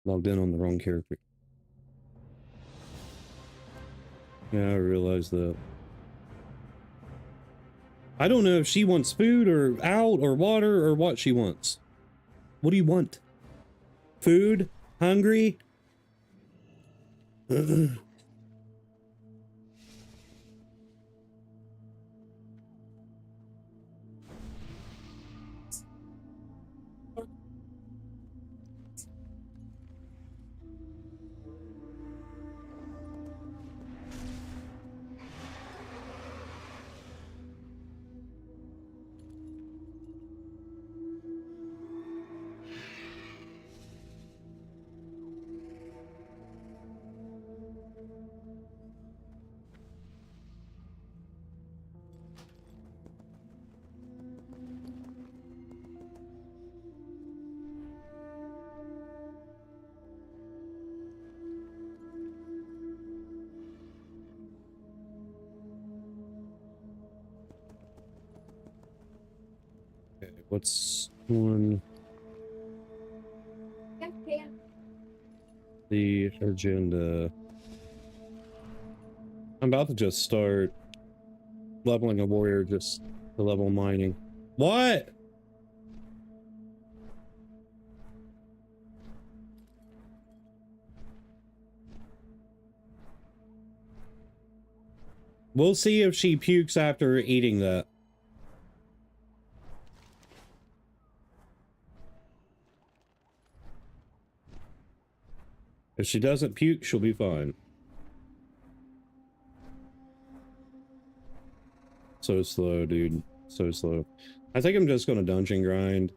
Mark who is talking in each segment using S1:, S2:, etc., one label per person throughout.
S1: Logged in on the wrong character. Yeah, I realized that. I don't know if she wants food or out or water or what she wants. What do you want? Food? Hungry? Okay, what's on the agenda? I'm about to just start leveling a warrior just to level mining. What? We'll see if she pukes after eating that. If she doesn't puke, she'll be fine. So slow, dude. So slow. I think I'm just gonna dungeon grind.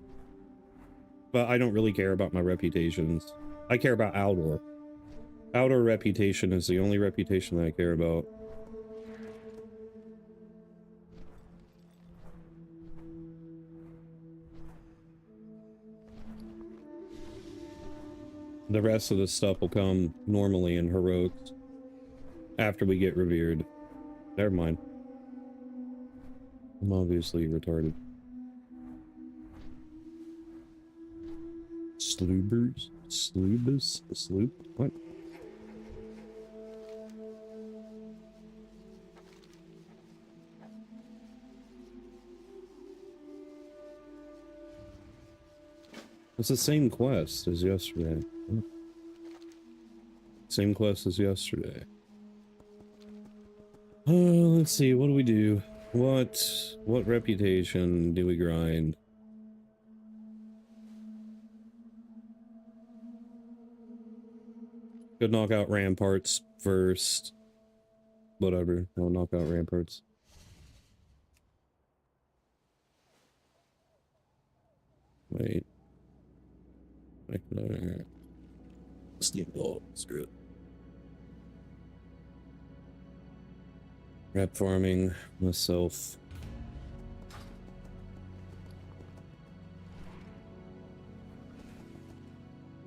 S1: But I don't really care about my reputations. I care about outdoor. Outdoor reputation is the only reputation that I care about. The rest of the stuff will come normally in heroics after we get revered. Never mind. I'm obviously retarded. Sloobers? Sloobus? Sloop? What? It's the same quest as yesterday. Same quest as yesterday. Let's see, what do we do? What reputation do we grind? Could knock out ramparts first. Whatever, I'll knock out ramparts. Wait. Steam ball, screw it. Rep farming myself.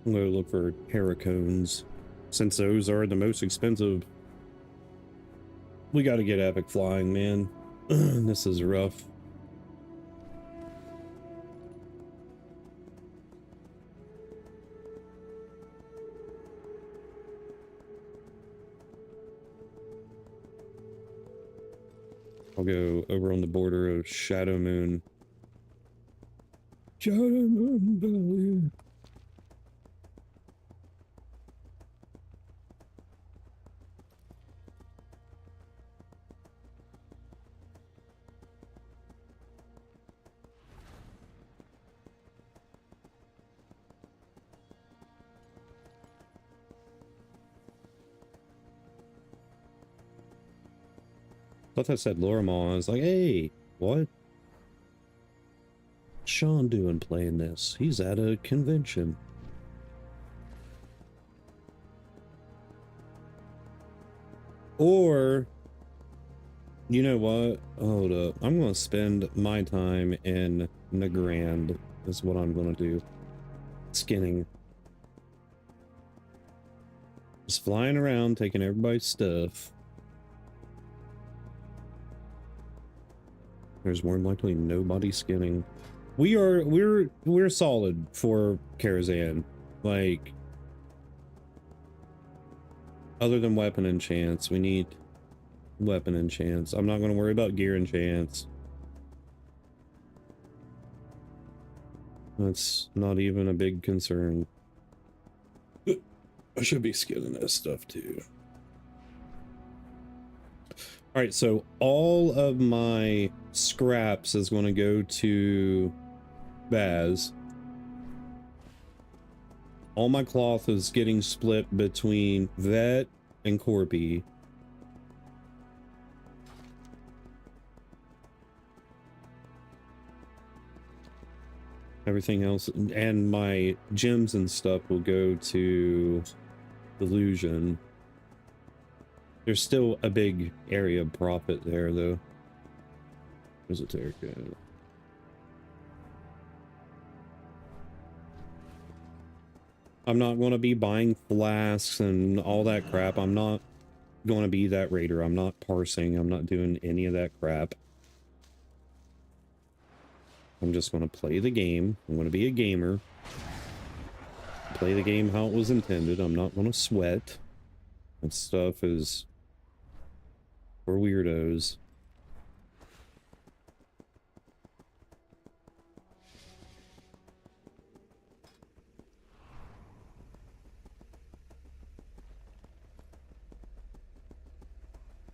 S1: I'm gonna look for Heracones, since those are the most expensive. We gotta get epic flying, man. This is rough. I'll go over on the border of Shadow Moon. Shadow Moon Valley. I thought I said Lorimar. I was like, hey, what? What's Sean doing playing this? He's at a convention. Or, you know what? Hold up. I'm going to spend my time in Nagrand. Is what I'm going to do. Skinning. Just flying around, taking everybody's stuff. There's more than likely nobody skinning. We're solid for Karazhan. Like, Other than weapon enchants, we need weapon enchants. I'm not going to worry about gear enchants. That's not even a big concern. I should be skinning this stuff too. All right, so all of my scraps is going to go to Baz. All my cloth is getting split between Vet and Corby. Everything else, and my gems and stuff will go to Illusion. There's still a big area of profit there, though. Where's it there? I'm not going to be buying flasks and all that crap. I'm not going to be that raider. I'm not parsing. I'm not doing any of that crap. I'm just going to play the game. I'm going to be a gamer. Play the game how it was intended. I'm not going to sweat. That stuff is for weirdos.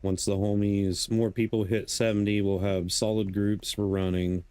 S1: Once the homies, more people hit 70, we'll have solid groups for running.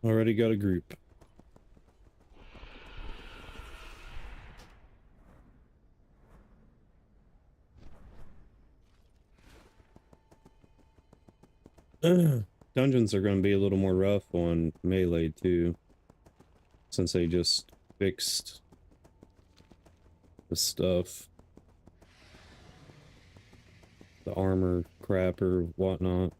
S1: Already got a group. Dungeons are going to be a little more rough on Melee too, since they just fixed the stuff. The armor crap or whatnot.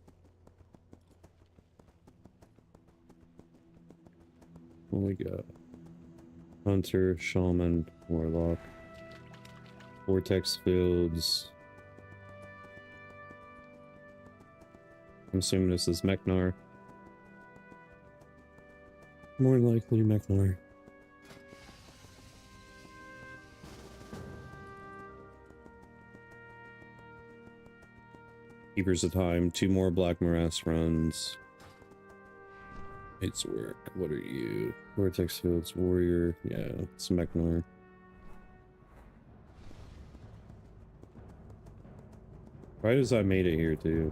S1: What we got? Hunter, Shaman, Warlock. Vortex fields. I'm assuming this is Meknar. More likely Meknar. Keepers of Time, 2 more Black Morass runs. It's work. What are you? Vortex Fields, Warrior. Yeah, it's Meknar. Right as I made it here, too.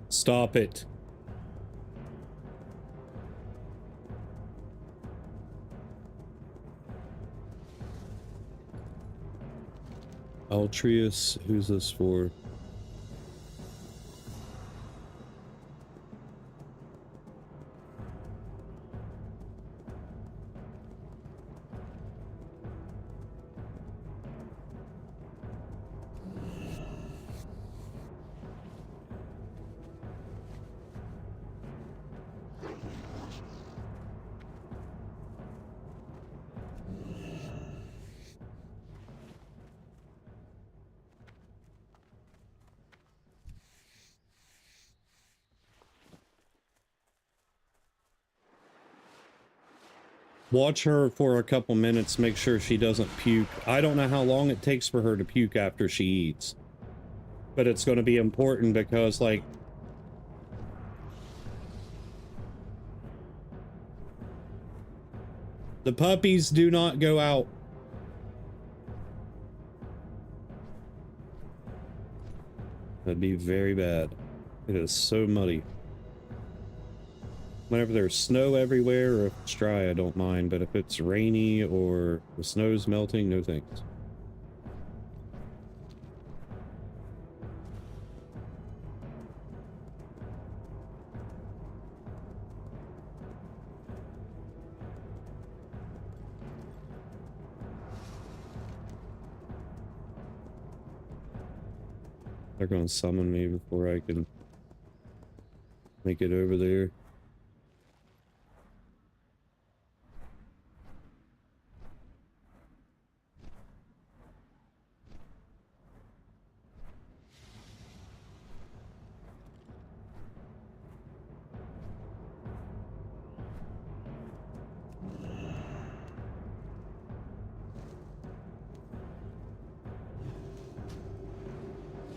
S1: Stop it. Altrius, who's this for? Watch her for a couple minutes, make sure she doesn't puke. I don't know how long it takes for her to puke after she eats. But it's going to be important because, like... the puppies do not go out. That'd be very bad. It is so muddy. Whenever there's snow everywhere, or if it's dry, I don't mind, but if it's rainy or the snow's melting, no thanks. They're gonna summon me before I can make it over there.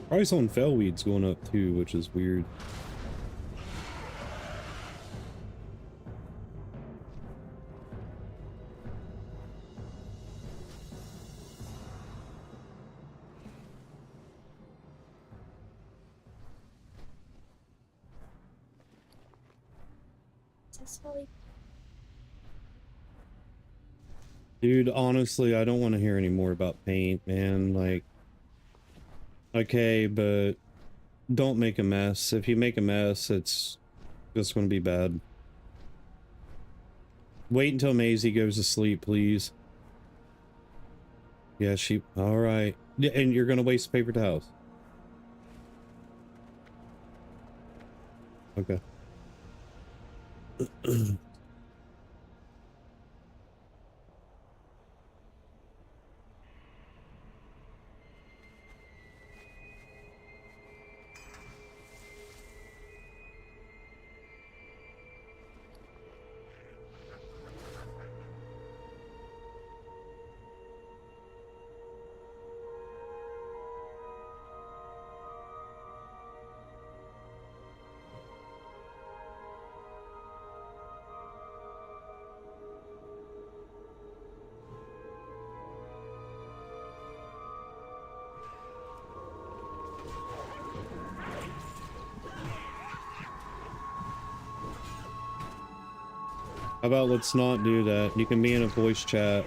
S1: Price on Fellweed's going up too, which is weird. Dude, honestly, I don't want to hear any more about paint, man. Like, okay, but don't make a mess. If you make a mess, it's just going to be bad. Wait until Maisie goes to sleep, please. Yeah, she... Alright. And you're going to waste paper towels. Okay. How about let's not do that? You can be in a voice chat.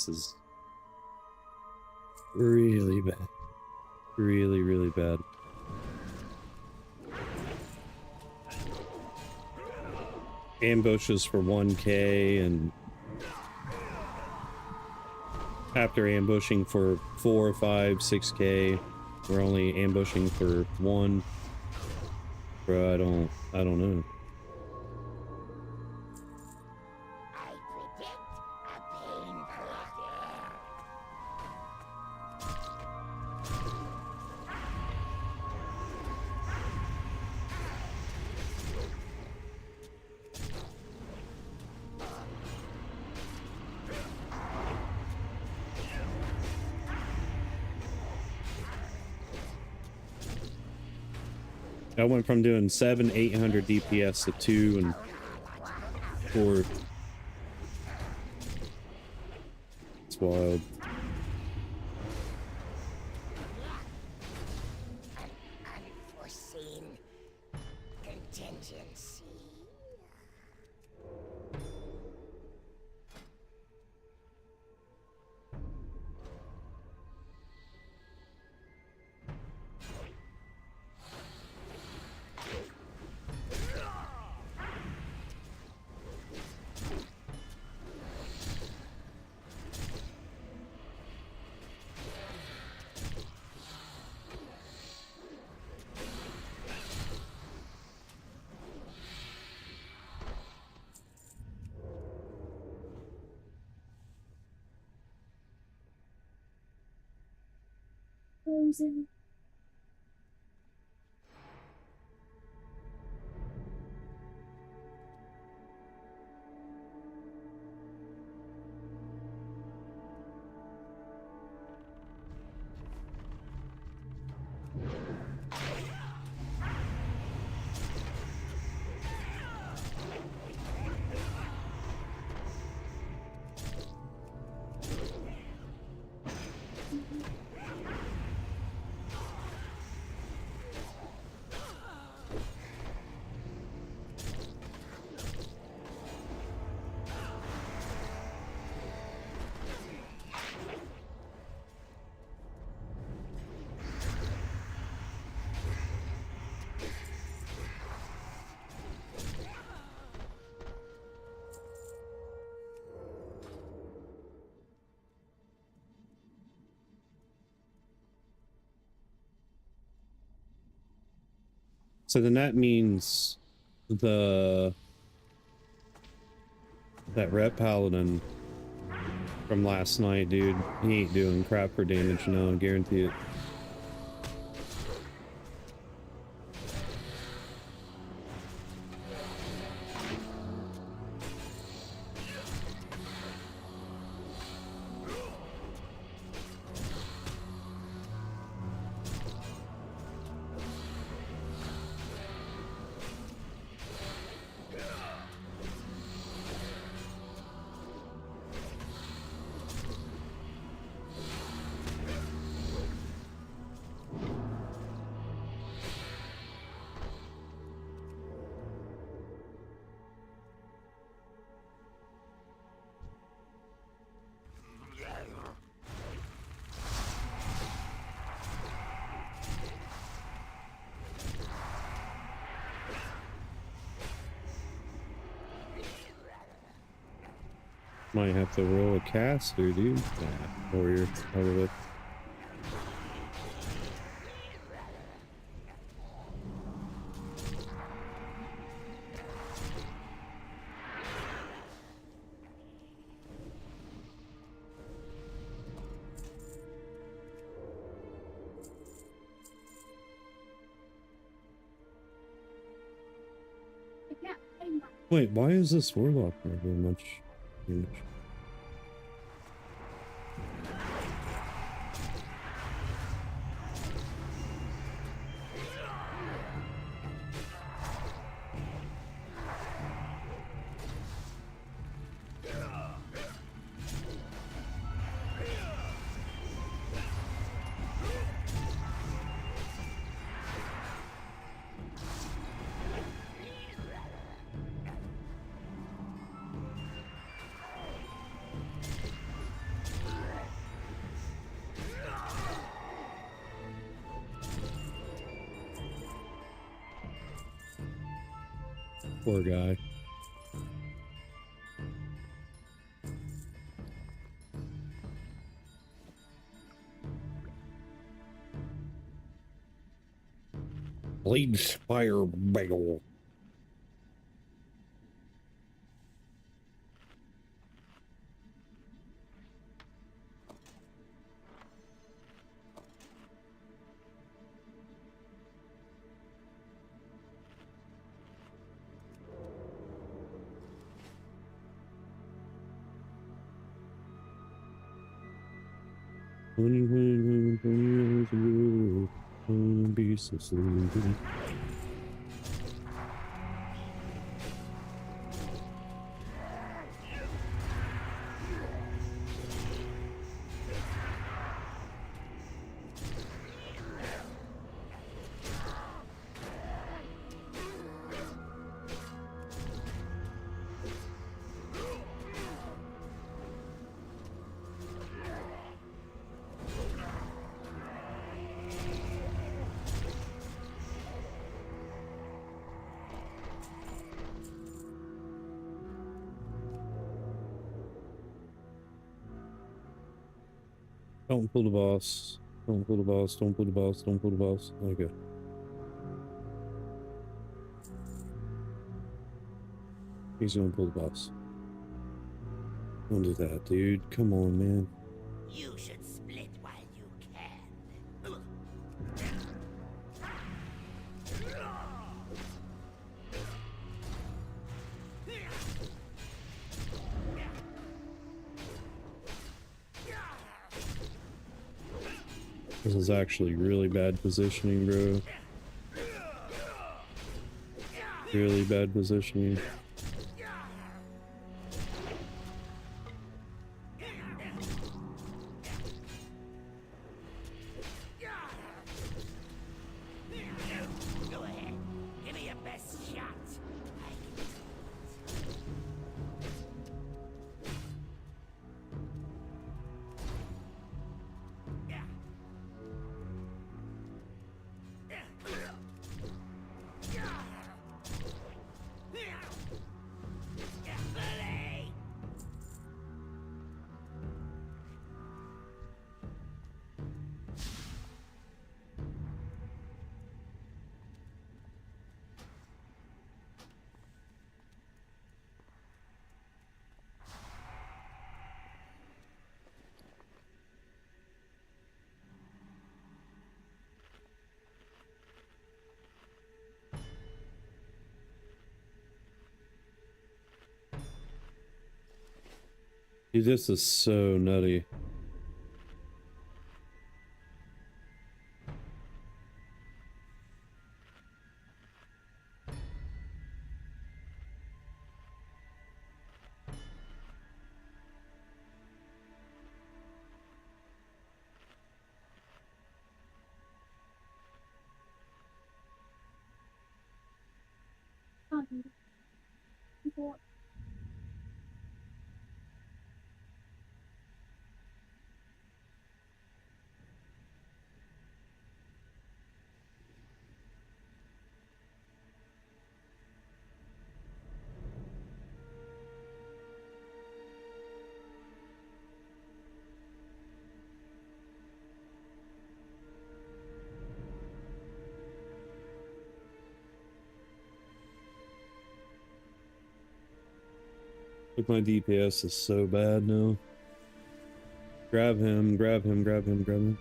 S1: is really bad. Really, really bad. Ambushes for 1k, and after ambushing for 4, 5, 6k, we're only ambushing for 1. Bro, I don't know. I went from doing 800 DPS to 2 and 4. It's wild.
S2: Unforeseen contingency.
S3: Frozen.
S1: So then that means that Ret Paladin from last night, dude, he ain't doing crap for damage now, I guarantee it. Might have to roll a caster, dude. Yeah, warrior, probably. Wait, why is this warlock not doing much damage? Poor guy. Blade Spire Bagel. Be so sleepy. Don't pull the boss. Don't pull the boss. Don't pull the boss. Don't pull the boss. Okay. He's gonna pull the boss. Don't do that, dude. Come on, man.
S2: You should split while you can.
S1: This is actually really bad positioning, bro. Really bad positioning.
S2: Go ahead. Give me your best shot.
S1: Dude, this is so nutty.
S3: People
S1: Look, my DPS is so bad now. Grab him, grab him, grab him, grab him.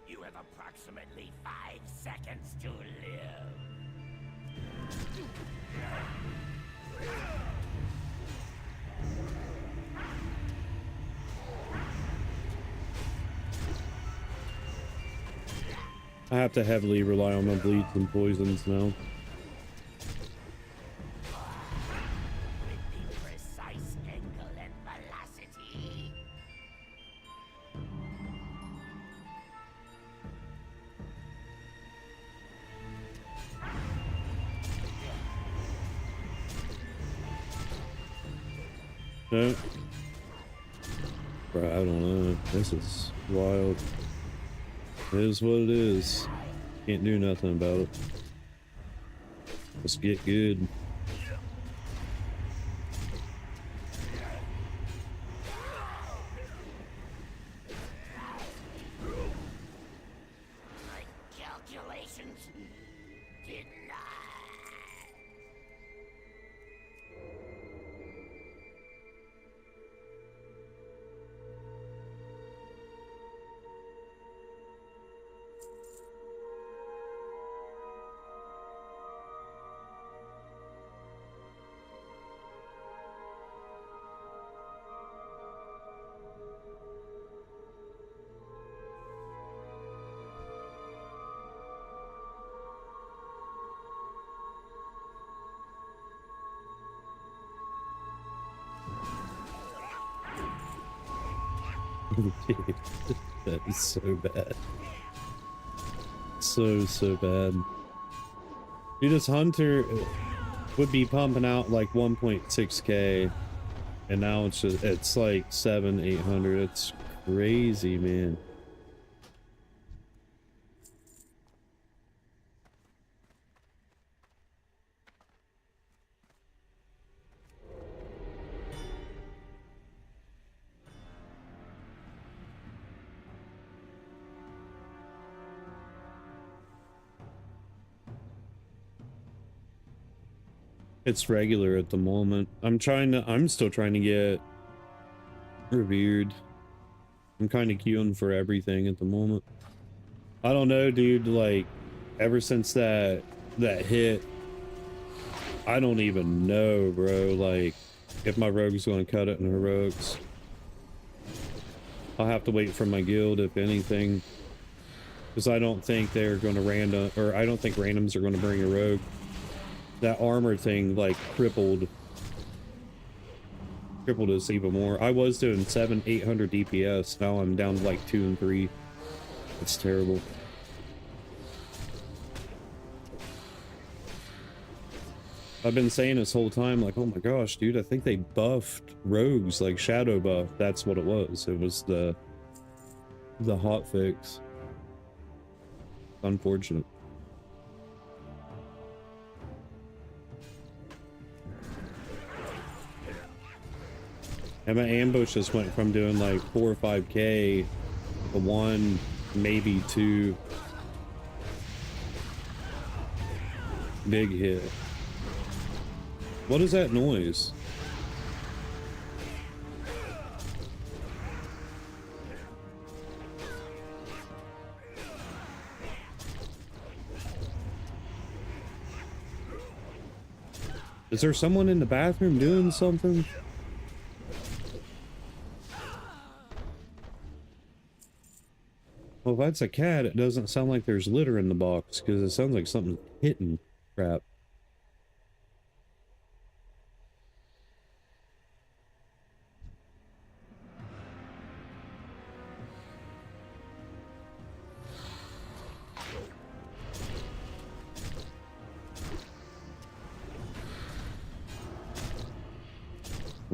S2: You have approximately 5 seconds to live.
S1: I have to heavily rely on my bleeds and poisons now.
S2: With the precise angle and velocity.
S1: No. Bro, I don't know. This is wild. It is what it is. Can't do nothing about it. Let's get good.
S2: My calculations did not.
S1: Dude, that is so bad. So bad. Dude, this hunter would be pumping out like 1.6k, and now it's like 700-800. It's crazy, man. It's regular at the moment. I'm still trying to get revered. I'm kind of queuing for everything at the moment. I don't know, dude, like ever since that hit, I don't even know, bro, like if my rogue's going to cut it in heroics. I'll have to wait for my guild, if anything, because I don't think they're going to I don't think randoms are going to bring a rogue. That armor thing like crippled us even more. I was doing 700-800 DPS. Now I'm down to like 2 and 3. It's terrible. I've been saying this whole time, like, oh my gosh, dude, I think they buffed rogues, like shadow buff. That's what it was. It was the hot fix. Unfortunate. And my ambush just went from doing like 4 or 5k to 1, maybe 2 big hit. What is that noise? Is there someone in the bathroom doing something? Well, if that's a cat, it doesn't sound like there's litter in the box, because it sounds like something hitting crap.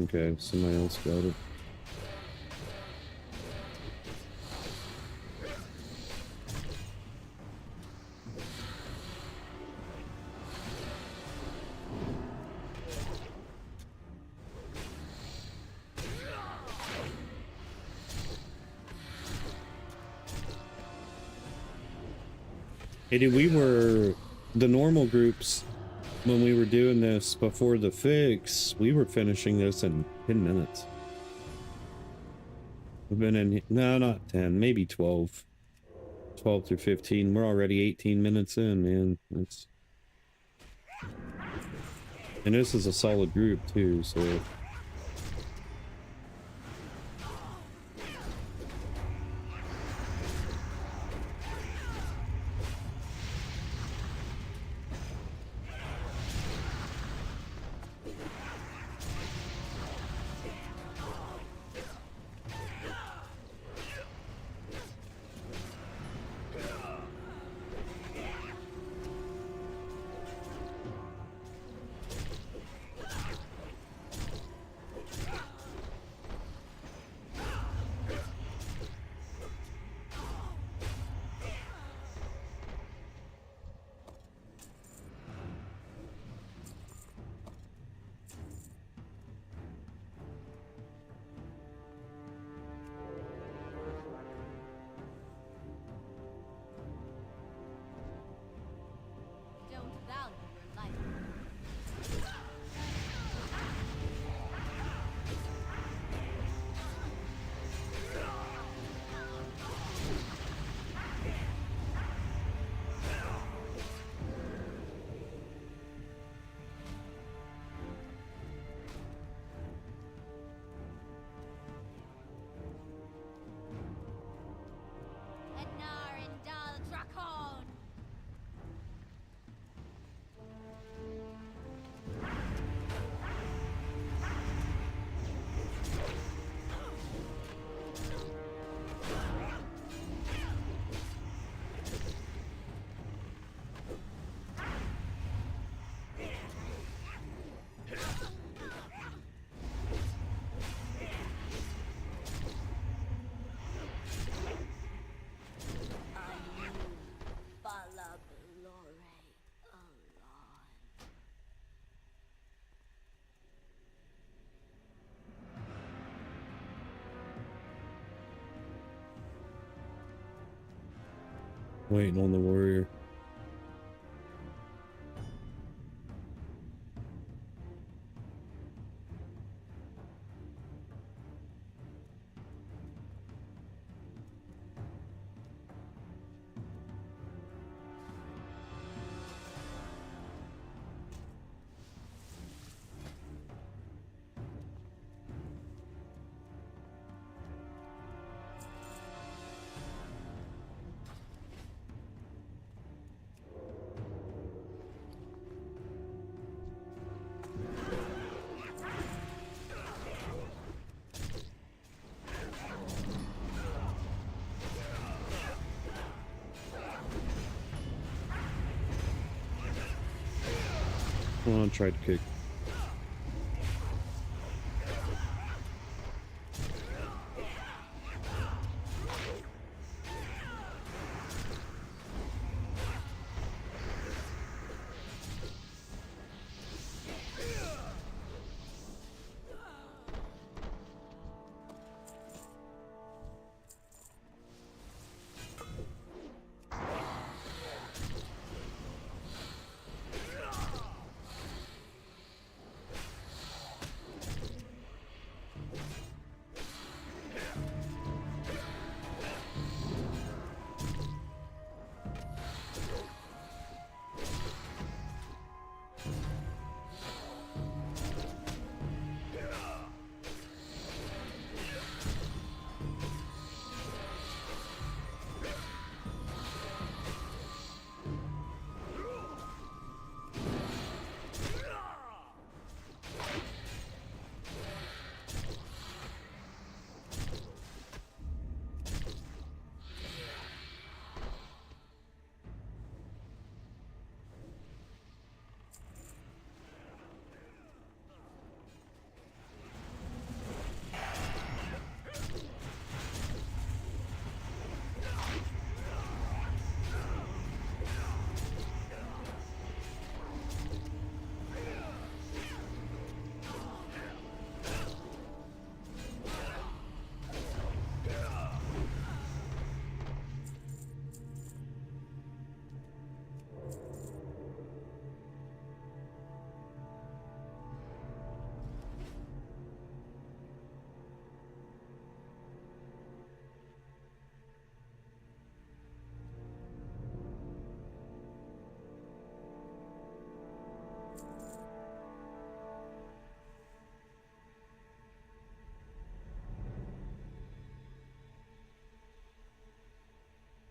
S1: Okay, somebody else got it. Hey, dude, the normal groups, when we were doing this before the fix, we were finishing this in 10 minutes. We've been in, no, not 10, maybe 12. 12 through 15. We're already 18 minutes in, man. And this is a solid group, too, so... Waiting on the warrior. Come on, try to kick.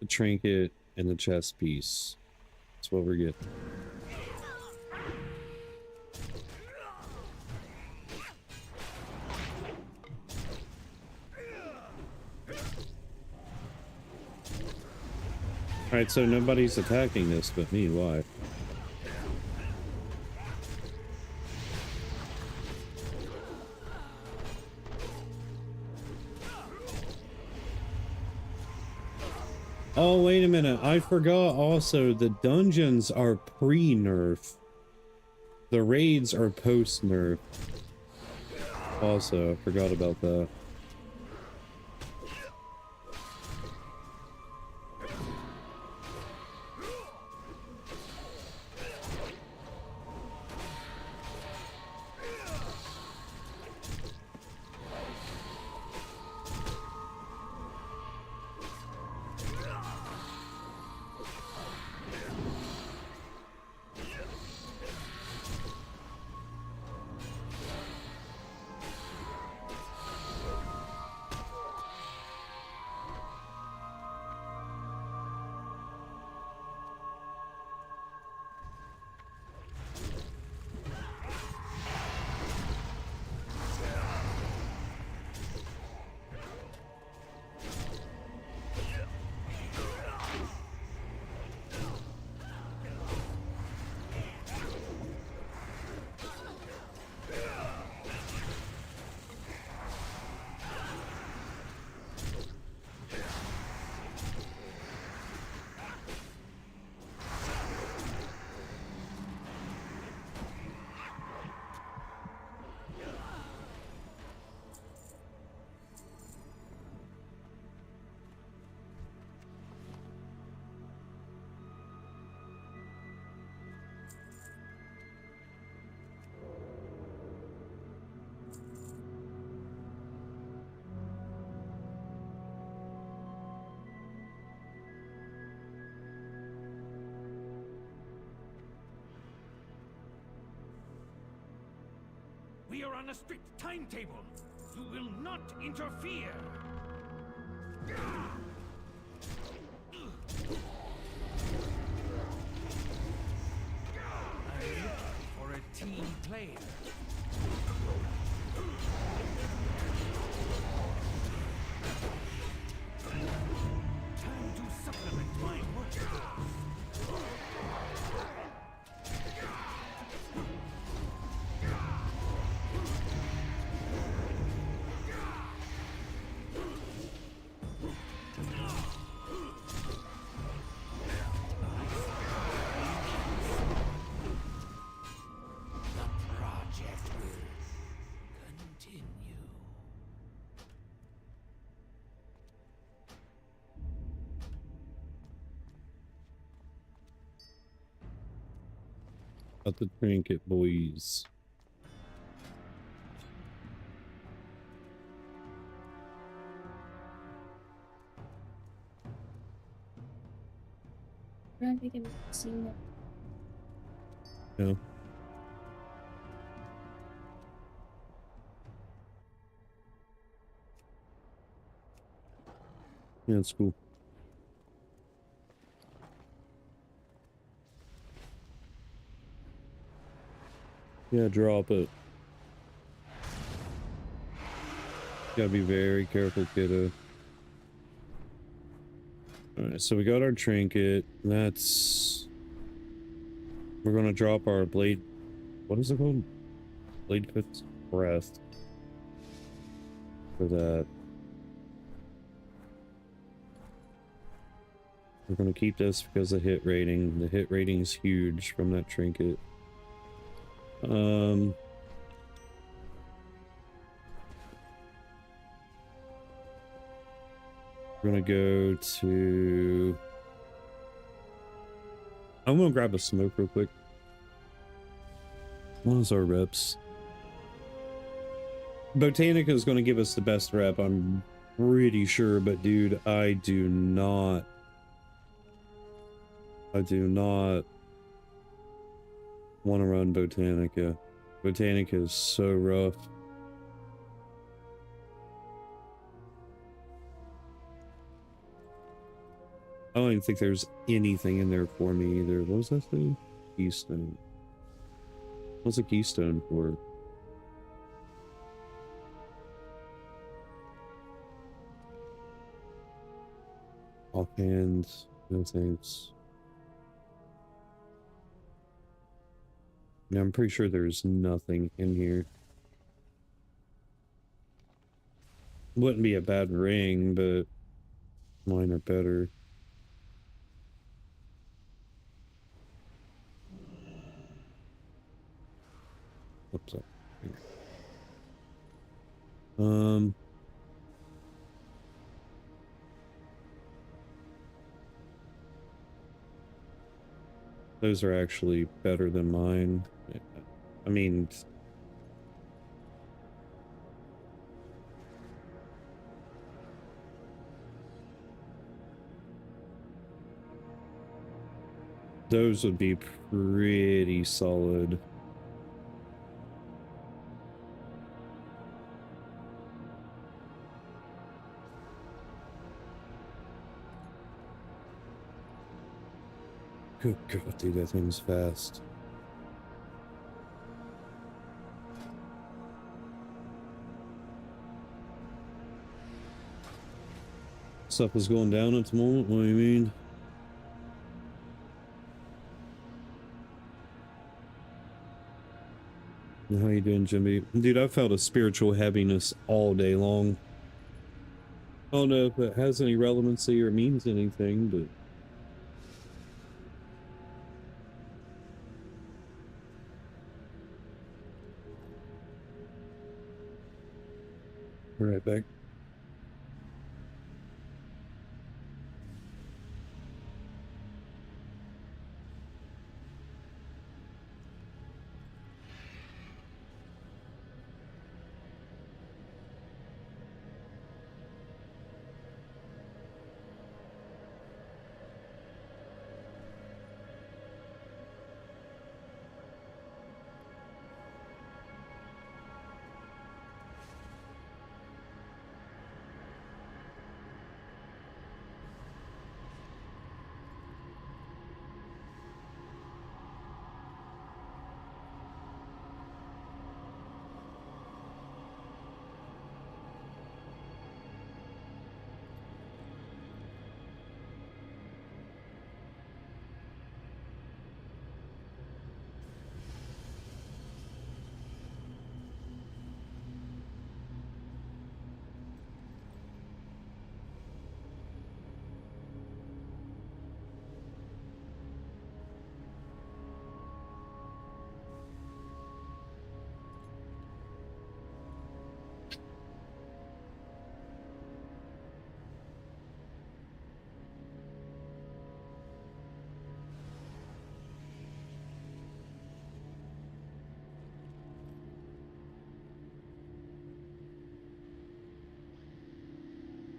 S1: The trinket and the chest piece. That's what we're getting. Alright, so nobody's attacking this but me. Why? Oh, wait a minute. I forgot also the dungeons are pre-nerf. The raids are post-nerf. Also, I forgot about that.
S2: We are on a strict timetable. You will not interfere. I'm looking for a team player. Time to supplement my work. The project will continue.
S1: Got the trinket, boys.
S3: I don't think I've seen it.
S1: Yeah. Yeah, it's cool. Yeah, drop it. Gotta be very careful, kiddo. Alright, so we got our trinket. That's... We're gonna drop our blade... What is it called? Blade Fifth Breath. For that. We're gonna keep this because of hit rating. The hit rating's huge from that trinket. We're gonna go to... I'm gonna grab a smoke real quick. What is our reps? Botanica is gonna give us the best rep, I'm pretty sure, but dude, I do not want to run Botanica. Botanica is so rough. I don't even think there's anything in there for me either. What was that thing? Keystone. What's a keystone for? Offhand, no thanks. Yeah, I'm pretty sure there's nothing in here. Wouldn't be a bad ring, but mine are better. What's up? Those are actually better than mine. I mean, those would be pretty solid. Good God, dude, that thing's fast. Stuff is going down at the moment, what do you mean? How you doing, Jimmy? Dude, I felt a spiritual heaviness all day long. I don't know if it has any relevancy or means anything, but... Be right back.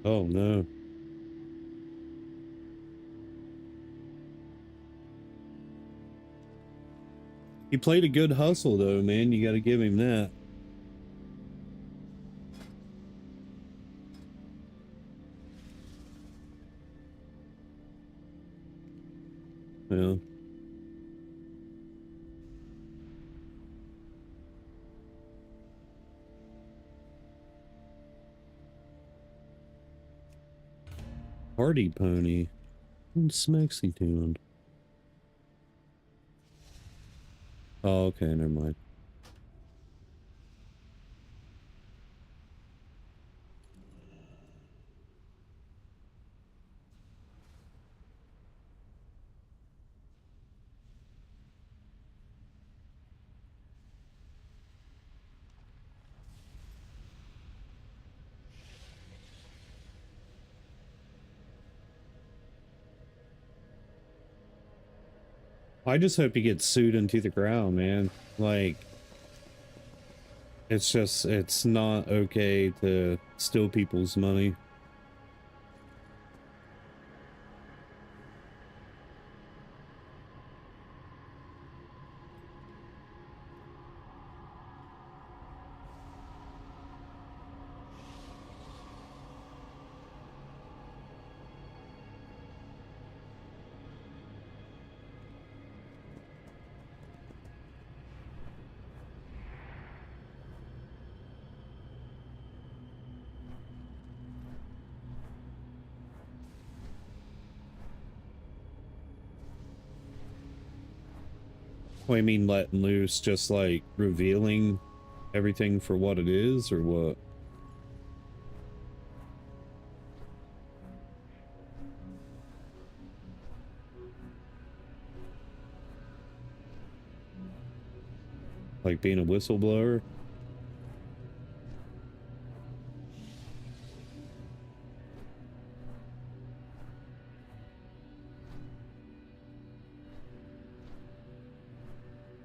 S1: Oh no. He played a good hustle though, man. You gotta give him that. Yeah. Party pony. What's he doing? Oh, okay, never mind. I just hope he gets sued into the ground, man. Like, it's just, it's not okay to steal people's money. What do you mean letting loose? Just like revealing everything for what it is, or what? Like being a whistleblower?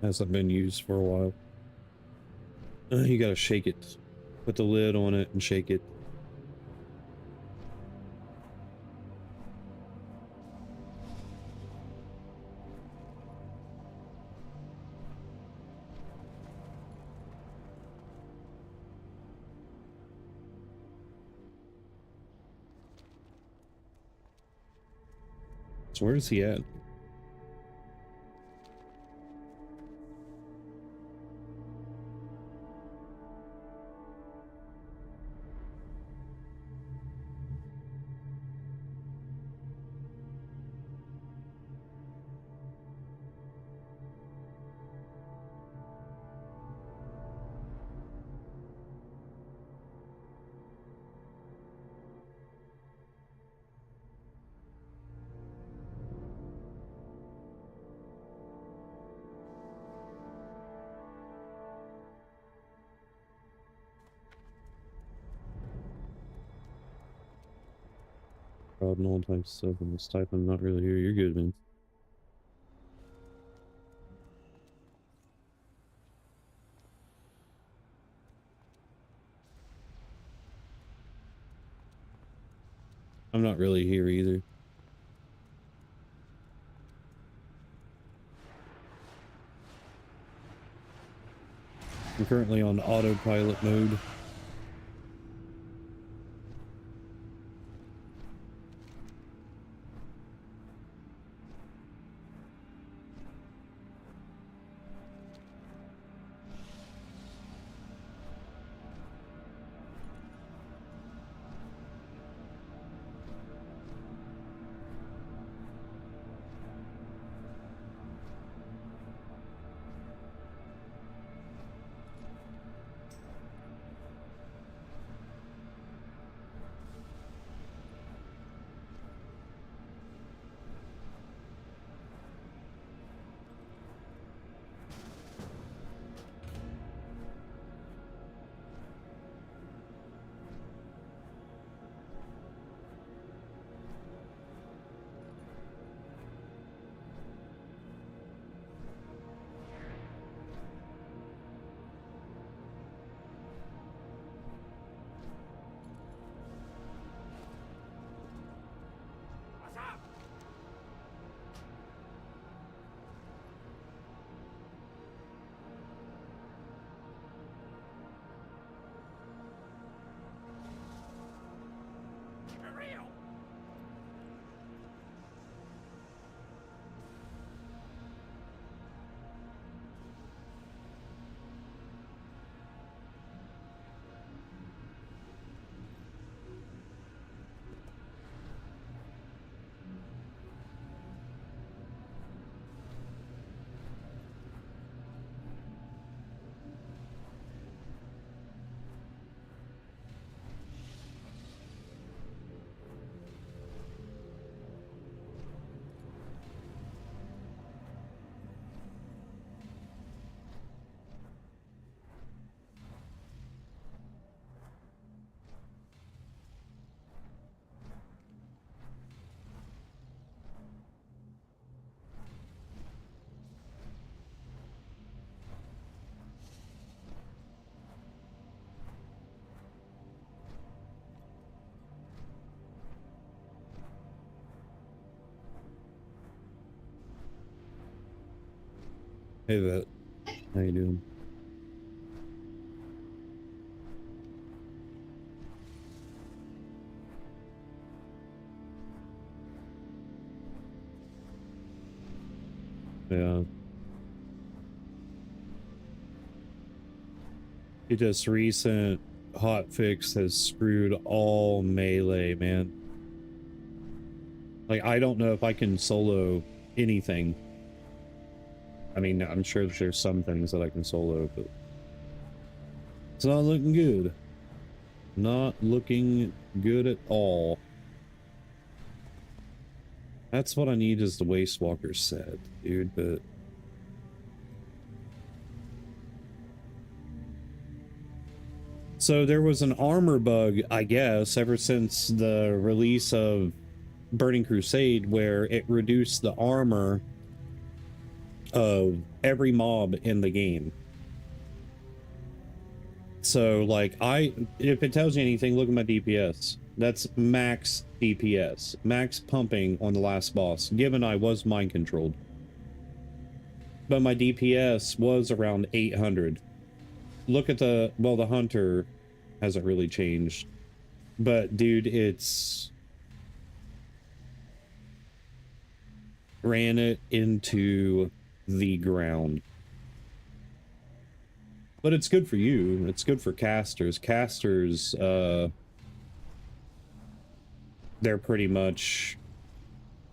S1: Hasn't been used for a while. You gotta shake it. Put the lid on it and shake it. So where is he at? Fraud and all types of stuff in this type. I'm not really here. You're good, man. I'm not really here either. I'm currently on autopilot mode. Hey, Vet. How you doing? Yeah. This recent hotfix has screwed all melee, man. Like, I don't know if I can solo anything. I mean, I'm sure there's some things that I can solo, but it's not looking good. Not looking good at all. That's what I need is the Waste Walker set, dude, but... So there was an armor bug, I guess, ever since the release of Burning Crusade, where it reduced the armor of every mob in the game. So, like, if it tells you anything, look at my DPS. That's max DPS, max pumping on the last boss, given I was mind controlled. But my DPS was around 800. Look at the hunter hasn't really changed. But, dude, it's... ran it into the ground. But it's good for you. It's good for casters. Casters, they're pretty much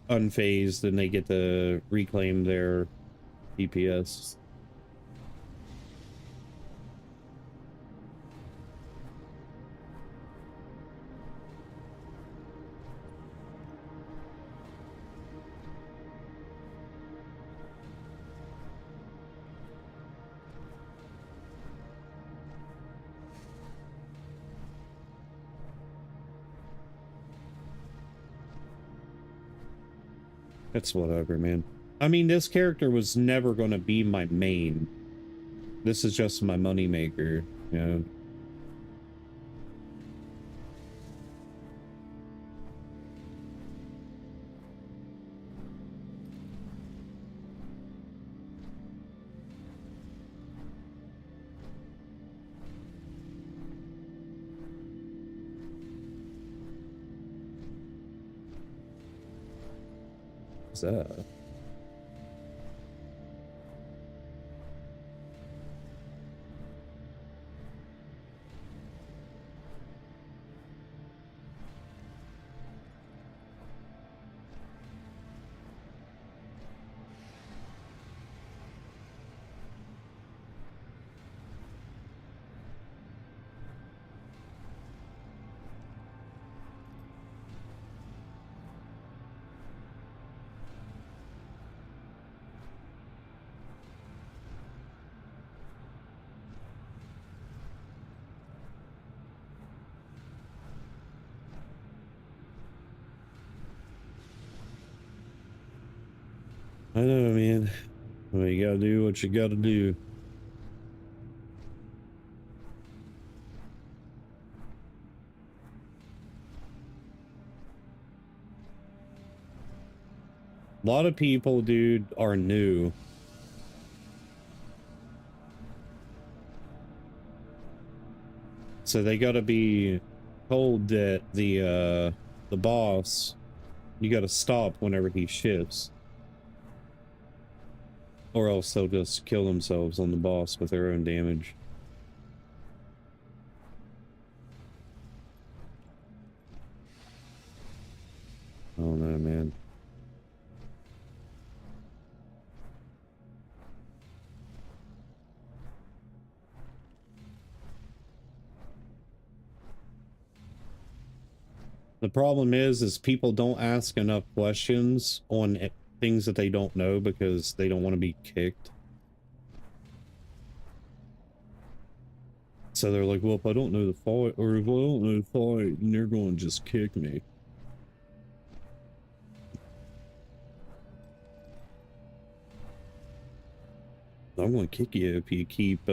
S1: unfazed and they get to reclaim their DPS. It's whatever, man. I mean, this character was never going to be my main. This is just my moneymaker, you know? What's that? I know, man. Well, you gotta do what you gotta do. A lot of people, dude, are new. So they gotta be told that the boss, you gotta stop whenever he shifts. Or else they'll just kill themselves on the boss with their own damage. Oh no, man. The problem is people don't ask enough questions on things that they don't know because they don't want to be kicked. So they're like, well, if I don't know the fight, or if I don't know the fight, then they're going to just kick me. I'm going to kick you if you keep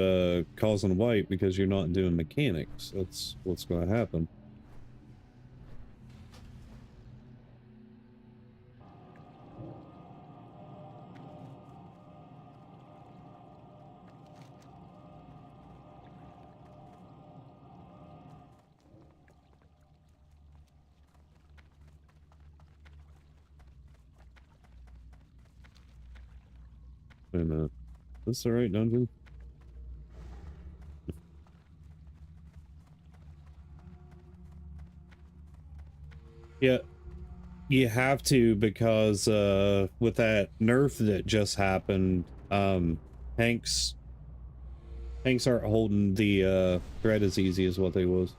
S1: causing wipe because you're not doing mechanics. That's what's going to happen. Wait a minute. Is this the right dungeon? Yeah, you have to, because with that nerf that just happened, tanks aren't holding the threat as easy as what they was.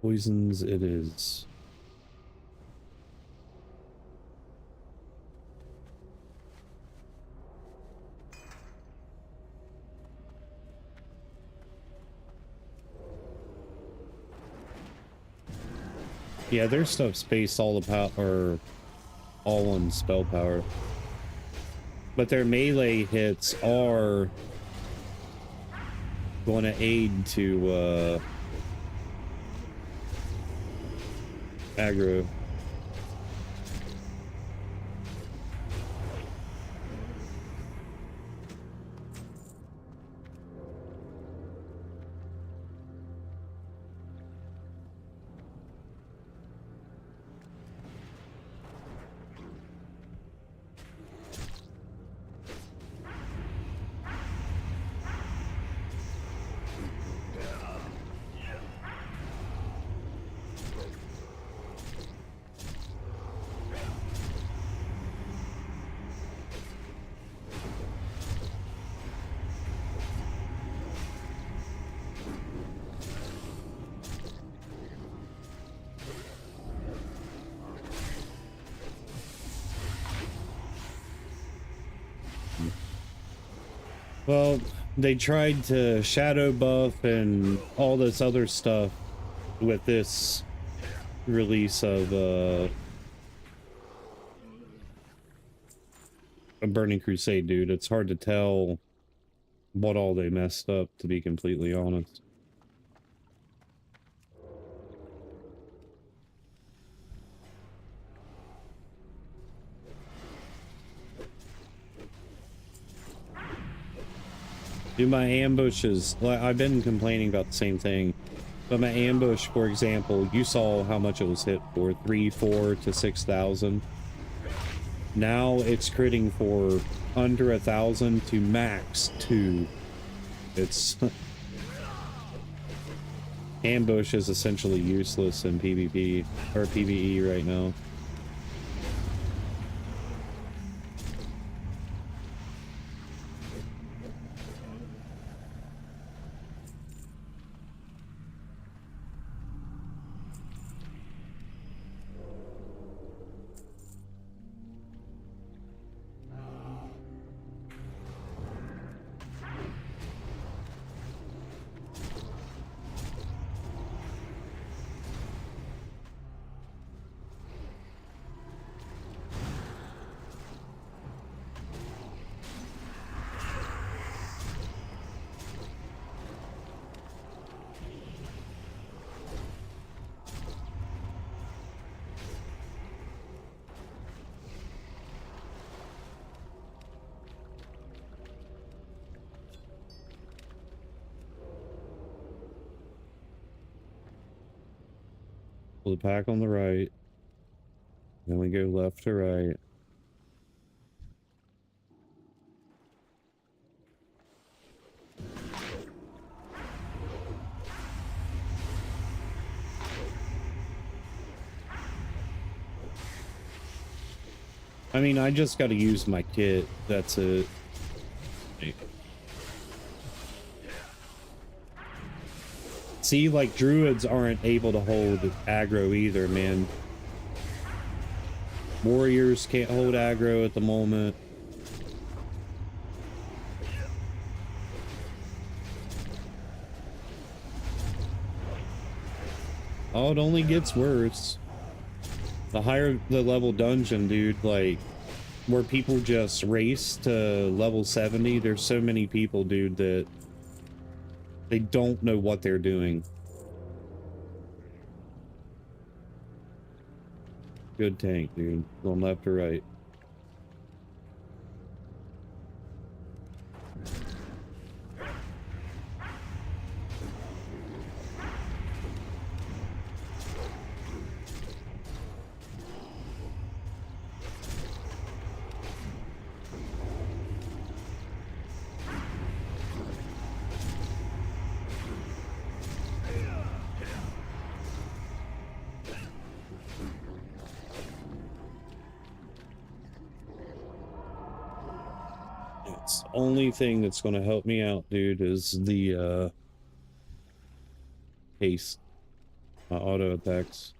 S1: Poisons it is. Yeah, their stuff's based all about, or all on spell power. But their melee hits are going to aid to aggro. Well, they tried to shadow buff and all this other stuff with this release of a Burning Crusade, dude. It's hard to tell what all they messed up, to be completely honest. Dude, my ambushes, like, I've been complaining about the same thing, but my ambush, for example, you saw how much it was hit for, 3, 4 to 6,000. Now it's critting for under 1,000 to max 2. It's ambush is essentially useless in PvP or PvE right now. Pull the pack on the right. Then we go left to right. I mean, I just got to use my kit. That's it. See, like, druids aren't able to hold aggro either, man. Warriors can't hold aggro at the moment. Oh, it only gets worse. The higher the level dungeon, dude, like, where people just race to level 70, there's so many people, dude, that they don't know what they're doing. Good tank, dude. Going left or right. Only thing that's going to help me out, dude, is the haste. My auto attacks.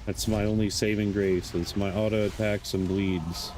S1: That's my only saving grace. It's my auto attacks and bleeds.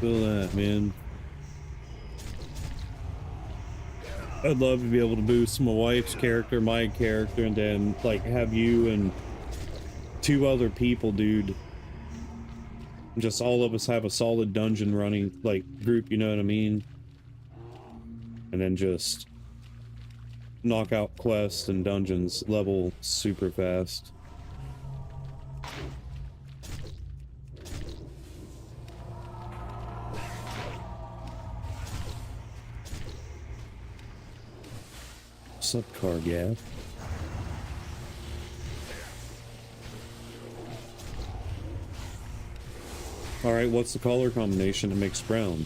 S1: Feel that, man. I'd love to be able to boost my wife's character, my character, and then like have you and 2 other people, dude. Just all of us have a solid dungeon running like group, you know what I mean? And then just knock out quests and dungeons level super fast. What's up, Kargath? Alright, what's the color combination that makes brown?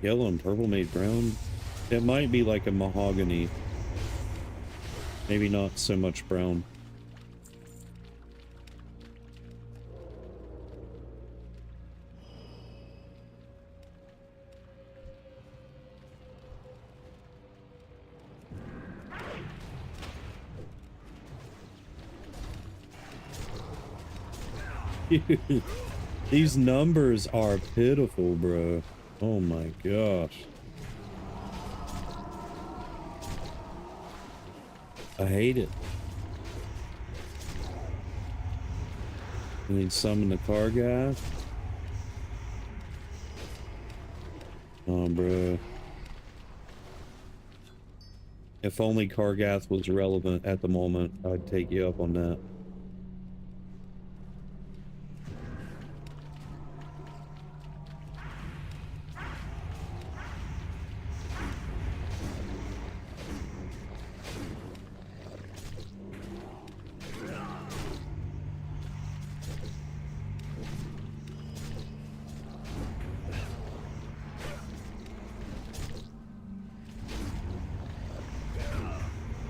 S1: Yellow and purple made brown? It might be like a mahogany. Maybe not so much brown. These numbers are pitiful, bro. Oh my gosh. I hate it. I need to summon the car guy. Oh, bro. If only Kargath was relevant at the moment, I'd take you up on that.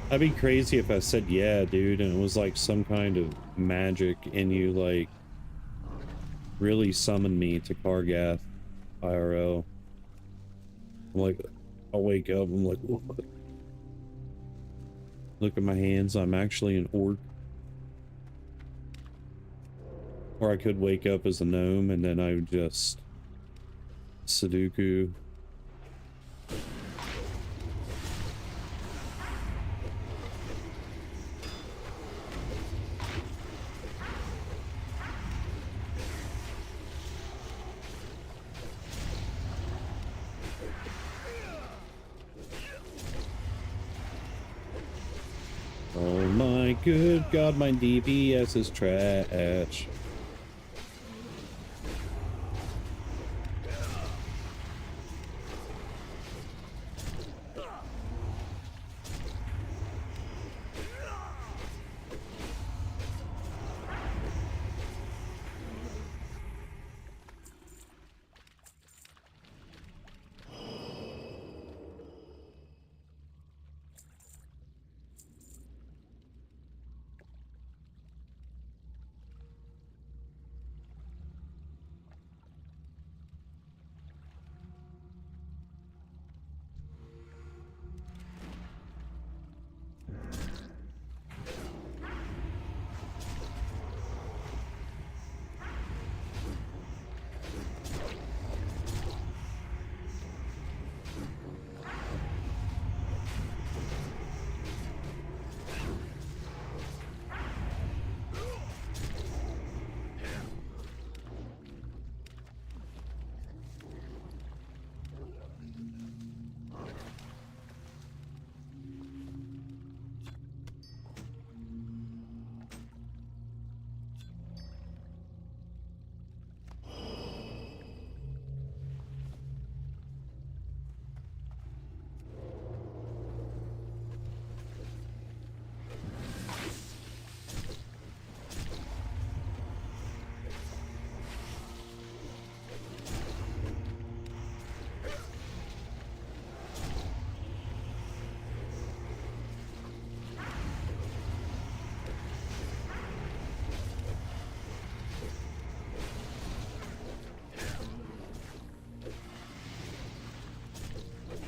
S1: That'd be crazy if I said yeah, dude, and it was like some kind of magic and you like really summoned me to Kargath IRL. I'm like, I'll wake up, I'm like, what? Look at my hands, I'm actually an orc. Or I could wake up as a gnome and then I would just Sudoku. Oh my good god, my DPS is trash.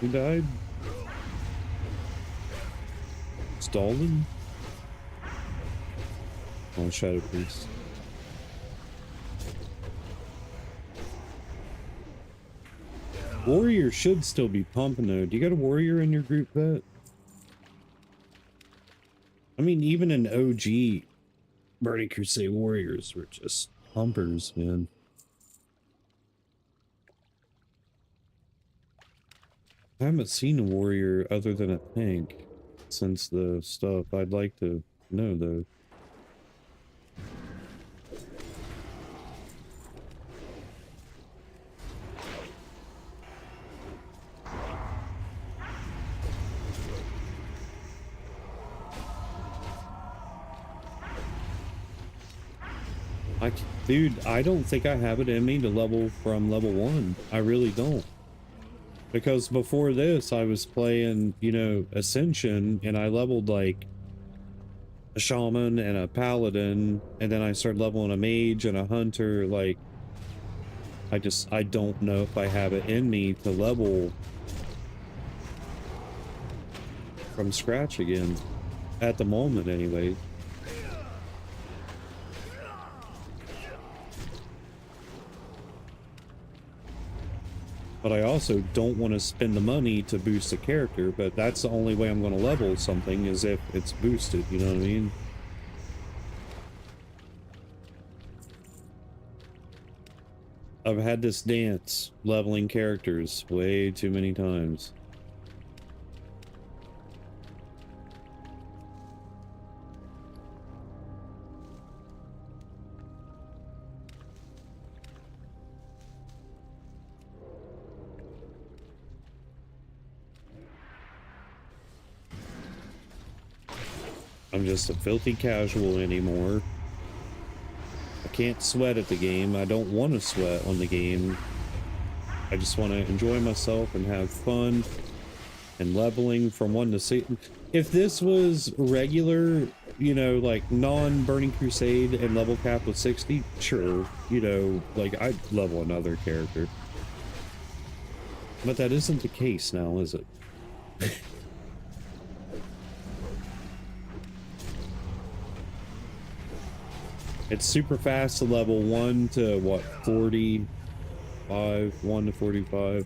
S1: Who died? Stalin? Oh, Shadow Priest. Warrior should still be pumping though. Do you got a warrior in your group, Vet? I mean, even in OG, Burning Crusade warriors were just pumpers, man. I haven't seen a warrior other than a tank since the stuff. I'd like to know though. Dude, I don't think I have it in me to level from level 1. I really don't. Because before this, I was playing, you know, Ascension, and I leveled like a shaman and a paladin, and then I started leveling a mage and a hunter. Like, I don't know if I have it in me to level from scratch again. At the moment, anyway. But I also don't want to spend the money to boost a character, but that's the only way I'm going to level something is if it's boosted, you know what I mean? I've had this dance leveling characters way too many times. I'm just a filthy casual anymore. I can't sweat at the game. I don't want to sweat on the game. I just want to enjoy myself and have fun and leveling from 1 to 6. If this was regular, you know, like non-Burning Crusade and level cap was 60, sure, you know, like I'd level another character. But that isn't the case now, is it? It's super fast to level 1 to what, 45, 1 to 45.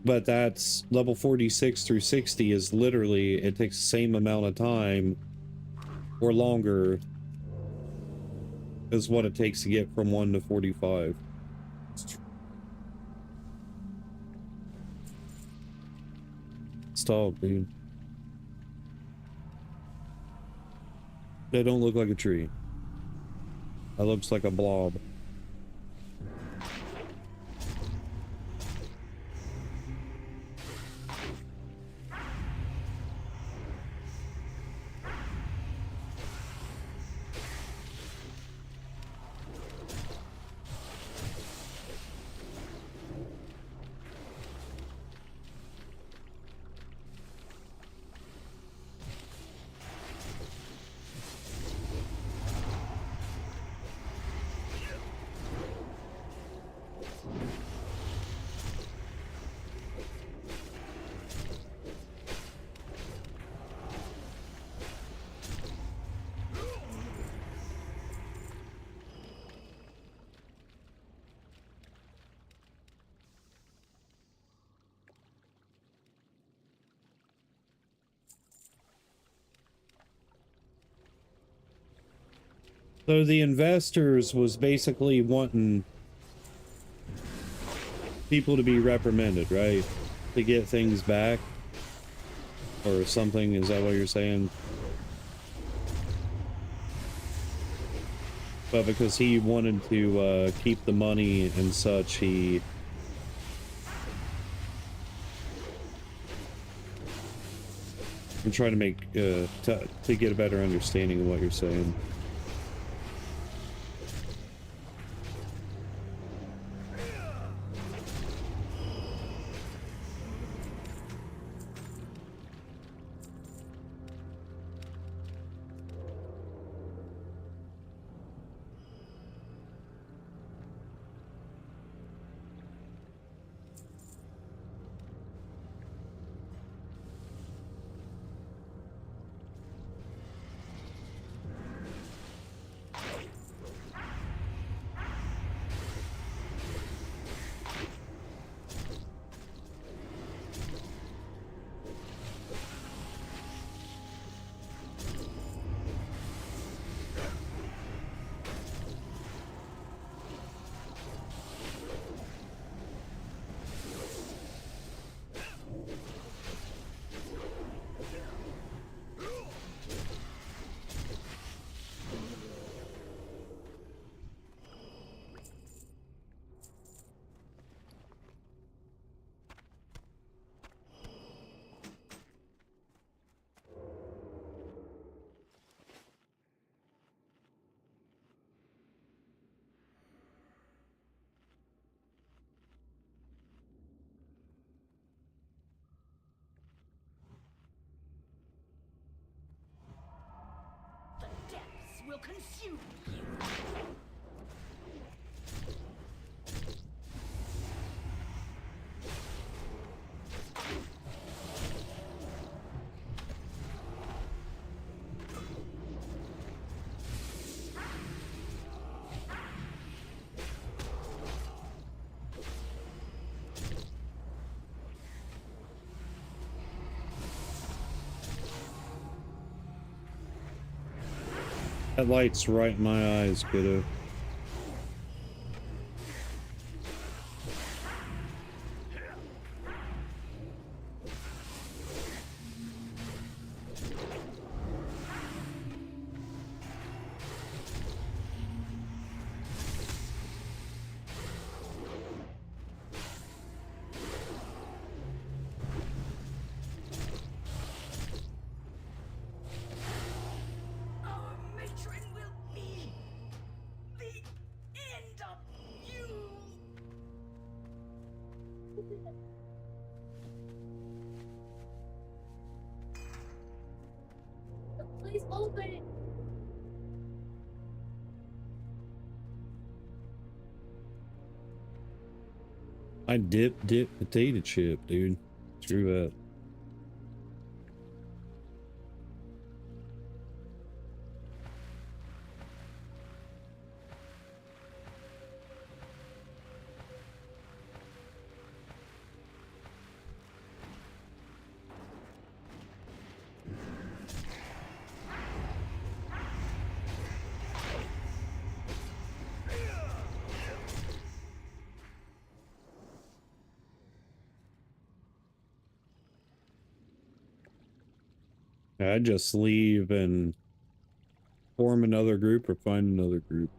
S1: But that's level 46 through 60 is literally, it takes the same amount of time or longer as what it takes to get from 1 to 45. Stop, dude. They don't look like a tree. That looks like a blob. So the investors was basically wanting people to be reprimanded, right? To get things back or something. Is that what you're saying? But because he wanted to keep the money and such, I'm trying to make to get a better understanding of what you're saying.
S2: consume
S1: That light's right in my eyes, kiddo.
S2: our matron will be the end of you.
S3: Please open it.
S1: I dip potato chip, dude. Screw that. I'd just leave and form another group or find another group.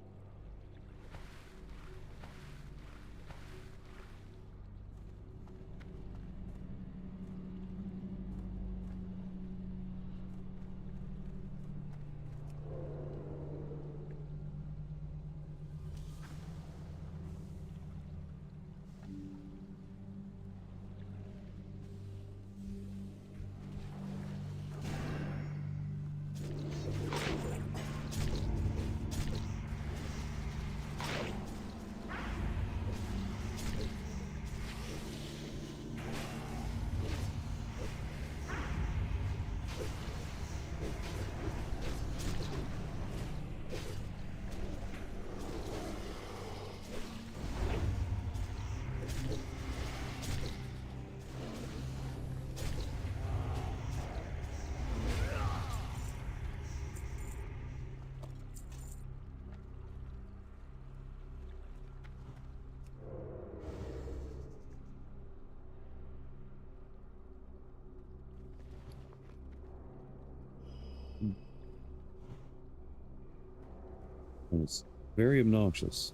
S1: It's very obnoxious.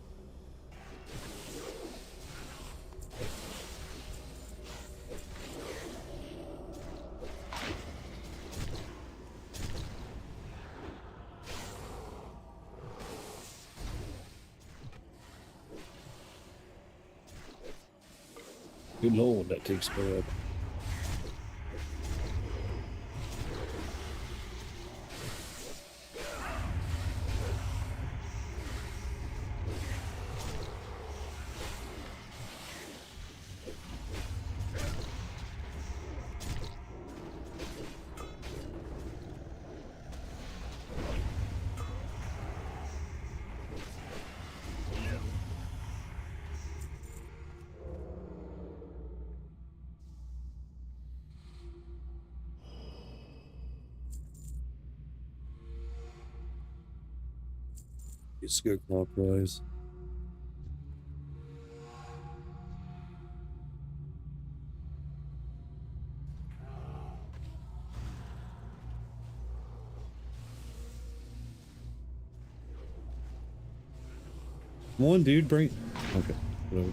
S1: Good lord, that takes forever. Just go clockwise. Come on, dude, bring. Okay. Whatever.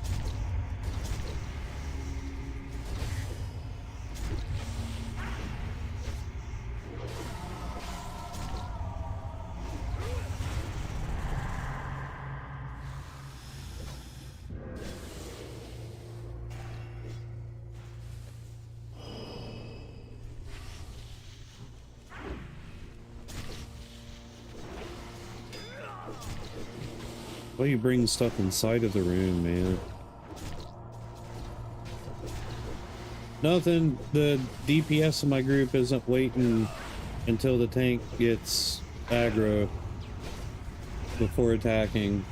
S1: Why are you bringing stuff inside of the room, man? Nothing. The DPS in my group isn't waiting until the tank gets aggro before attacking.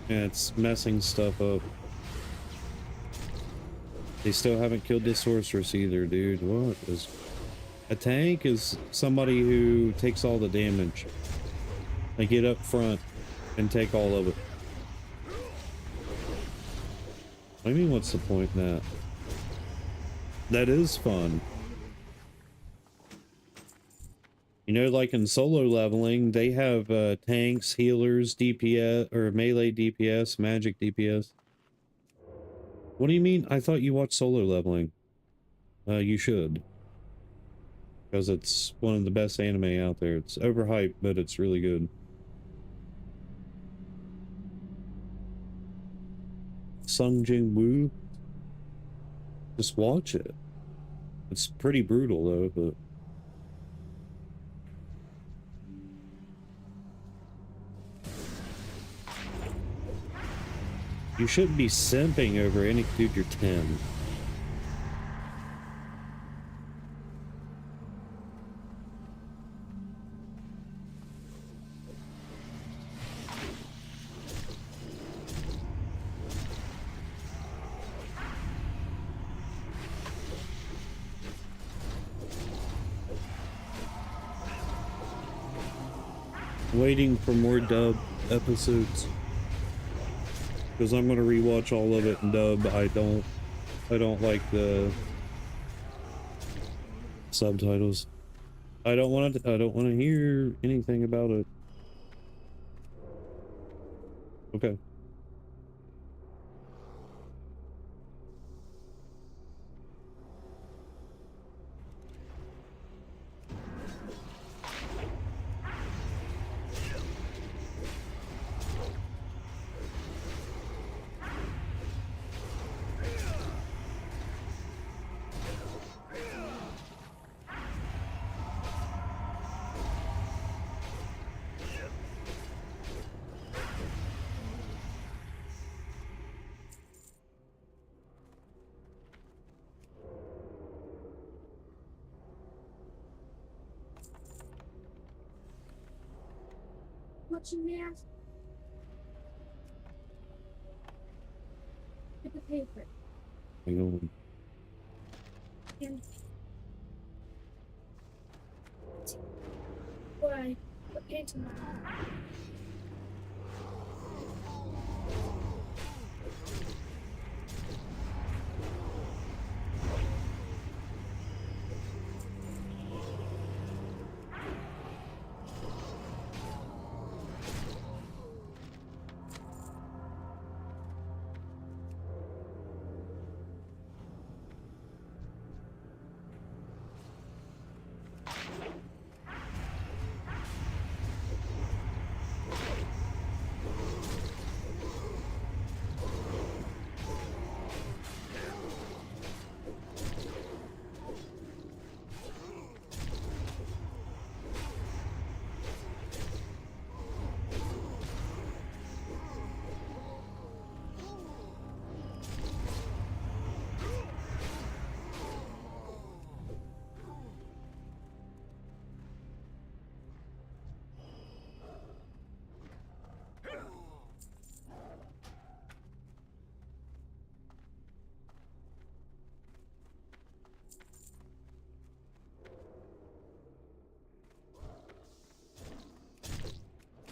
S1: And it's messing stuff up. They still haven't killed the sorceress either, dude. What is... A tank is somebody who takes all the damage. They get up front and take all of it. I mean, what's the point in that? That is fun. You know, like in solo leveling, they have tanks, healers, DPS, or melee DPS, magic DPS. What do you mean? I thought you watched solo leveling. You should. Because it's one of the best anime out there. It's overhyped, but it's really good. Sung Jin Woo? Just watch it. It's pretty brutal though, but... You shouldn't be simping over any dude, you're 10. Waiting for more dub episodes. Because I'm gonna rewatch all of it in dub. I don't like the subtitles. I don't want to hear anything about it. Okay.
S3: Watching there. Get the paper.
S1: Hang on.
S3: And why? What into my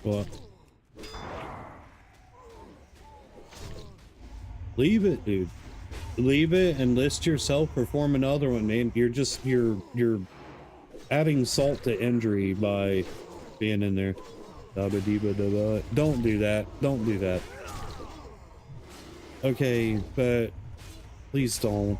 S1: What? Leave it, dude. Leave it and list yourself, perform another one, man. You're adding salt to injury by being in there. Don't do that. Don't do that. Okay, but please don't.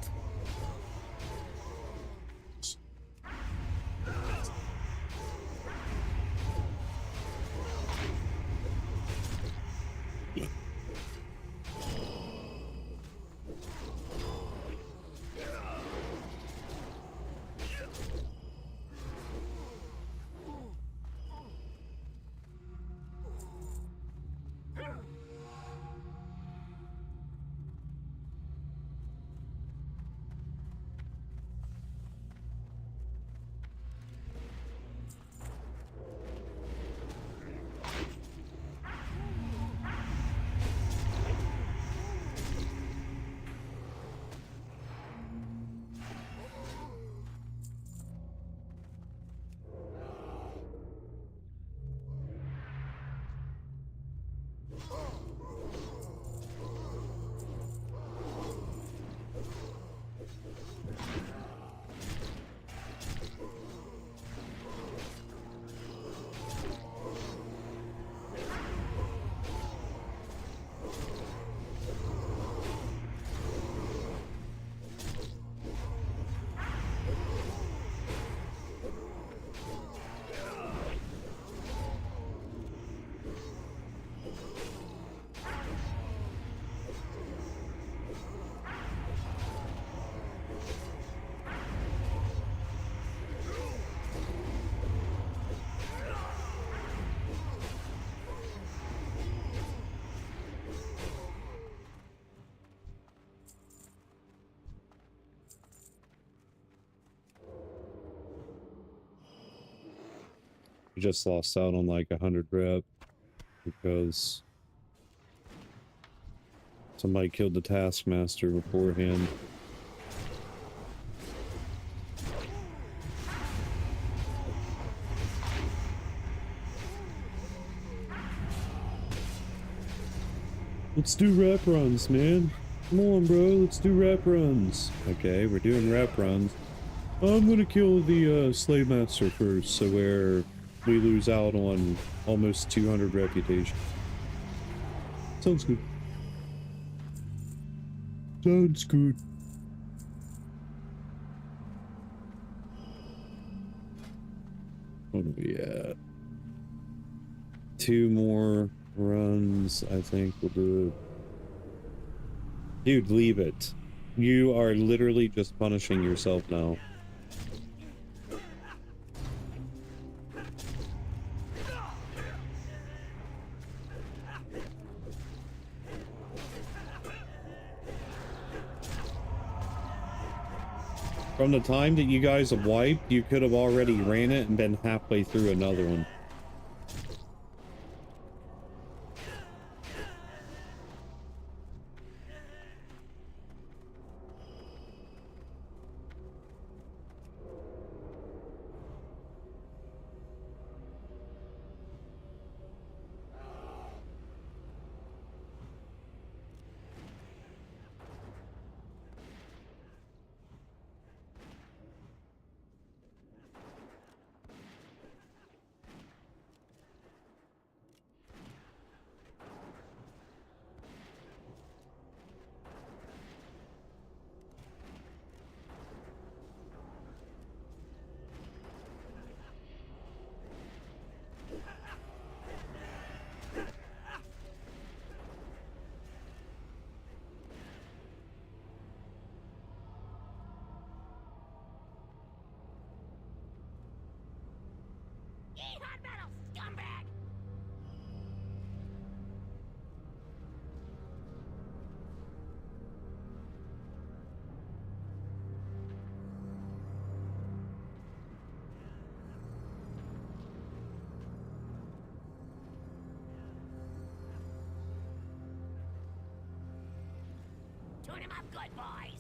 S1: I just lost out on like 100 rep because somebody killed the taskmaster beforehand. Let's do rep runs, man. Come on, bro. Let's do rep runs. Okay, we're doing rep runs. I'm gonna kill the slave master first, so where we lose out on almost 200 reputation. Sounds good. Sounds good. What are we at? 2 more runs, I think we'll do it. Dude, leave it. You are literally just punishing yourself now. From the time that you guys have wiped, you could have already ran it and been halfway through another one.
S2: Ye hot metal scumbag! Tune him up good, boys!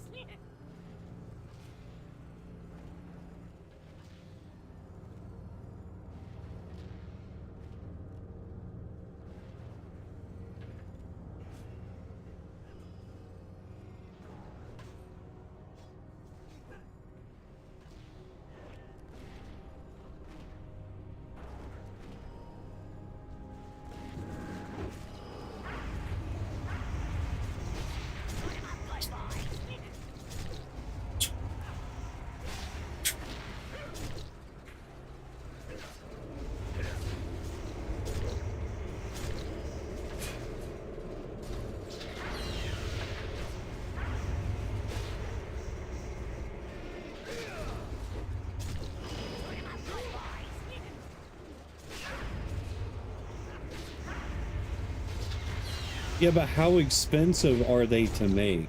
S1: Yeah, but how expensive are they to make?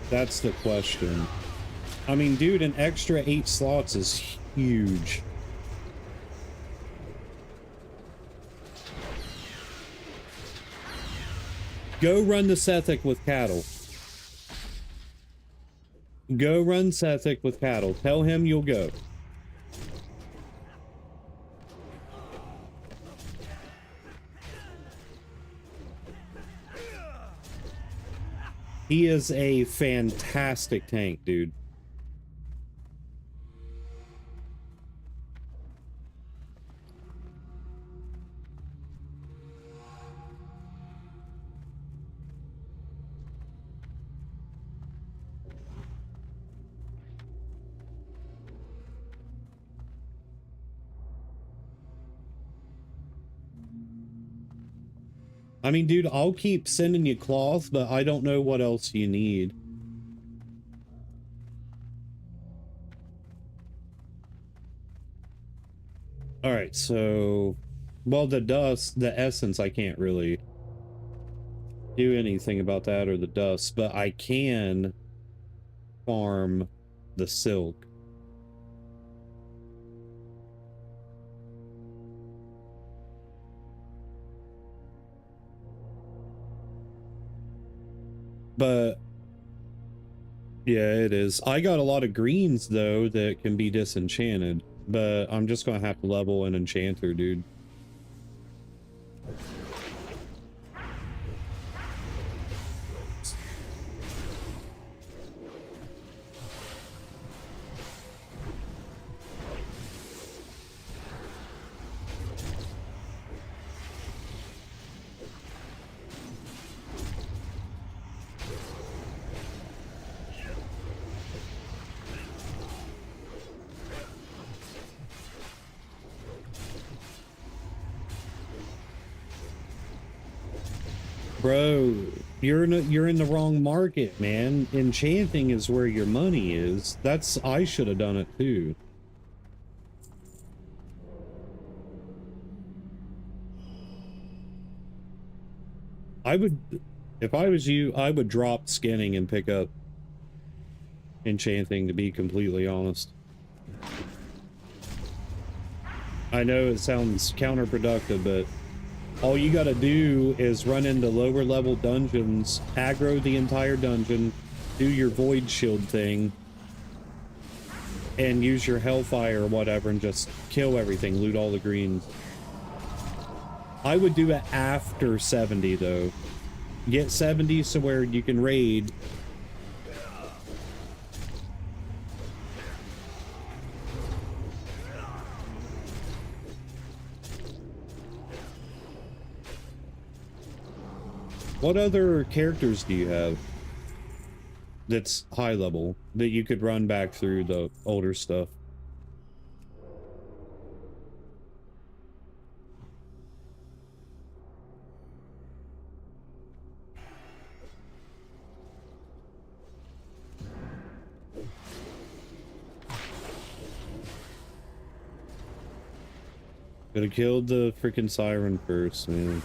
S1: That's the question. I mean, dude, an extra 8 slots is huge. Go run the Sethic with cattle. Go run Sethic with cattle. Tell him you'll go. He is a fantastic tank, dude. I mean, dude, I'll keep sending you cloth, but I don't know what else you need. All right, so, well, the dust, the essence, I can't really do anything about that or the dust, but I can farm the silk. But yeah, it is. I got a lot of greens though that can be disenchanted, but I'm just gonna have to level an enchanter, dude. Bro, you're in the wrong market, man. Enchanting is where your money is. I should have done it too. If I was you, I would drop skinning and pick up enchanting, to be completely honest. I know it sounds counterproductive, but all you gotta do is run into lower level dungeons, aggro the entire dungeon, do your void shield thing, and use your hellfire or whatever and just kill everything, loot all the greens. I would do it after 70 though. Get 70 so where you can raid. What other characters do you have that's high level that you could run back through the older stuff? Could have killed the freaking siren first, man.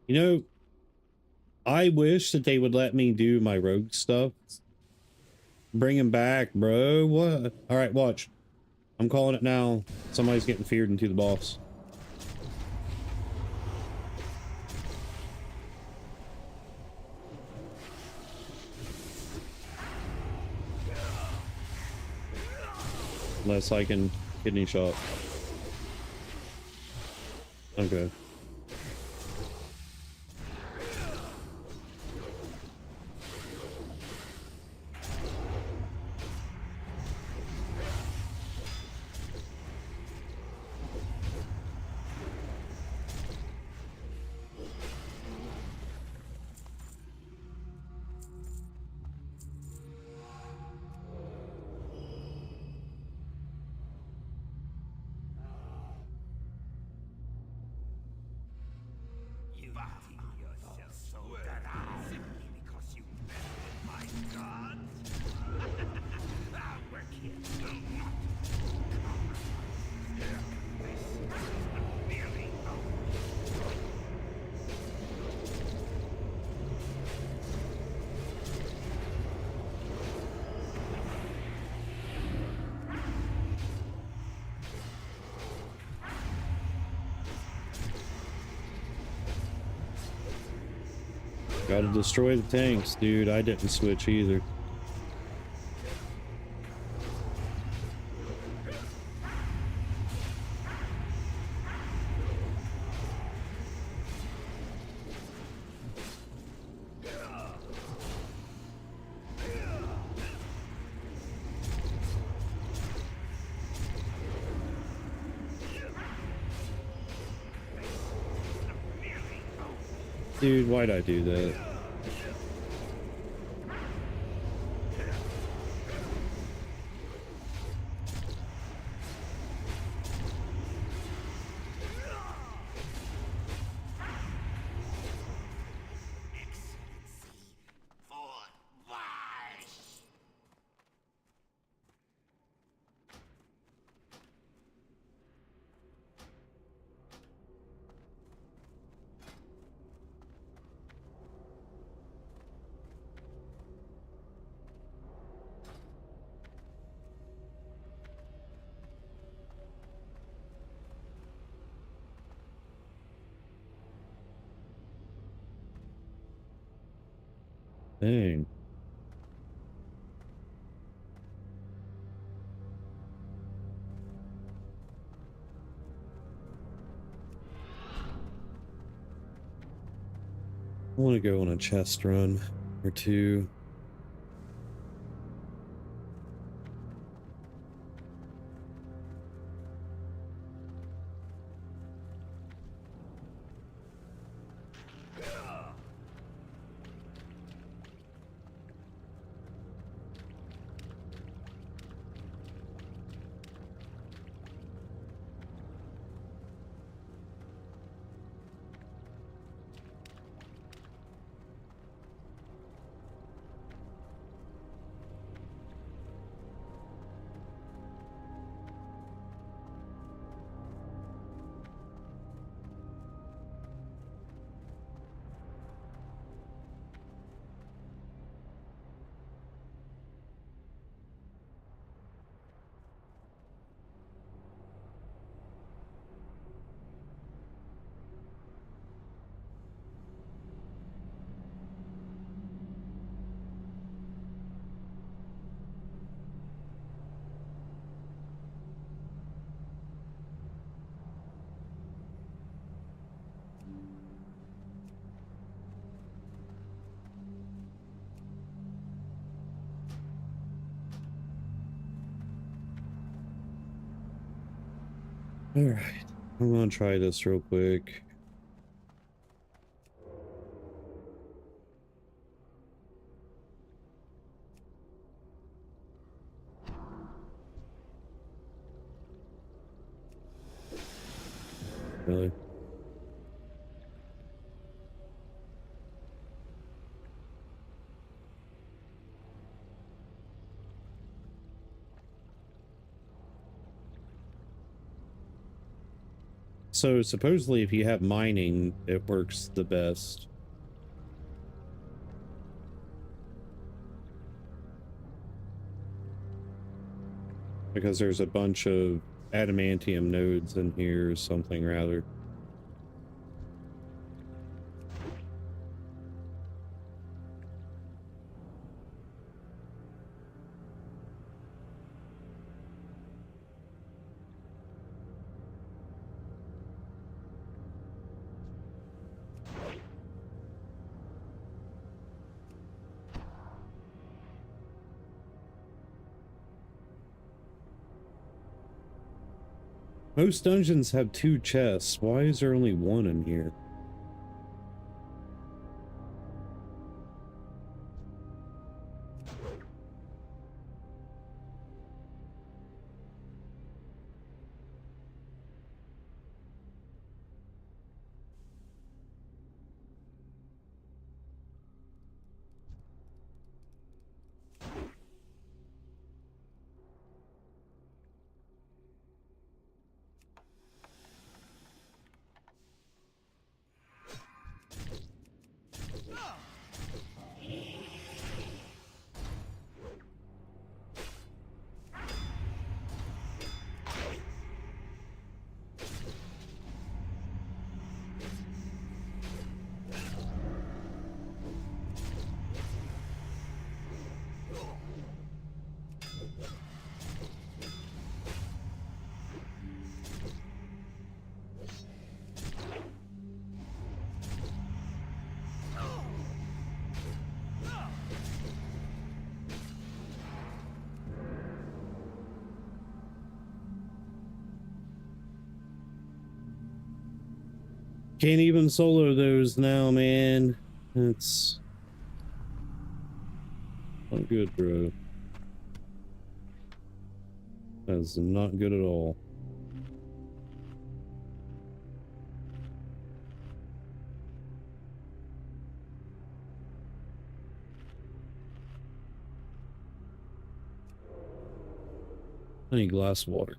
S1: You know, I wish that they would let me do my rogue stuff. Bring him back, bro. What? All right, watch. I'm calling it now. Somebody's getting feared into the boss. Unless I can kidney shot. Okay.
S2: yourself so around simply because you meddle with my gods? I'll work here. Do not compromise. This is merely
S1: Gotta destroy the tanks, dude. I didn't switch either. Dude, why'd I do that? Dang. I want to go on a chest run or two. All right, I'm gonna try this real quick. Really? So supposedly if you have mining, it works the best. Because there's a bunch of adamantium nodes in here or something rather. Most dungeons have 2 chests. Why is there only 1 in here? Can't even solo those now, man. It's not good, bro. That's not good at all. I need glass water.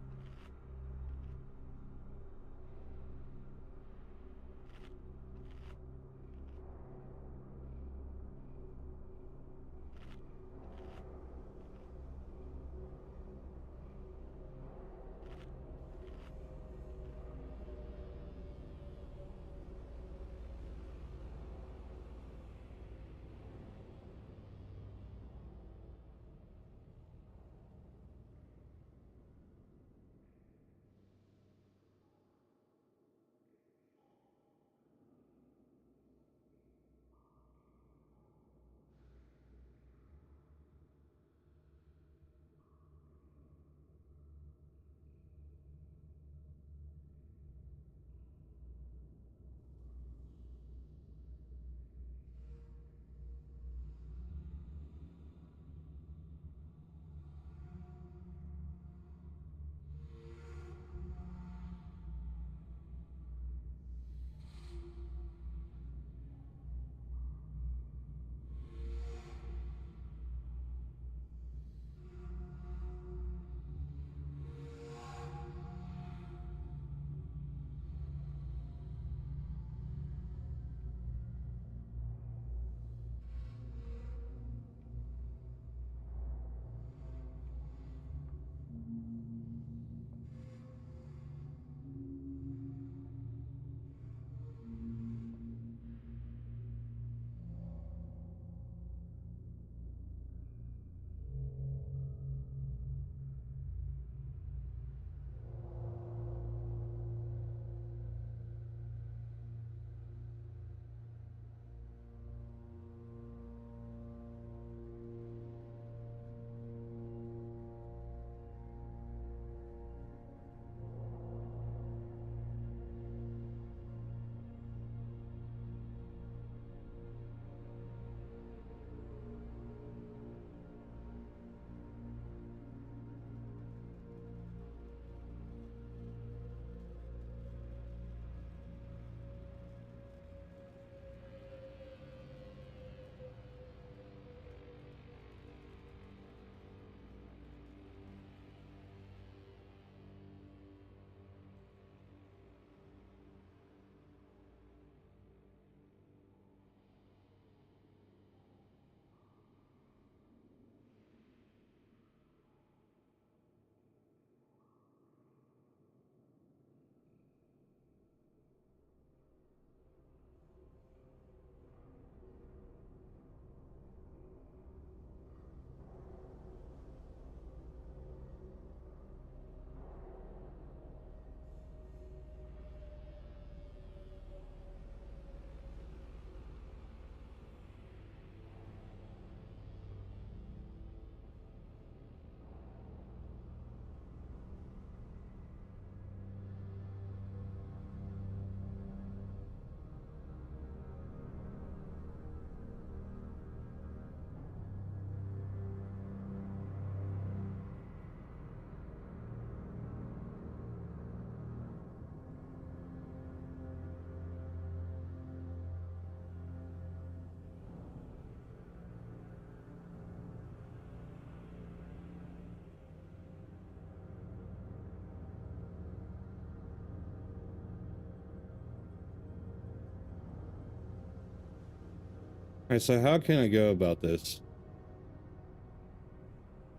S1: Alright, so how can I go about this?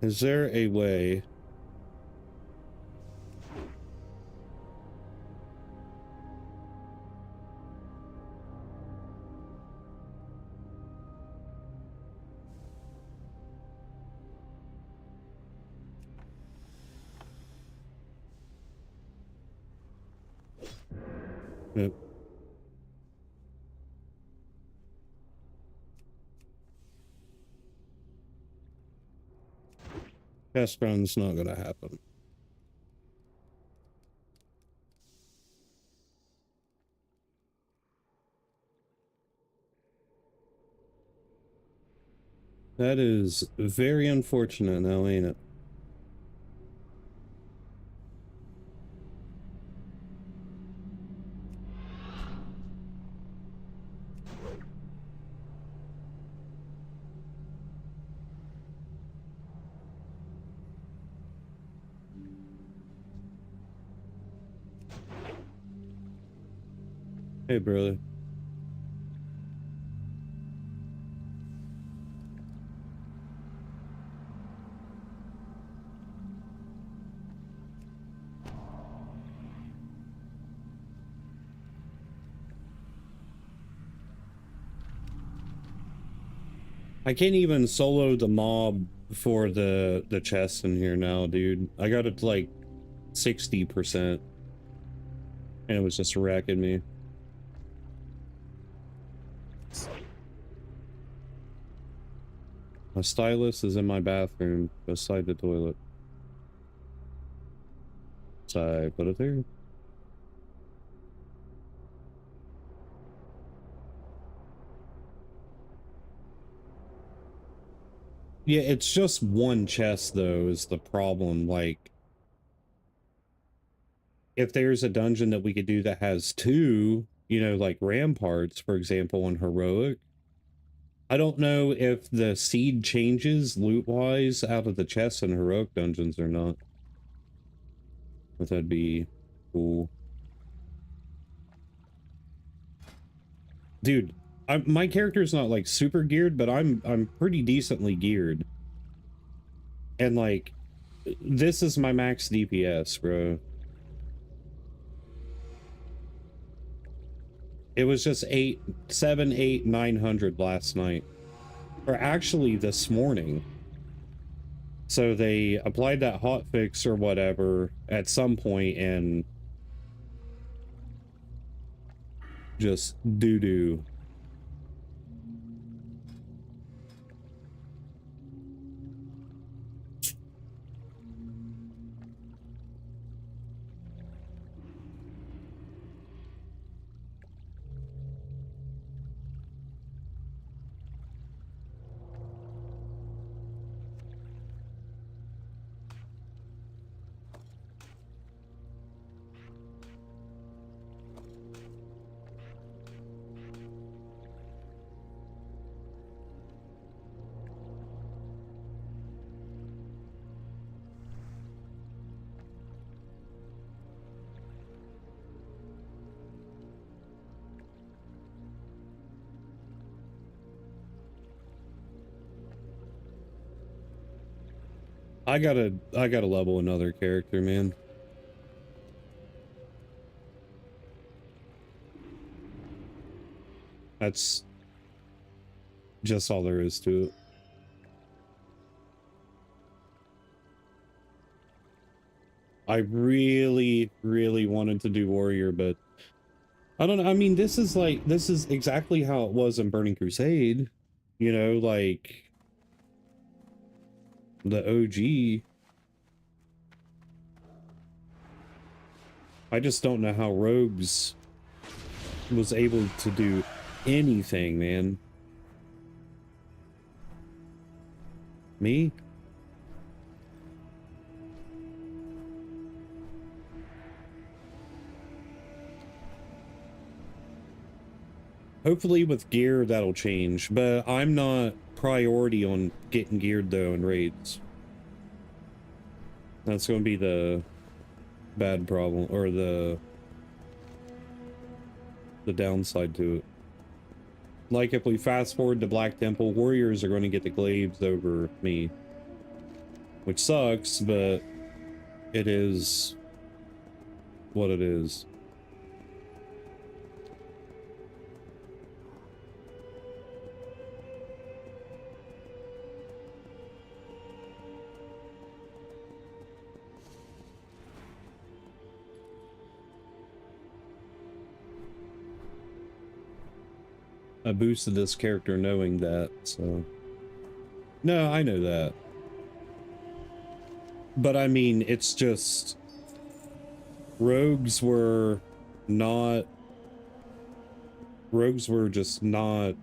S1: Is there a way? Yep. Test run's not gonna happen. That is very unfortunate now, ain't it? Hey, brother. I can't even solo the mob for the chest in here now, dude. I got it to like 60%, and it was just wrecking me. My stylus is in my bathroom beside the toilet. So I put it there. Yeah, it's just one chest though is the problem. Like, if there's a dungeon that we could do that has two, you know, like ramparts, for example, on heroic, I don't know if the seed changes loot-wise out of the chests in heroic dungeons or not. But that'd be cool. Dude, my character's not like super geared, but I'm pretty decently geared. And like, this is my max DPS, bro. It was just 7, 8, 900 last night. Or actually this morning. So they applied that hotfix or whatever at some point and just doo-doo. I gotta level another character, man. That's just all there is to it. I really, really wanted to do warrior, but I don't know. I mean, this is exactly how it was in Burning Crusade. You know, like the OG. I just don't know how Rogues was able to do anything, man. Me? Hopefully with gear that'll change, but I'm not priority on getting geared though in raids. That's going to be the bad problem, or the downside to it. Like if we fast forward to Black Temple, warriors are going to get the glaives over me, which sucks, but it is what it is. I boosted this character knowing that, so... No, I know that. But I mean, it's just... Rogues were not... Rogues were just not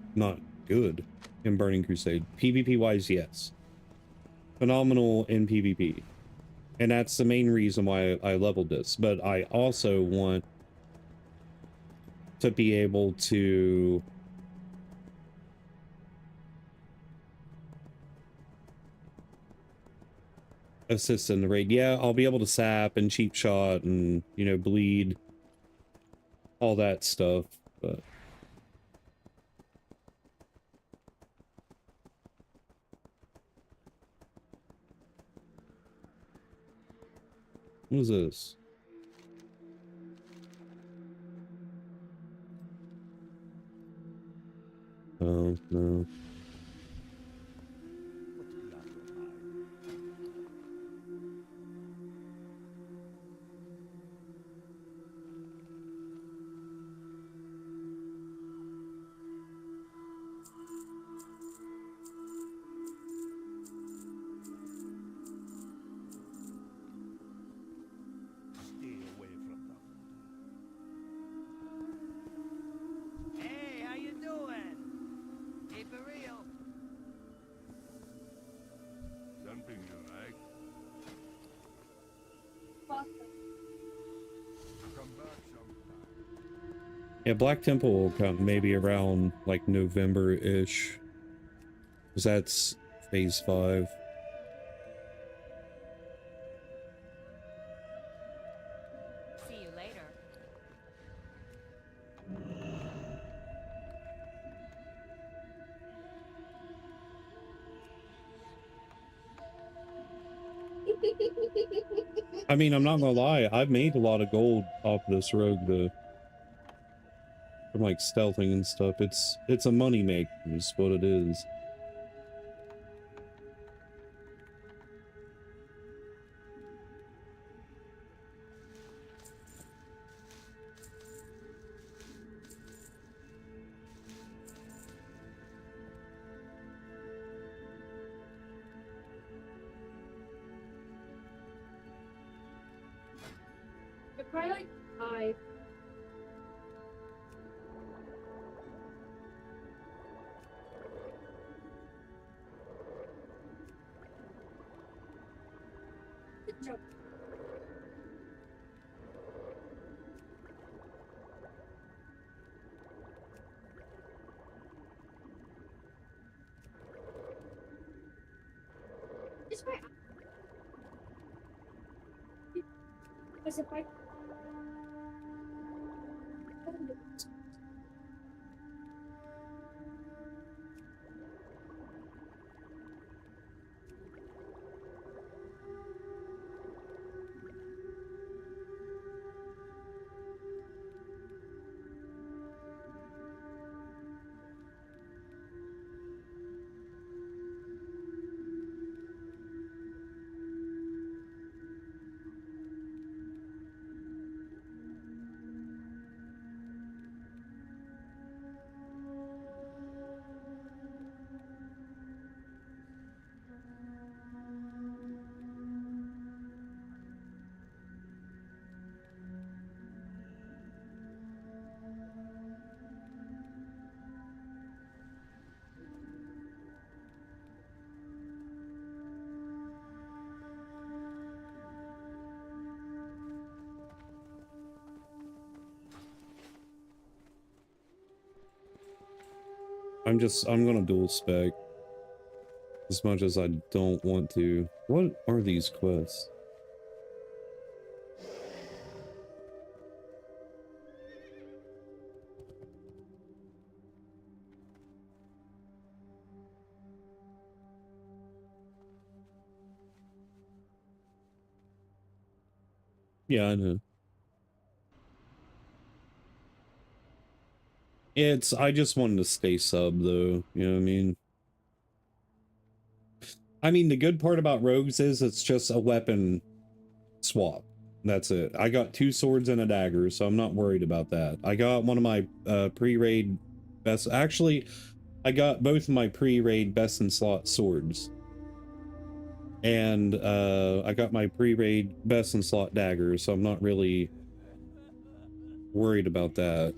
S1: good. in Burning Crusade. PvP wise, yes. Phenomenal in PvP. And that's the main reason why I leveled this. But I also want to be able to assist in the raid. Yeah, I'll be able to sap and cheap shot and, you know, bleed, all that stuff. But what is this? Oh, no.
S2: What's beyond your mind? Stay away from them. Hey, how you doing? Keep it real. Something you like?
S3: Fuck.
S2: Come back sometime.
S1: Yeah, Black Temple will come maybe around like November-ish. Because that's phase 5.
S4: See you later.
S1: I mean, I'm not gonna lie, I've made a lot of gold off of this rogue though. From like stealthing and stuff. It's a money maker is what it is.
S3: They're probably like 5. Good job. It's my. Was it my?
S1: I'm gonna dual spec. As much as I don't want to. What are these quests? Yeah, I know. I just wanted to stay sub though, you know what I mean? I mean, the good part about rogues is it's just a weapon swap. That's it. I got 2 swords and a dagger, so I'm not worried about that. I got one of my pre-raid best. Actually, I got both of my pre-raid best in slot swords. And I got my pre-raid best in slot dagger, so I'm not really worried about that.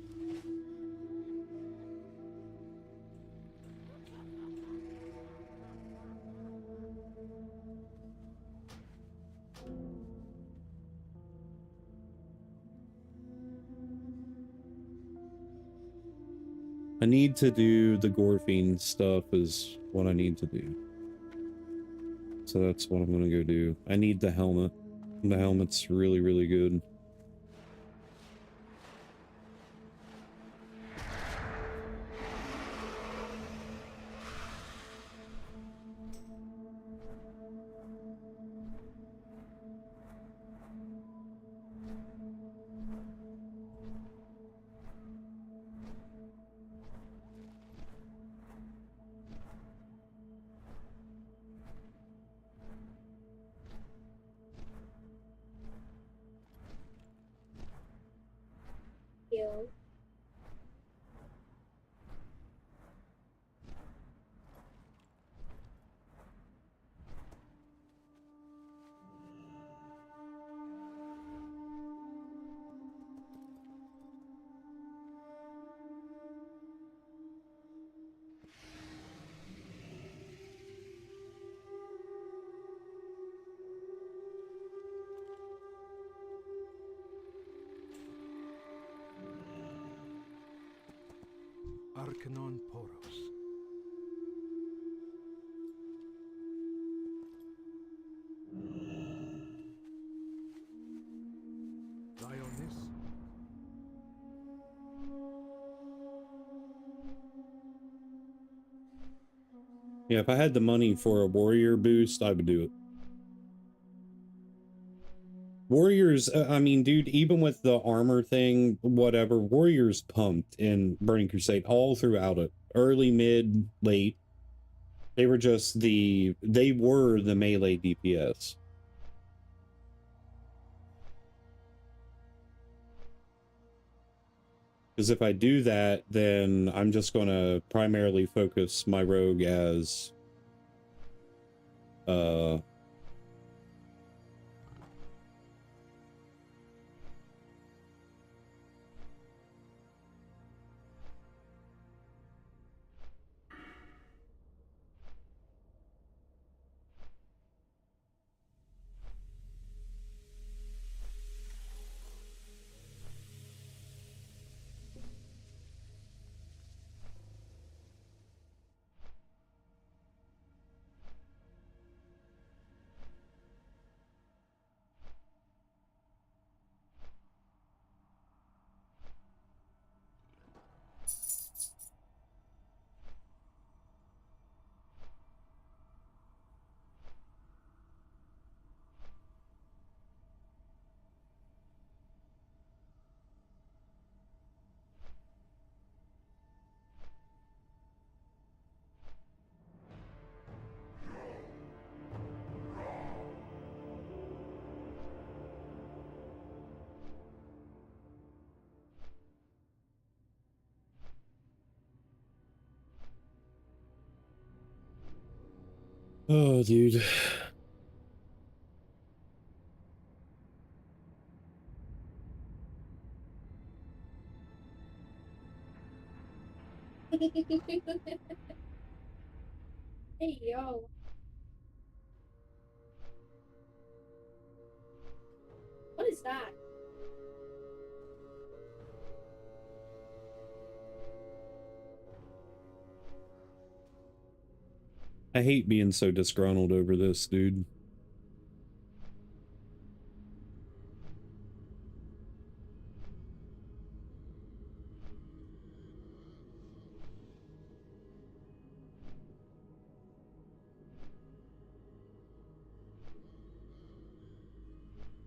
S1: I need to do the Gorfine stuff is what I need to do. So that's what I'm gonna go do. I need the helmet. The helmet's really, really good.
S3: You.
S2: Arcanon Poros. Dionys.
S1: Yeah, if I had the money for a warrior boost, I would do it. Warriors, I mean, dude, even with the armor thing, whatever, Warriors pumped in Burning Crusade all throughout it. Early, mid, late. They were just they were the melee DPS. Because if I do that, then I'm just going to primarily focus my rogue as oh, dude.
S3: Hey, yo. What is that?
S1: I hate being so disgruntled over this, dude.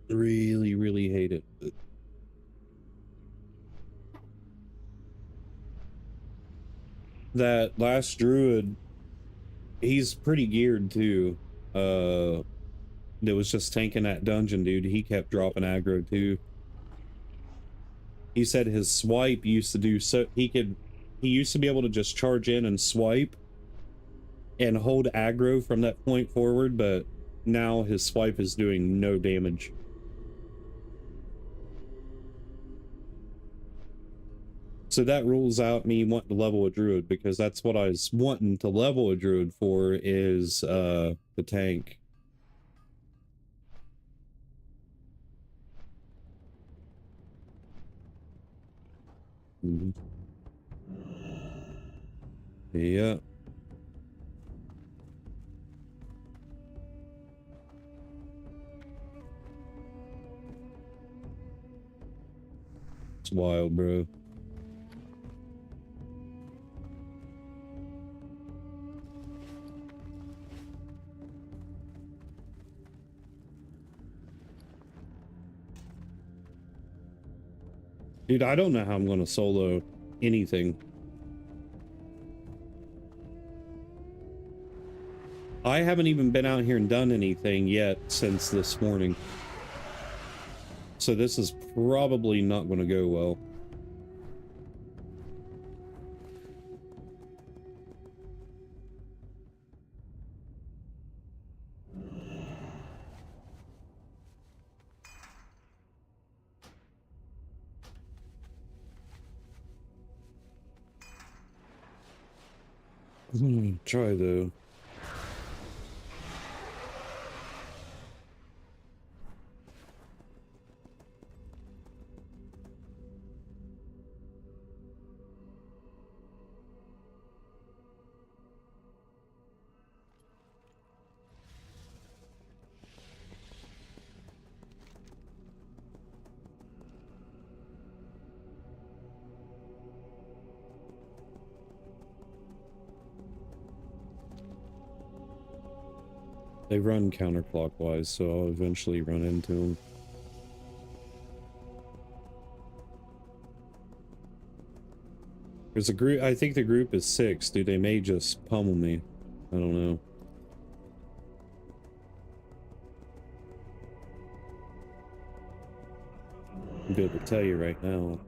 S1: Really, really hate it. That last druid, he's pretty geared too. That was just tanking that dungeon, dude. He kept dropping aggro too. He said his swipe used to do so he used to be able to just charge in and swipe and hold aggro from that point forward, but now his swipe is doing no damage. So that rules out me wanting to level a druid, because that's what I was wanting to level a druid for, is the tank. Yeah. It's wild, bro. Dude, I don't know how I'm gonna solo anything. I haven't even been out here and done anything yet since this morning. So this is probably not gonna go well. Try though. They run counterclockwise, so I'll eventually run into them. There's a group, I think the group is 6, dude. They may just pummel me. I don't know. I'll be able to tell you right now.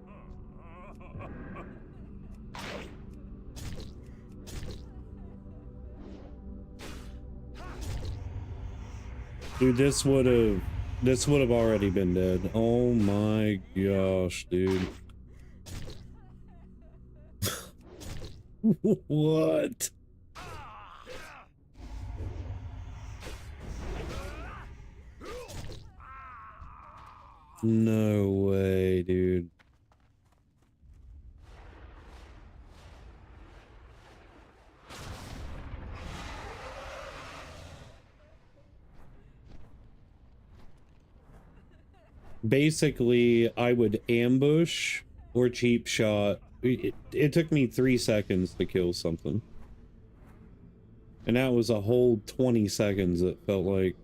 S1: Dude, this would have already been dead. Oh my gosh, dude. What? No way, dude. Basically, I would ambush or cheap shot. It took me 3 seconds to kill something. And that was a whole 20 seconds, it felt like.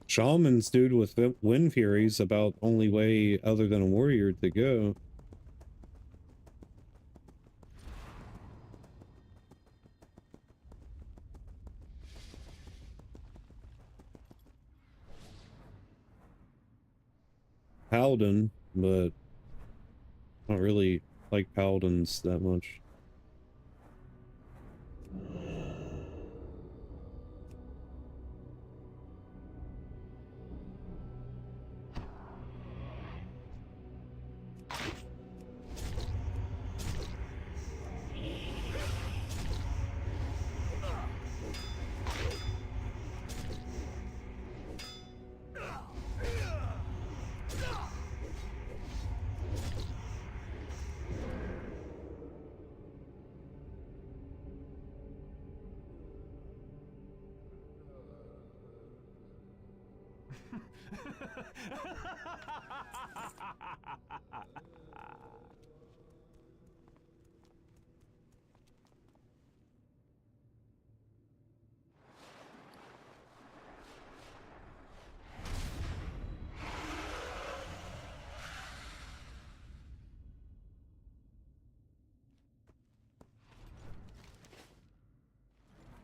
S1: Shamans, dude, with Wind Fury's about only way other than a warrior to go. Paladin, but I don't really like paladins that much.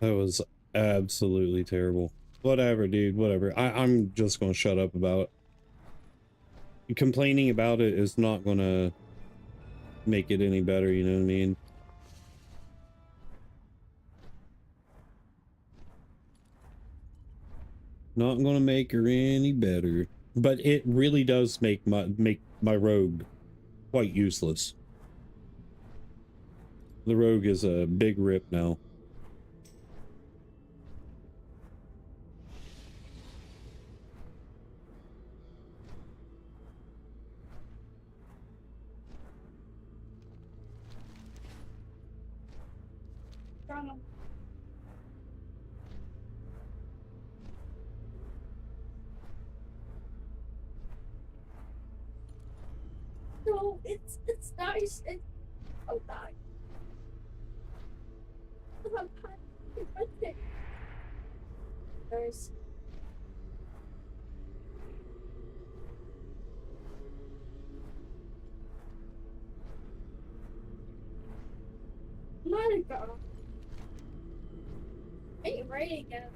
S1: That was absolutely terrible. Whatever, dude, whatever. I'm just gonna shut up about it. Complaining about it is not gonna make it any better, you know what I mean? Not gonna make her any better. But it really does make my rogue quite useless. The rogue is a big rip now.
S3: From no, it's nice. It's so nice. I'm happy with it. There's Monica. Hey, right again.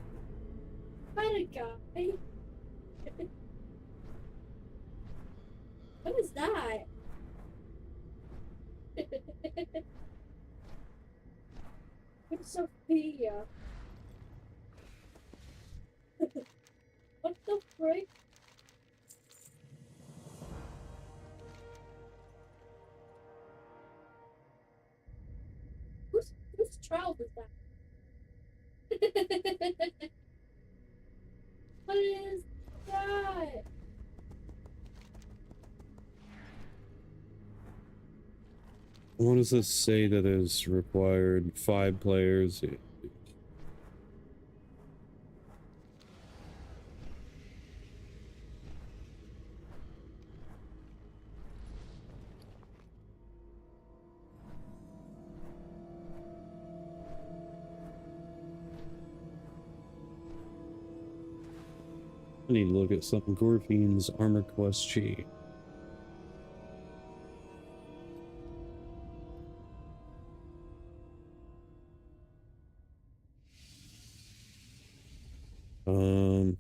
S3: Monica. Hey. What is that? What's Sophia? What the frick? Whose child is that? What is that?
S1: What does this say that is required? 5 players. I need to look at something. Gorfine's Armor Quest Chi. Um,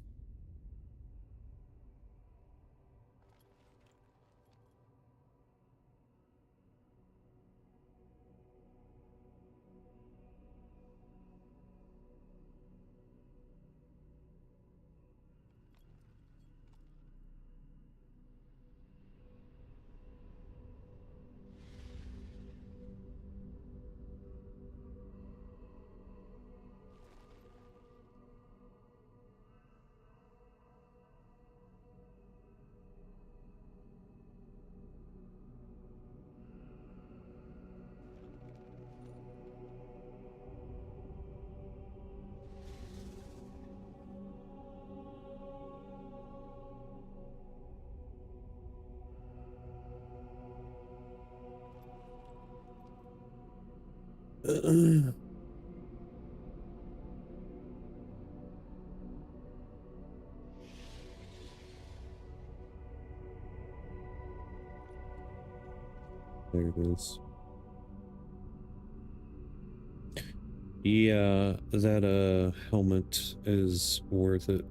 S1: there it is. Yeah, that helmet is worth it.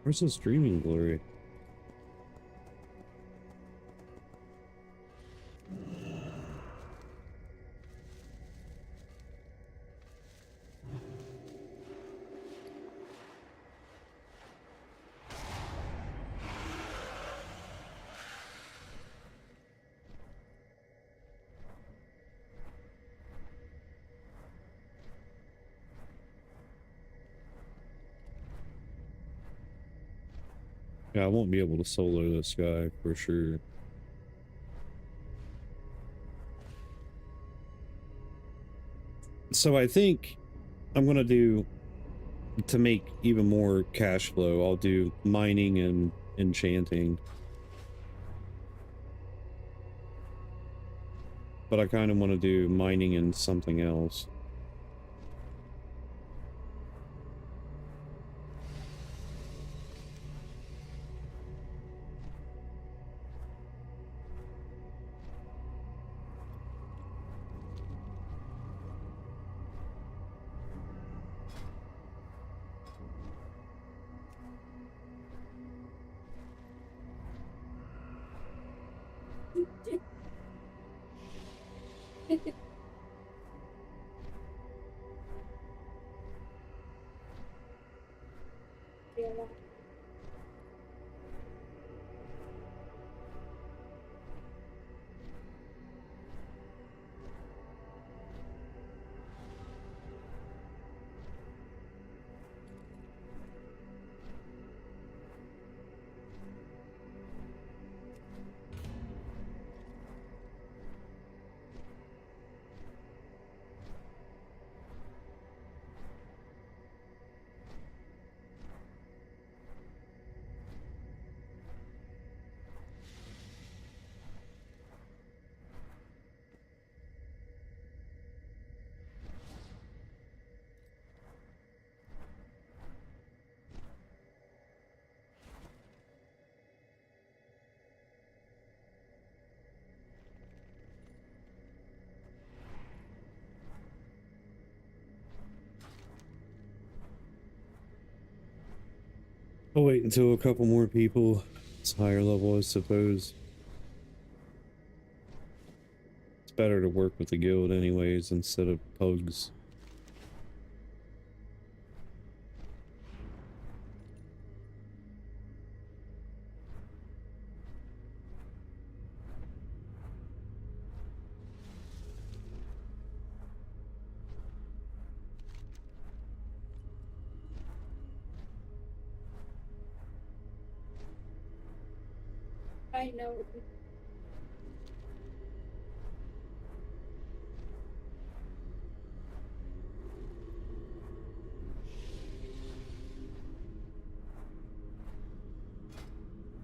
S1: Where's this streaming glory? Yeah, I won't be able to solo this guy for sure. So I think I'm gonna do, to make even more cash flow, I'll do mining and enchanting. But I kind of want to do mining and something else.
S3: Yeah.
S1: I'll wait until a couple more people. It's higher level, I suppose. It's better to work with the guild anyways instead of pugs.
S3: I know.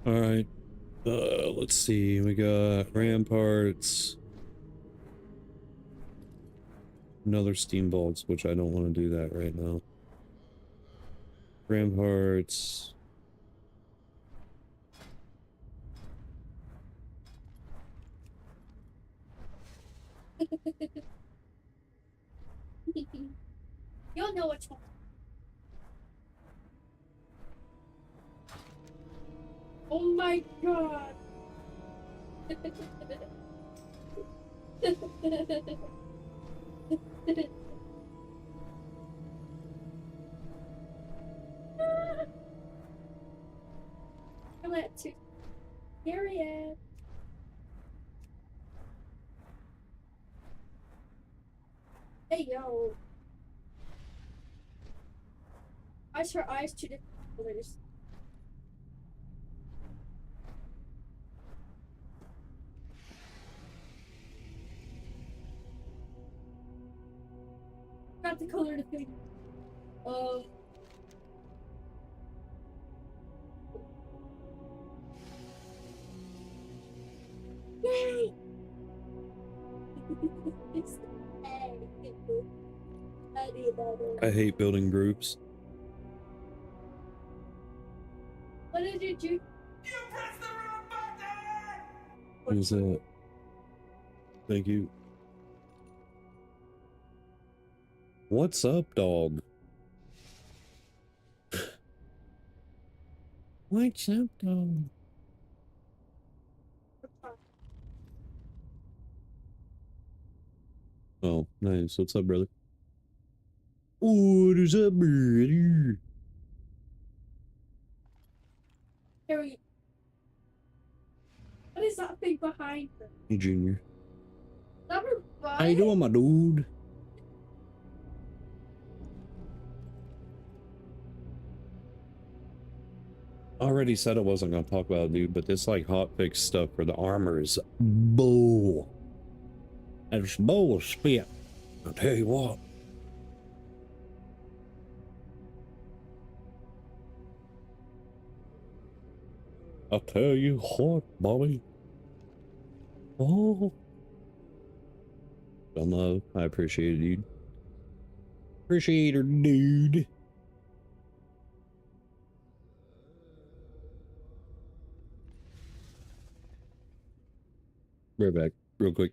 S1: Alright. Let's see. We got ramparts. Another steam bolts, which I don't want to do that right now. Ramparts.
S3: You'll know which one. Oh my god. Let's see. Period. Hey yo. Eyes for eyes, two different colors. Got the color to think. Yay! It's
S1: I hate building groups.
S3: What did you do?
S2: You pressed the wrong button!
S1: What is that? Thank you. What's up, dog? What's up, though? Oh, nice. What's up, brother? What is up, brother?
S3: Harry, what is that thing behind her?
S1: Hey, Junior.
S3: That her butt?
S1: How you doing, my dude? I already said I wasn't going to talk about it, dude, but this, like, hotfix stuff for the armor is bull. It's bullshit. I'll tell you what. I'll tell you what, Bobby. Oh. Well, no, I appreciate it, dude. Appreciate her, dude. Right back, real quick.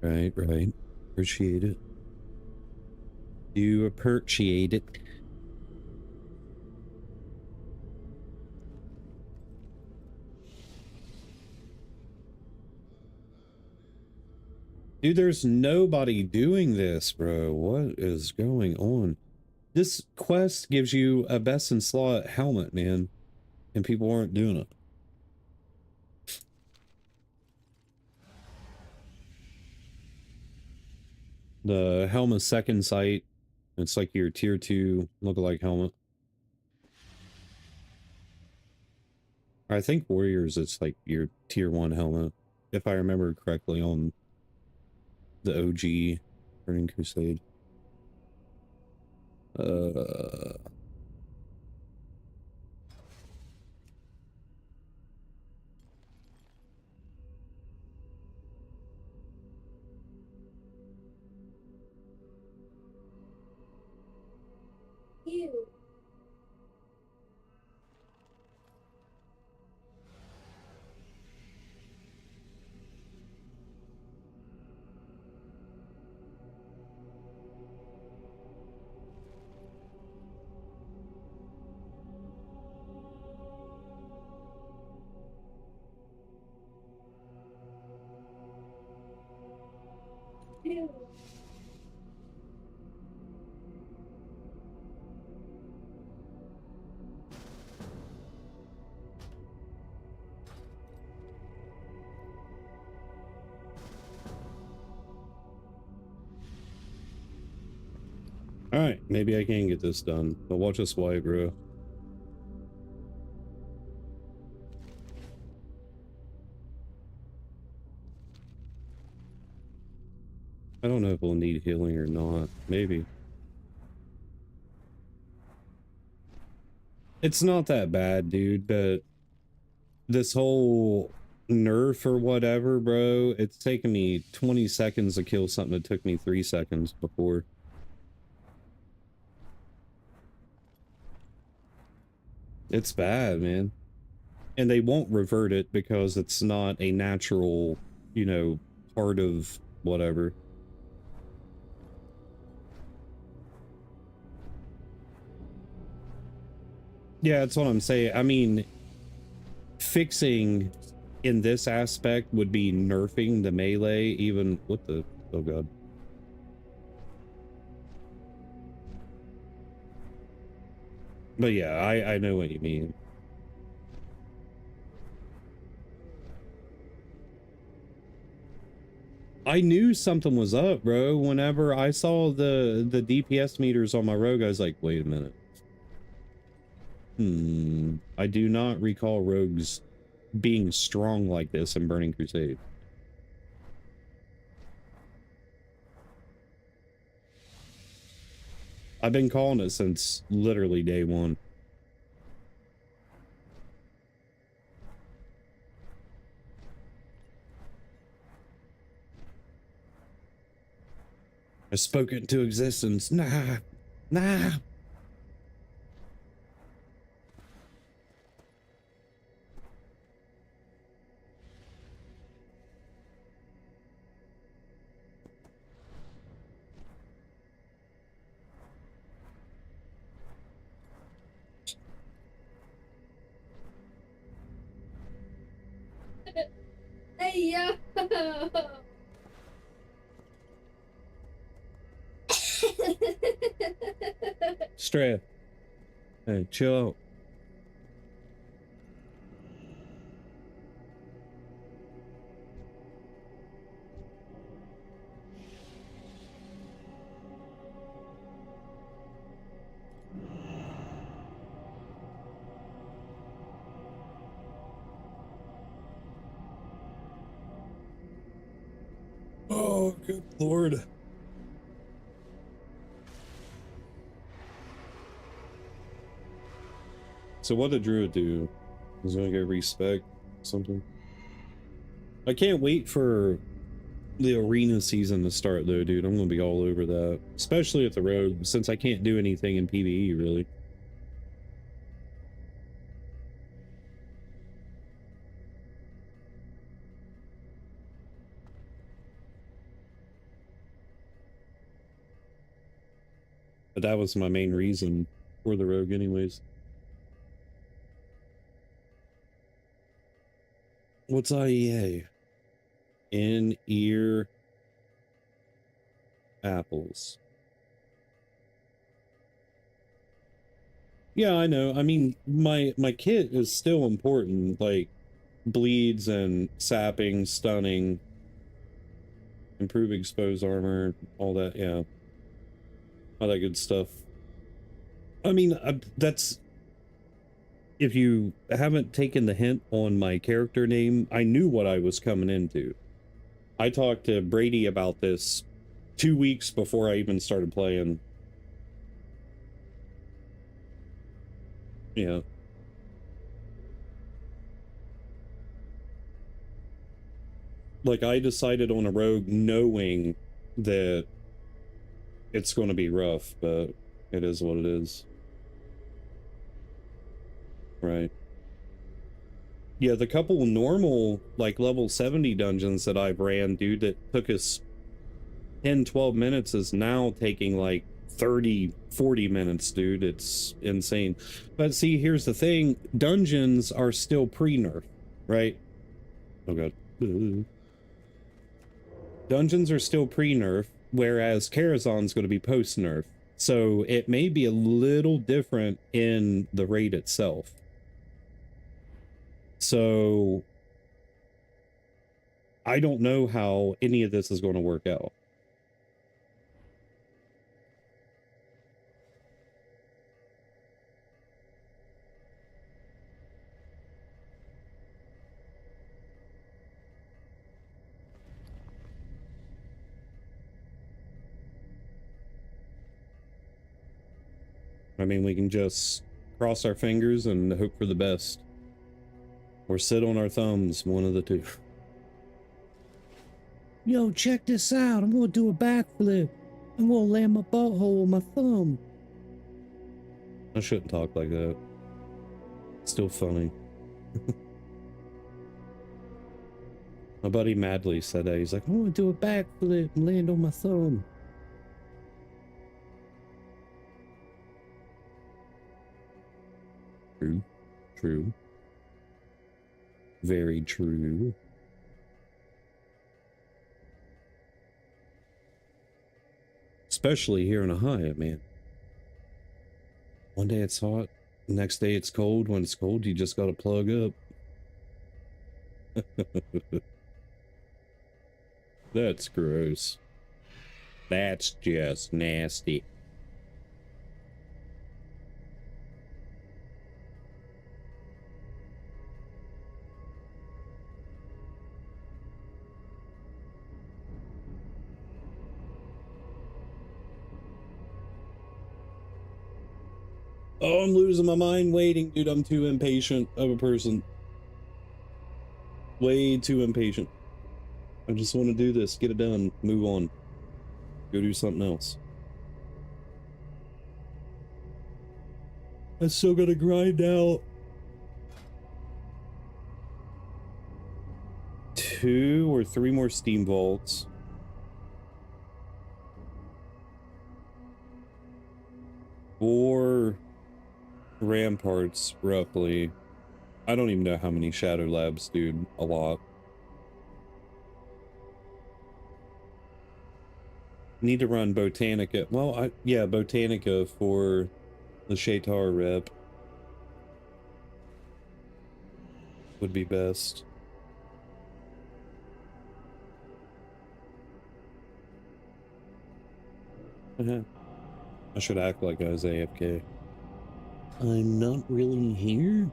S1: Right, right. Appreciate it. You appreciate it. Dude, there's nobody doing this, bro. What is going on? This quest gives you a best in slot helmet, man, and people aren't doing it. The helmet second sight, it's like your tier 2 lookalike helmet. I think Warriors, it's like your tier 1 helmet, if I remember correctly on the OG Burning Crusade.
S3: Ew. Ew.
S1: Alright, maybe I can get this done, but watch us swipe, bro. I don't know if we'll need healing or not. Maybe. It's not that bad, dude, but this whole nerf or whatever, bro, it's taken me 20 seconds to kill something that took me 3 seconds before. It's bad, man. And they won't revert it because it's not a natural, you know, part of whatever. Yeah, that's what I'm saying. I mean, fixing in this aspect would be nerfing the melee, even what the, oh god. But yeah, I know what you mean. I knew something was up, bro. Whenever I saw the DPS meters on my rogue, I was like, wait a minute. I do not recall rogues being strong like this in Burning Crusade. I've been calling it since literally day one. I spoke it into existence. Nah, nah.
S3: Hey, yeah.
S1: Stray. Hey, chill out. Oh, good lord. So what did Druid do? He's gonna get respec something. I can't wait for the arena season to start though, dude. I'm gonna be all over that. Especially at the road, since I can't do anything in PvE really. But that was my main reason for the rogue anyways. What's IEA? In-ear apples. Yeah, I know. I mean, my kit is still important, like bleeds and sapping, stunning, improve exposed armor, all that, yeah. All that good stuff. I mean, that's, if you haven't taken the hint on my character name, I knew what I was coming into. I talked to Brady about this 2 weeks before I even started playing. Yeah. Like, I decided on a rogue knowing that it's going to be rough, but it is what it is. Right. Yeah, the couple normal, like, level 70 dungeons that I've ran, dude, that took us 10, 12 minutes is now taking, like, 30, 40 minutes, dude. It's insane. But see, here's the thing. Dungeons are still pre-nerf, right? Oh, God. Dungeons are still pre-nerf, whereas Karazhan's going to be post-nerf. So it may be a little different in the raid itself. So I don't know how any of this is going to work out. I mean, we can just cross our fingers and hope for the best. Or sit on our thumbs, one of the two. Yo, check this out. I'm gonna do a backflip. I'm gonna land my butthole on my thumb. I shouldn't talk like that. Still funny. My buddy Madley said that. He's like, I'm gonna do a backflip and land on my thumb. True. True. Very true. Especially here in Ohio, man. One day it's hot, next day it's cold. When it's cold, you just gotta plug up. That's gross. That's just nasty. Oh, I'm losing my mind waiting, dude. I'm too impatient of a person. Way too impatient. I just want to do this, get it done, move on. Go do something else. I still gotta grind out 2 or 3 more steam vaults. 4 ramparts, roughly. I don't even know how many shadow labs, dude. A lot. Need to run Botanica. Well, yeah, Botanica for the Shaitar rep would be best. I should act like I was AFK. I'm not really here.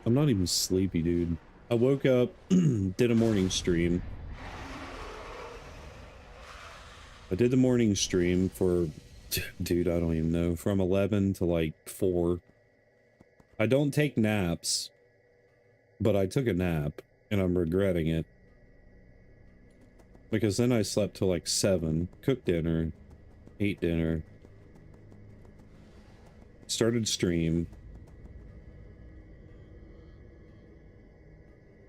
S1: I'm not even sleepy, dude. I woke up, did a morning stream. I did the morning stream for, dude, I don't even know, from 11 to like 4. I don't take naps, but I took a nap and I'm regretting it. Because then I slept till like 7, cooked dinner, ate dinner, started stream,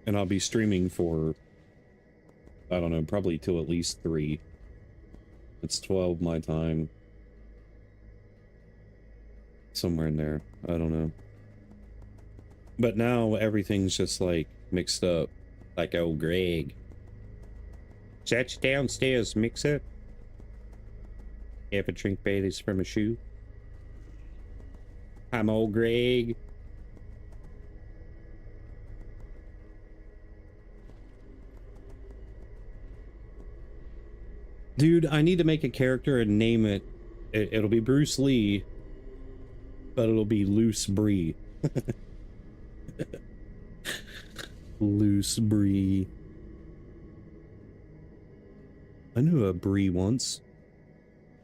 S1: and I'll be streaming for, I don't know, probably till at least 3. It's 12 my time. Somewhere in there. I don't know. But now everything's just like mixed up. Like old Greg. Is that you downstairs, Mixer? You ever drink Bailey's from a shoe? I'm old Greg. Dude, I need to make a character and name it. It'll be Bruce Lee, but it'll be Loose Bree. Loose Bree. I knew a Bree once.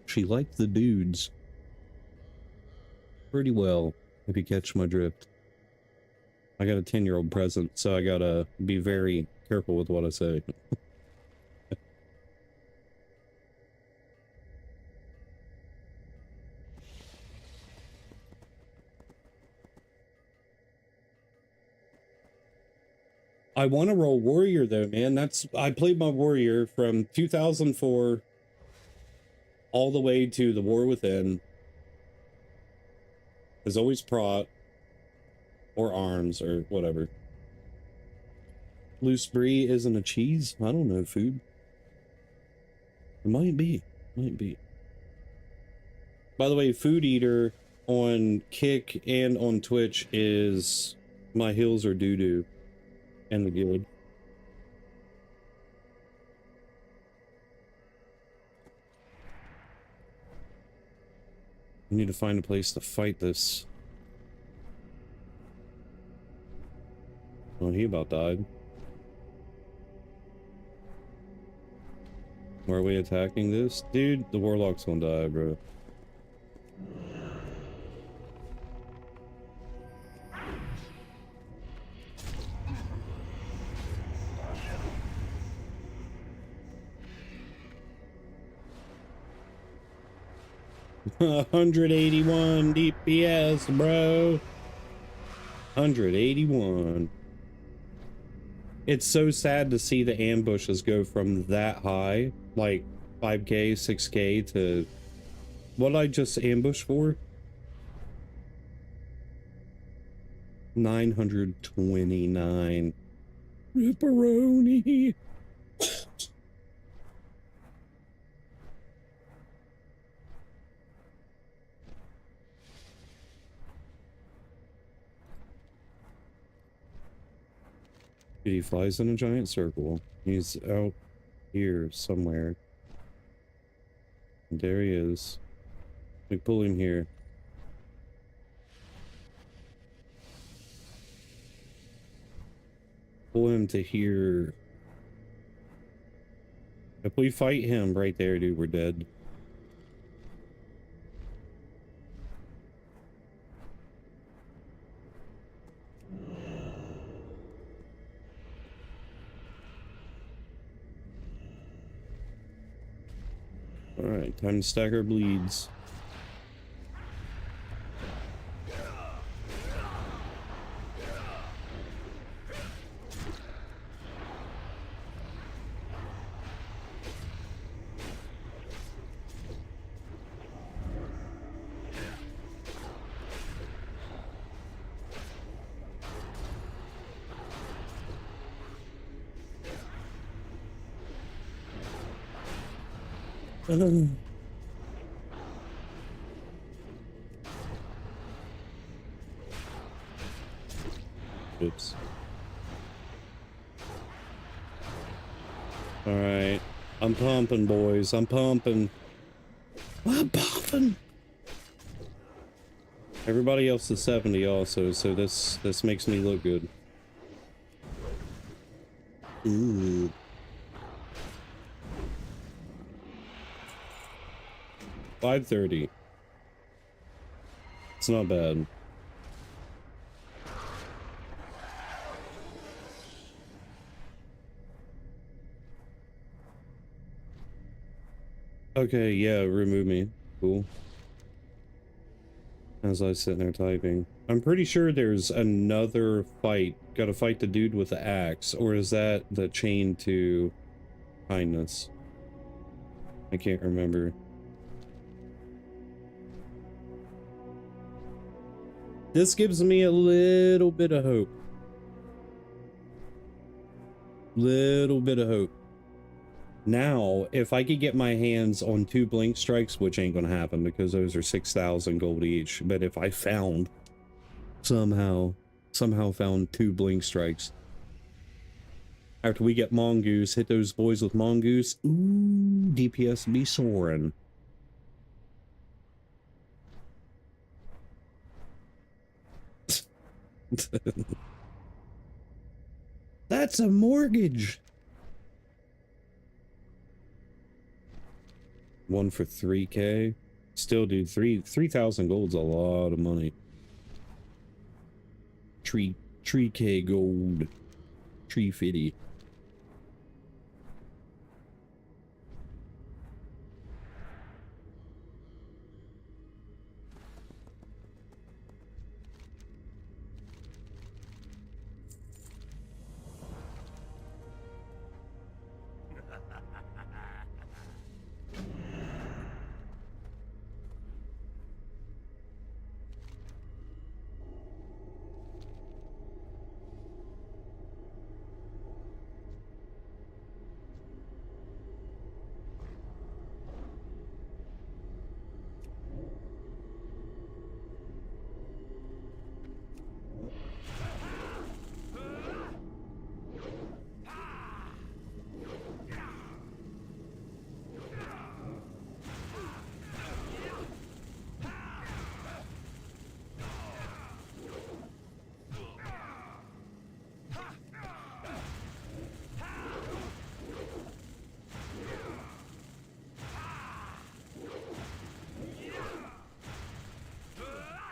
S1: She liked the dudes. Pretty well, if you catch my drift. I got a 10-year-old present, so I gotta be very careful with what I say. I want to roll warrior though, man. I played my warrior from 2004 all the way to the War Within. There's always prot or arms or whatever. Loose Brie isn't a cheese? I don't know, food. It might be. Might be. By the way, Food Eater on Kick and on Twitch is My Heels Are Doo-Doo. And the guild. We need to find a place to fight this. Oh, he about died. Where are we attacking this? Dude, the warlock's gonna die, bro. $181 DPS, bro. 181. It's so sad to see the ambushes go from that high, like 5k, 6k to what I just ambushed for? 929. Ripperoni. He flies in a giant circle. He's out here somewhere. And there he is. We pull him here. Pull him to here. If we fight him right there, dude, we're dead. Alright, time to stack our bleeds. Oops. Alright. I'm pumping, boys. I'm pumping. I'm pumping. Everybody else is 70 also, so this makes me look good. Ooh. $530. It's not bad. Okay, yeah, remove me. Cool. As I was sitting there typing. I'm pretty sure there's another fight. Gotta fight the dude with the axe. Or is that the chain to kindness? I can't remember. This gives me a little bit of hope. Little bit of hope. Now, if I could get my hands on 2 blink strikes, which ain't gonna happen because those are 6,000 gold each, but if I found somehow found 2 blink strikes after we get mongoose, hit those boys with mongoose, ooh, DPS be soaring. That's a mortgage. One for 3k. Still, dude, 3,000 gold's a lot of money. 3k gold. 350.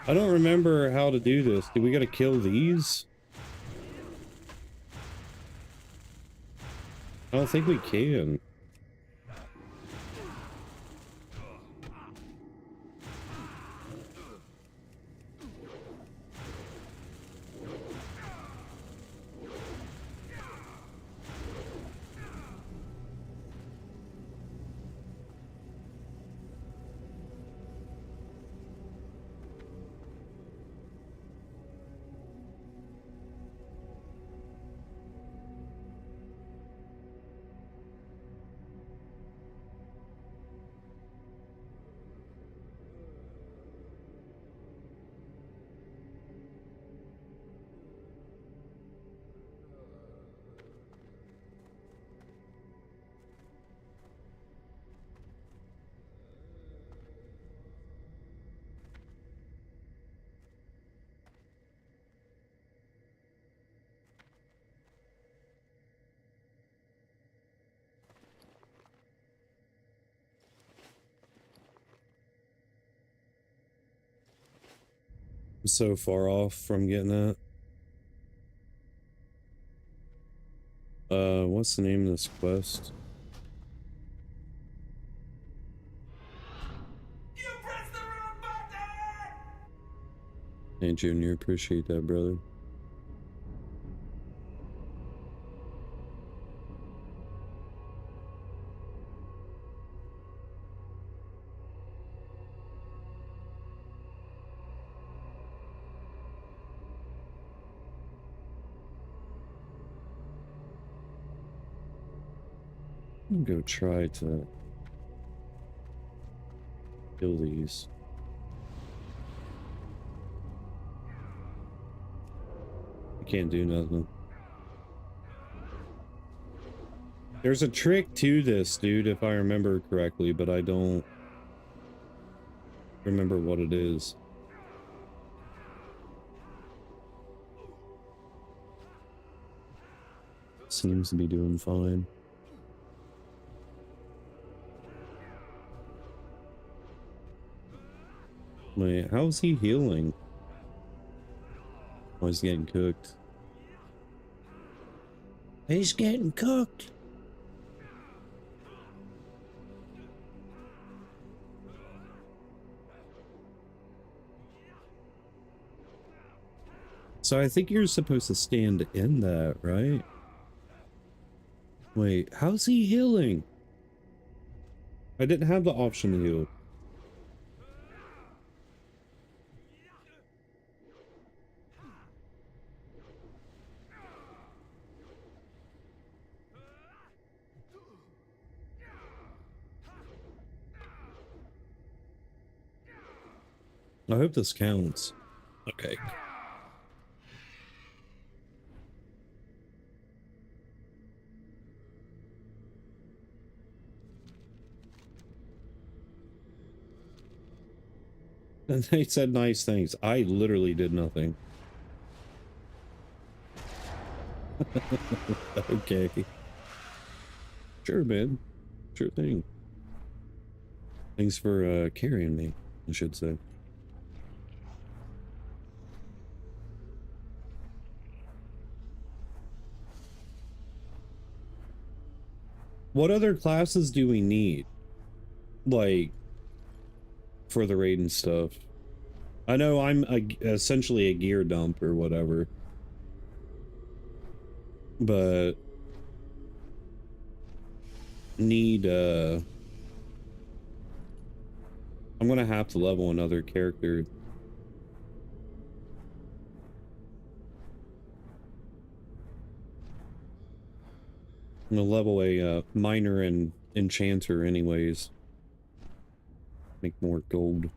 S1: I don't remember how to do this. Do we gotta kill these? I don't think we can. I'm so far off from getting that. What's the name of this quest?
S2: You pressed the wrong button!
S1: Hey, Junior, appreciate that, brother. I'm gonna go try to kill these. I can't do nothing. There's a trick to this, dude, if I remember correctly, but I don't remember what it is. Seems to be doing fine. Wait, how's he healing? Oh, he's getting cooked. He's getting cooked. So I think you're supposed to stand in that, right? Wait, how's he healing? I didn't have the option to heal. I hope this counts. Okay. And they said nice things. I literally did nothing. Okay. Sure, man. Sure thing. Thanks for carrying me, I should say. What other classes do we need? Like, for the raid and stuff. I know I'm essentially a gear dump or whatever. But need I'm gonna have to level another character. I'm gonna level a miner and enchanter anyways. Make more gold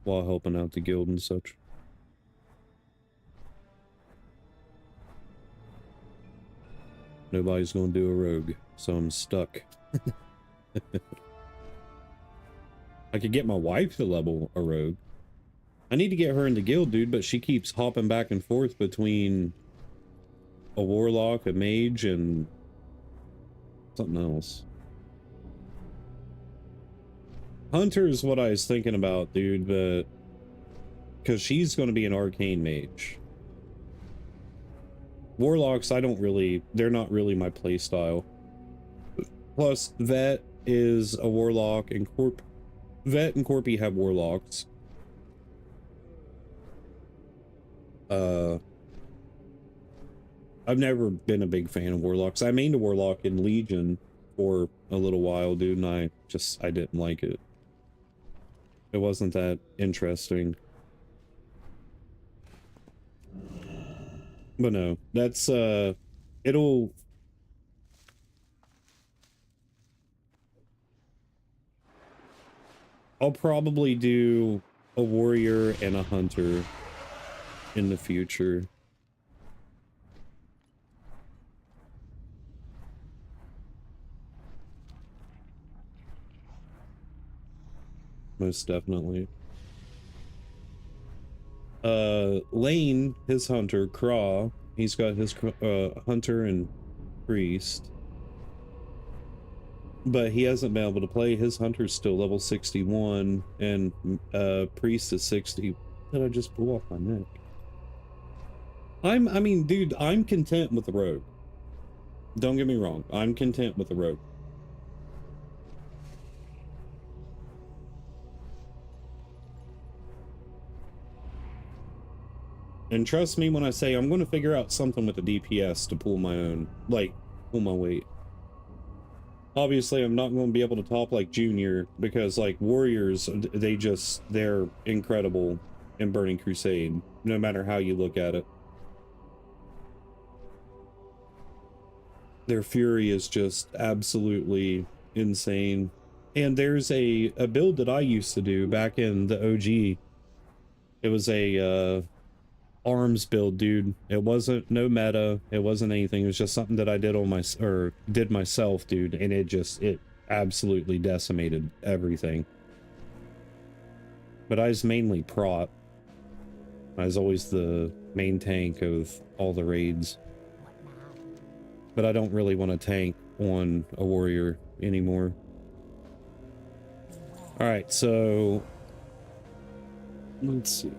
S1: while helping out the guild and such. Nobody's gonna do a rogue, so I'm stuck. I could get my wife to level a rogue. I need to get her in the guild, dude, but she keeps hopping back and forth between a warlock, a mage, and something else. Hunter is what I was thinking about, dude, but because she's going to be an arcane mage. Warlocks, they're not really my playstyle. Plus, Vet is a warlock, and Vet and Corpy have warlocks. I've never been a big fan of warlocks. I mained a warlock in Legion for a little while, dude, and I didn't like it. It wasn't that interesting. But no, that's I'll probably do a warrior and a hunter in the future. Most definitely. Lane, his hunter, Craw, he's got his hunter and priest. But he hasn't been able to play. His hunter's still level 61 and priest is Did I just pull off my neck? I mean, dude, I'm content with the rogue. Don't get me wrong. I'm content with the rogue. And trust me when I say I'm going to figure out something with the DPS to pull my own, like, pull my weight. Obviously, I'm not going to be able to top like Junior because, like, warriors, they're incredible in Burning Crusade, no matter how you look at it. Their fury is just absolutely insane. And there's a build that I used to do back in the OG. It was a arms build, dude. It wasn't no meta, it wasn't anything. It was just something that I did on did myself, dude, and it absolutely decimated everything. But I was mainly prot. I was always the main tank of all the raids. But I don't really want to tank on a warrior anymore. All right, so let's see.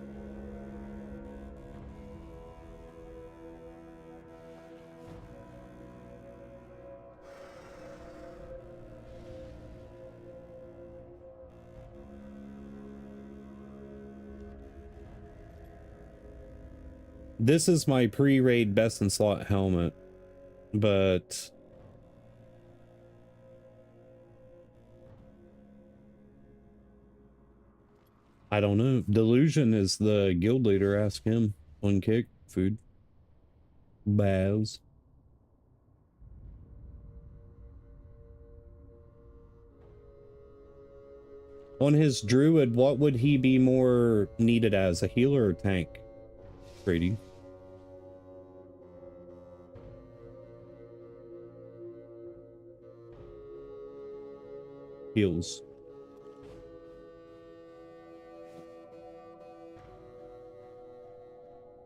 S1: This is my pre-raid best in slot helmet, but I don't know. Delusion is the guild leader. Ask him. One kick, food, Baz. On his druid, what would he be more needed as, a healer or tank? Brady. Heals.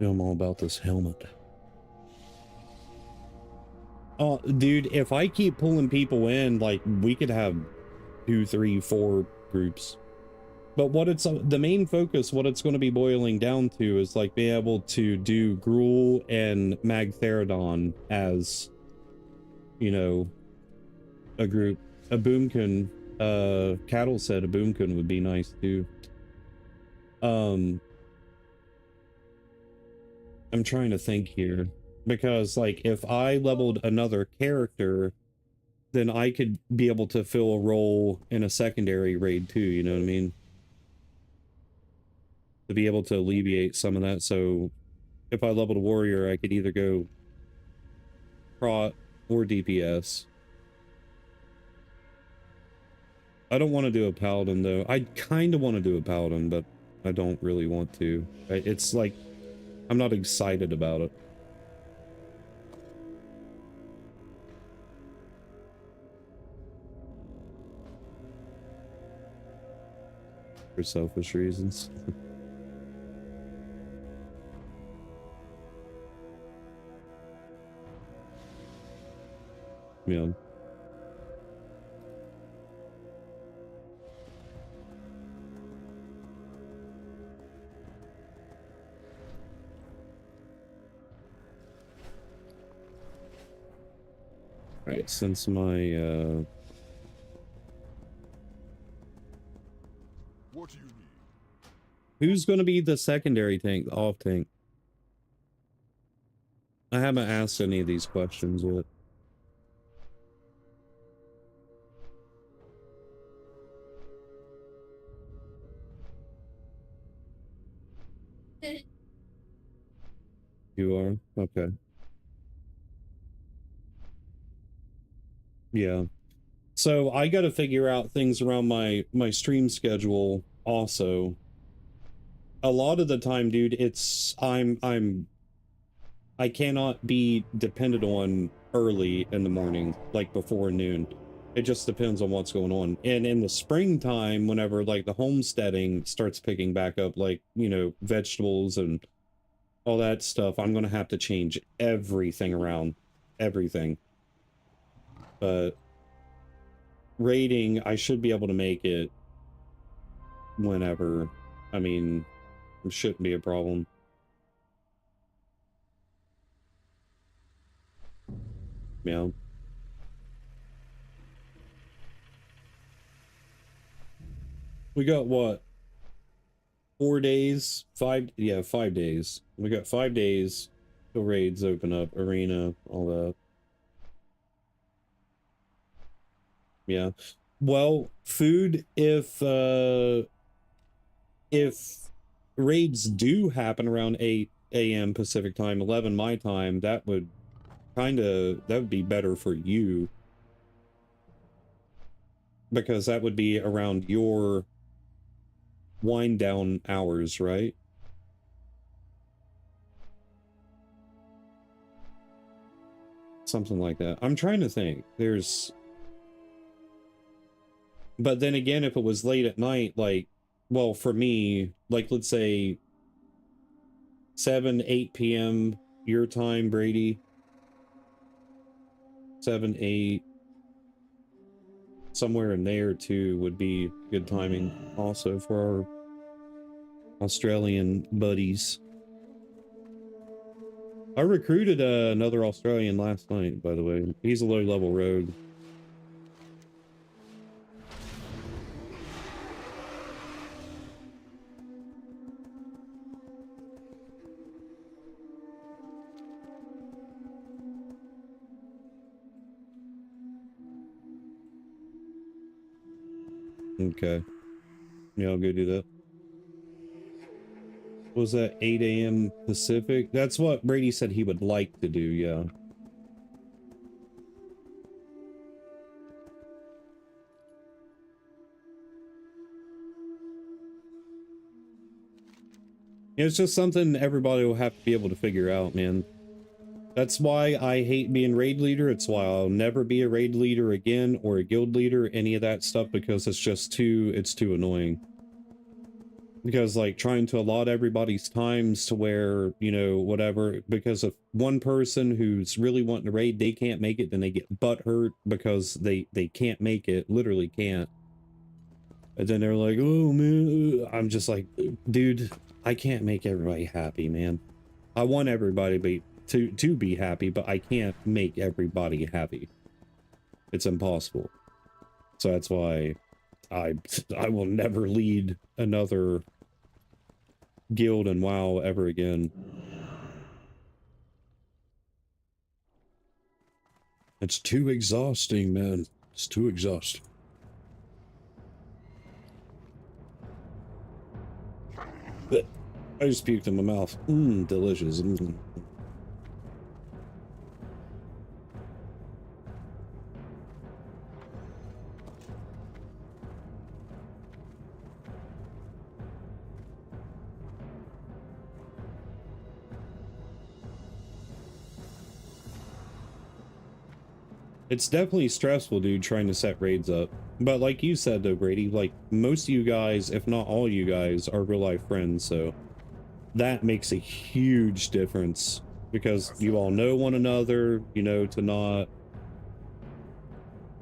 S1: I'm all about this helmet. Oh, dude, if I keep pulling people in, like, we could have 2, 3, 4 groups. But what it's the main focus, what it's going to be boiling down to is like being able to do Gruul and Magtheridon as, you know, a group. A Boomkin, Cattle said a Boomkin would be nice too. I'm trying to think here because like if I leveled another character, then I could be able to fill a role in a secondary raid too, you know what I mean? To be able to alleviate some of that. So if I leveled a warrior, I could either go prot or DPS. I don't want to do a paladin though. I kind of want to do a paladin, but I don't really want to. It's like, I'm not excited about it. For selfish reasons. Yeah. Right, since my
S5: What do you need?
S1: who's going to be the secondary tank, the off tank? I haven't asked any of these questions yet. You are? Okay. Yeah. So I got to figure out things around my stream schedule also. A lot of the time, dude, it's I cannot be dependent on early in the morning, like before noon. It just depends on what's going on. And in the springtime, whenever like the homesteading starts picking back up, like, you know, vegetables and all that stuff, I'm going to have to change everything around. Everything. But raiding, I should be able to make it whenever. I mean, It shouldn't be a problem. Yeah. We got what? 4 days? 5 days. We got 5 days till raids open up, arena, all that. Yeah. Well, food, if raids do happen around 8 a.m. Pacific time, 11 my time, that would be better for you, because that would be around your wind down hours, right? Something like that. I'm trying to think. But then again, if it was late at night, like, well, for me, like, let's say 7, 8 p.m. your time, Brady. 7, 8, somewhere in there too would be good timing also for our Australian buddies. I recruited another Australian last night, by the way. He's a low-level rogue. Okay. Yeah, I'll go do that. Was that 8 a.m. Pacific? That's what Brady said he would like to do, yeah. It's just something everybody will have to be able to figure out, man. That's why I hate being raid leader. It's why I'll never be a raid leader again, or a guild leader, any of that stuff, because it's just it's too annoying. Because, like, trying to allot everybody's times to where, you know, whatever, because if one person who's really wanting to raid, they can't make it, then they get butthurt because they can't make it, literally can't. And then they're like, oh man, I'm just like, dude, I can't make everybody happy, man. I want everybody to be happy, but I can't make everybody happy. It's impossible. So that's why I will never lead another guild in WoW ever again. It's too exhausting, man. It's too exhausting. I just puked in my mouth. Delicious. It's definitely stressful, dude, trying to set raids up. But like you said, though, Brady, like, most of you guys, if not all you guys, are real-life friends, so that makes a huge difference. Because you all know one another, you know, to not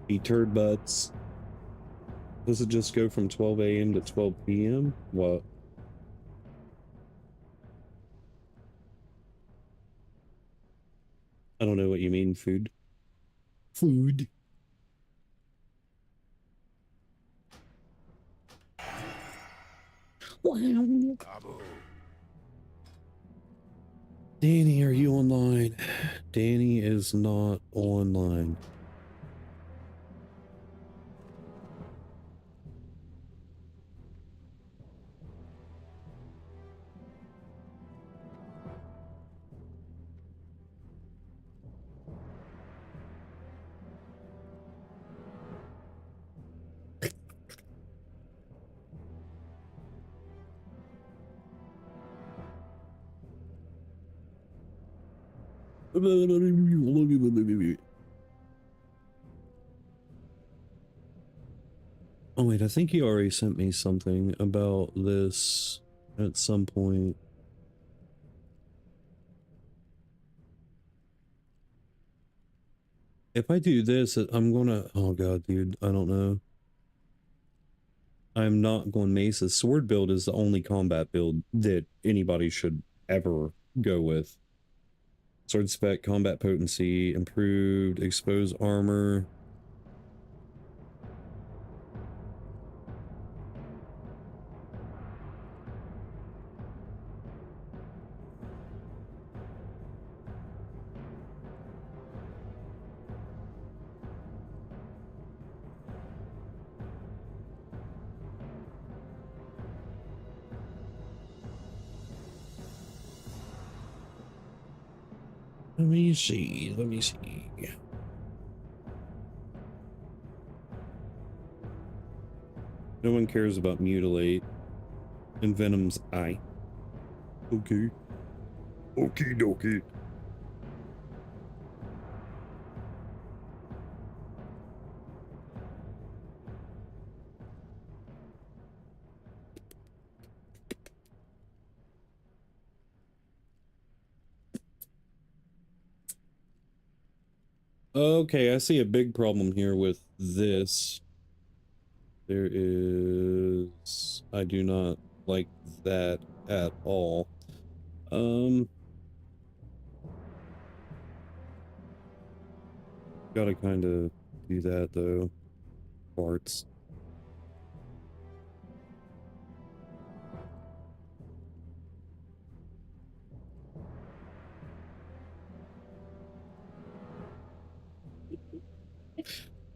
S1: be turd butts. Does it just go from 12 a.m. to 12 p.m.? What? I don't know what you mean, food. Food. Wow. Danny, are you online? Danny is not online. Oh wait, I think he already sent me something about this at some point. If I do this, I'm gonna... Oh god, dude, I don't know. I'm not going Mesa. Sword build is the only combat build that anybody should ever go with. Sword spec, combat potency, improved, exposed armor. Let me see, let me see. No one cares about Mutilate and Venom's eye. Okay. Okie dokie. Okay, I see a big problem here with this. There is... I do not like that at all. Gotta kind of do that though. Parts.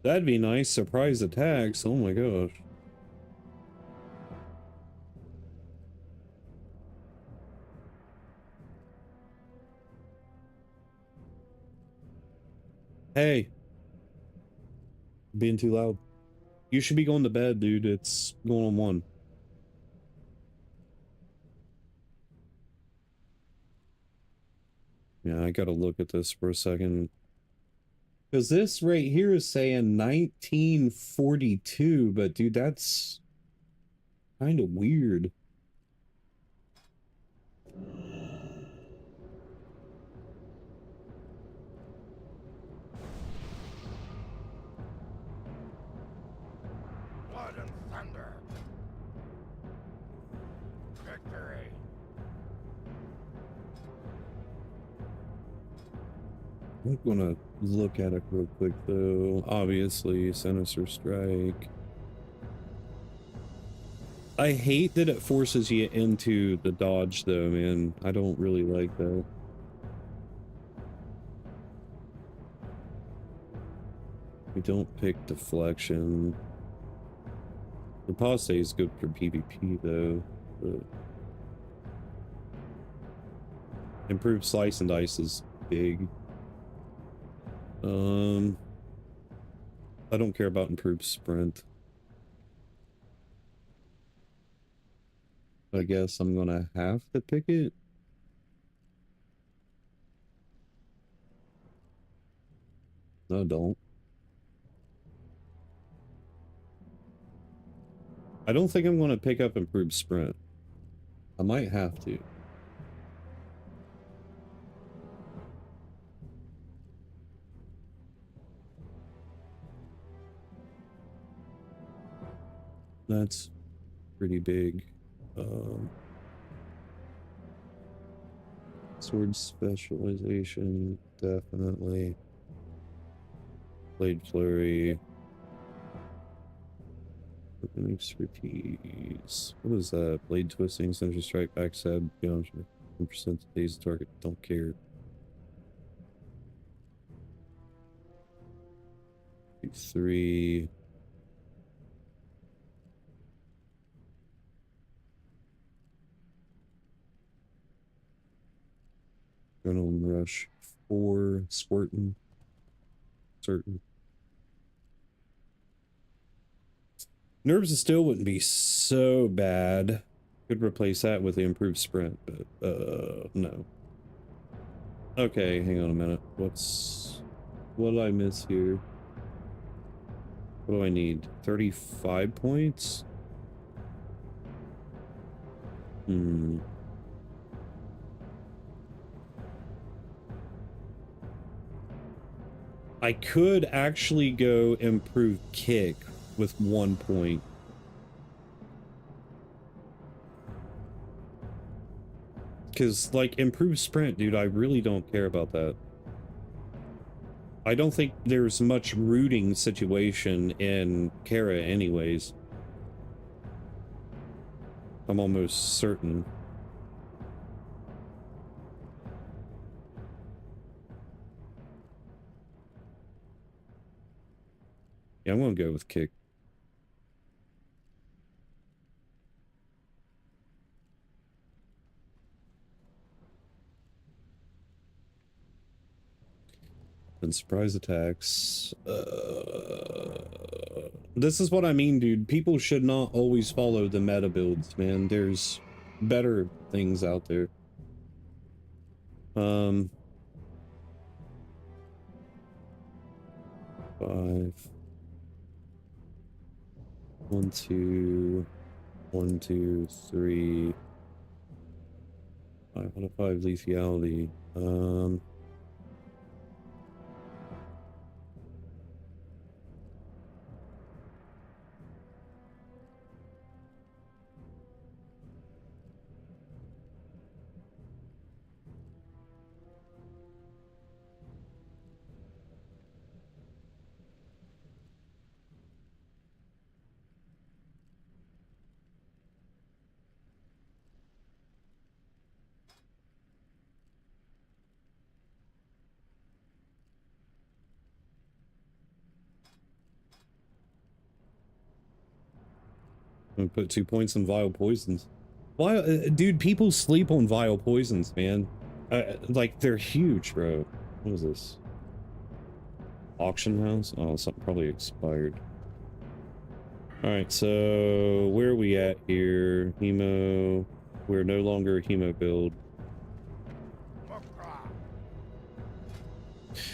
S1: That'd be nice. Surprise attacks. Oh my gosh. Hey. Being too loud. You should be going to bed, dude. It's going on 1. Yeah, I gotta look at this for a second. Because this right here is saying 1942, but dude, that's kind of weird.
S2: Blood and thunder. Victory.
S1: I'm gonna look at it real quick though. Obviously, Sinister Strike. I hate that it forces you into the dodge though, man. I don't really like that. We don't pick deflection. Riposte is good for PvP though, but improved slice and dice is big. I don't care about improved sprint. I guess I'm gonna have to pick it. No, don't. I don't think I'm gonna pick up improved sprint. I might have to. That's pretty big. Sword specialization, definitely. Blade flurry. Weapon expertise. What is that? Blade twisting, sentry strike, backstab, beyond 1% days target. Don't care. 3. Adrenaline rush 4. Squirting. Certain. Nerves of Steel wouldn't be so bad. Could replace that with the improved sprint, but no. Okay, hang on a minute. What did I miss here? What do I need? 35 points? I could actually go improve kick with 1 point. Because, like, improved sprint, dude, I really don't care about that. I don't think there's much rooting situation in Kara anyways. I'm almost certain. Yeah, I'm gonna go with kick. And surprise attacks. This is what I mean, dude. People should not always follow the meta builds, man. There's better things out there. 5. 1, 2. 1, 2, 3. 5 out of 5 lethality. I'm gonna put 2 points on vile poisons. Why, dude, people sleep on vile poisons, man. Like, they're huge, bro. What is this? Auction house? Oh, something probably expired. Alright, so where are we at here? Hemo. We're no longer a hemo build.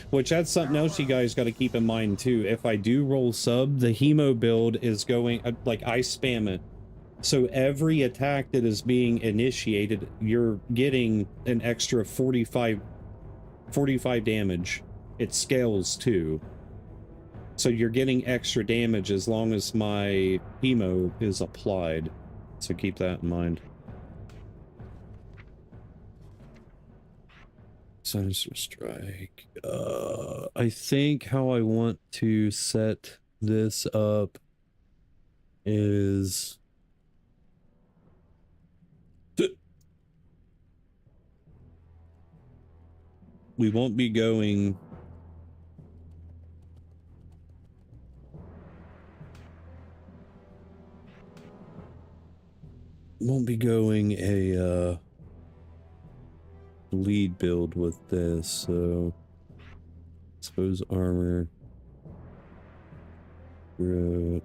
S1: Which, that's something else you guys got to keep in mind, too. If I do roll sub, the hemo build is going... like, I spam it. So every attack that is being initiated, you're getting an extra 45 damage. It scales, too. So you're getting extra damage as long as my hemo is applied. So keep that in mind. Sinister Strike. I think how I want to set this up is... we won't be going... a lead build with this, so suppose armor, road.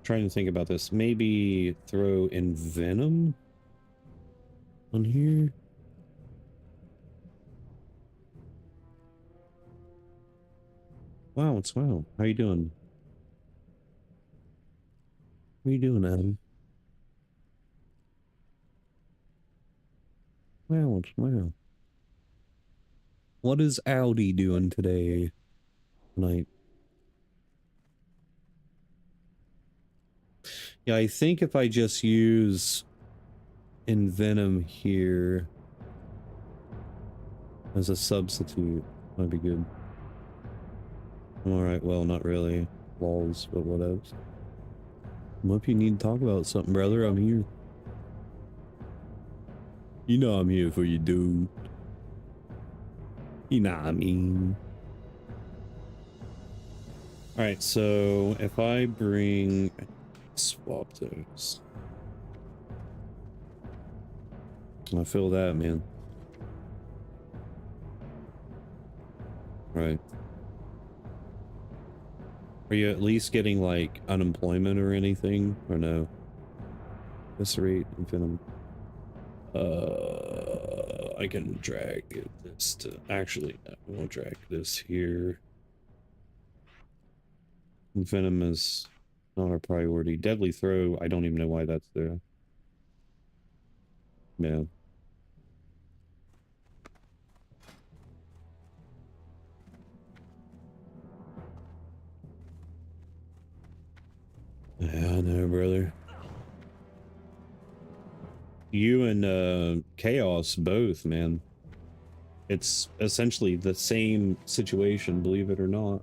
S1: Trying to think about this. Maybe throw in Venom on here. Wow, it's Wow. How you doing? How you doing, Adam? Wow, it's Wow. What is Audi doing today? Tonight? Yeah, I think if I just use Envenom here as a substitute, might be good. Alright, well, not really. Walls, but what else? What if you need to talk about something, brother? I'm here. You know I'm here for you, dude. You know what I mean. Alright, so if I bring... swap those. I feel that, man. Right. Are you at least getting, like, unemployment or anything? Or no? Eviscerate, Venom. I can drag this to... actually, I won't drag this here. Venom is not our priority. Deadly Throw, I don't even know why that's there. Yeah. know, brother. You and Chaos both, man. It's essentially the same situation, believe it or not.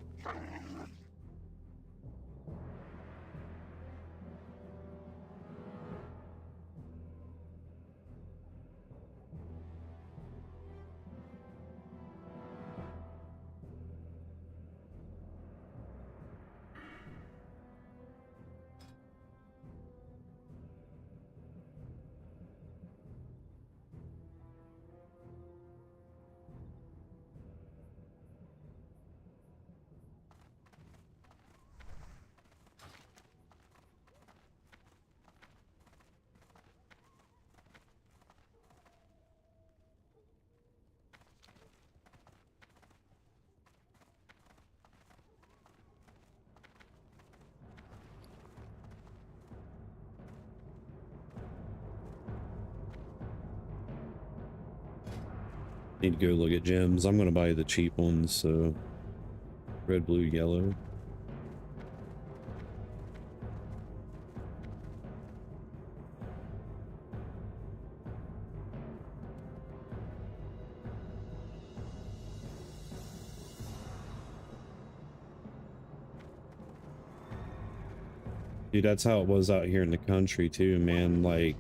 S1: Need to go look at gems. I'm gonna buy the cheap ones, so red, blue, yellow. Dude, that's how it was out here in the country too, man. Like,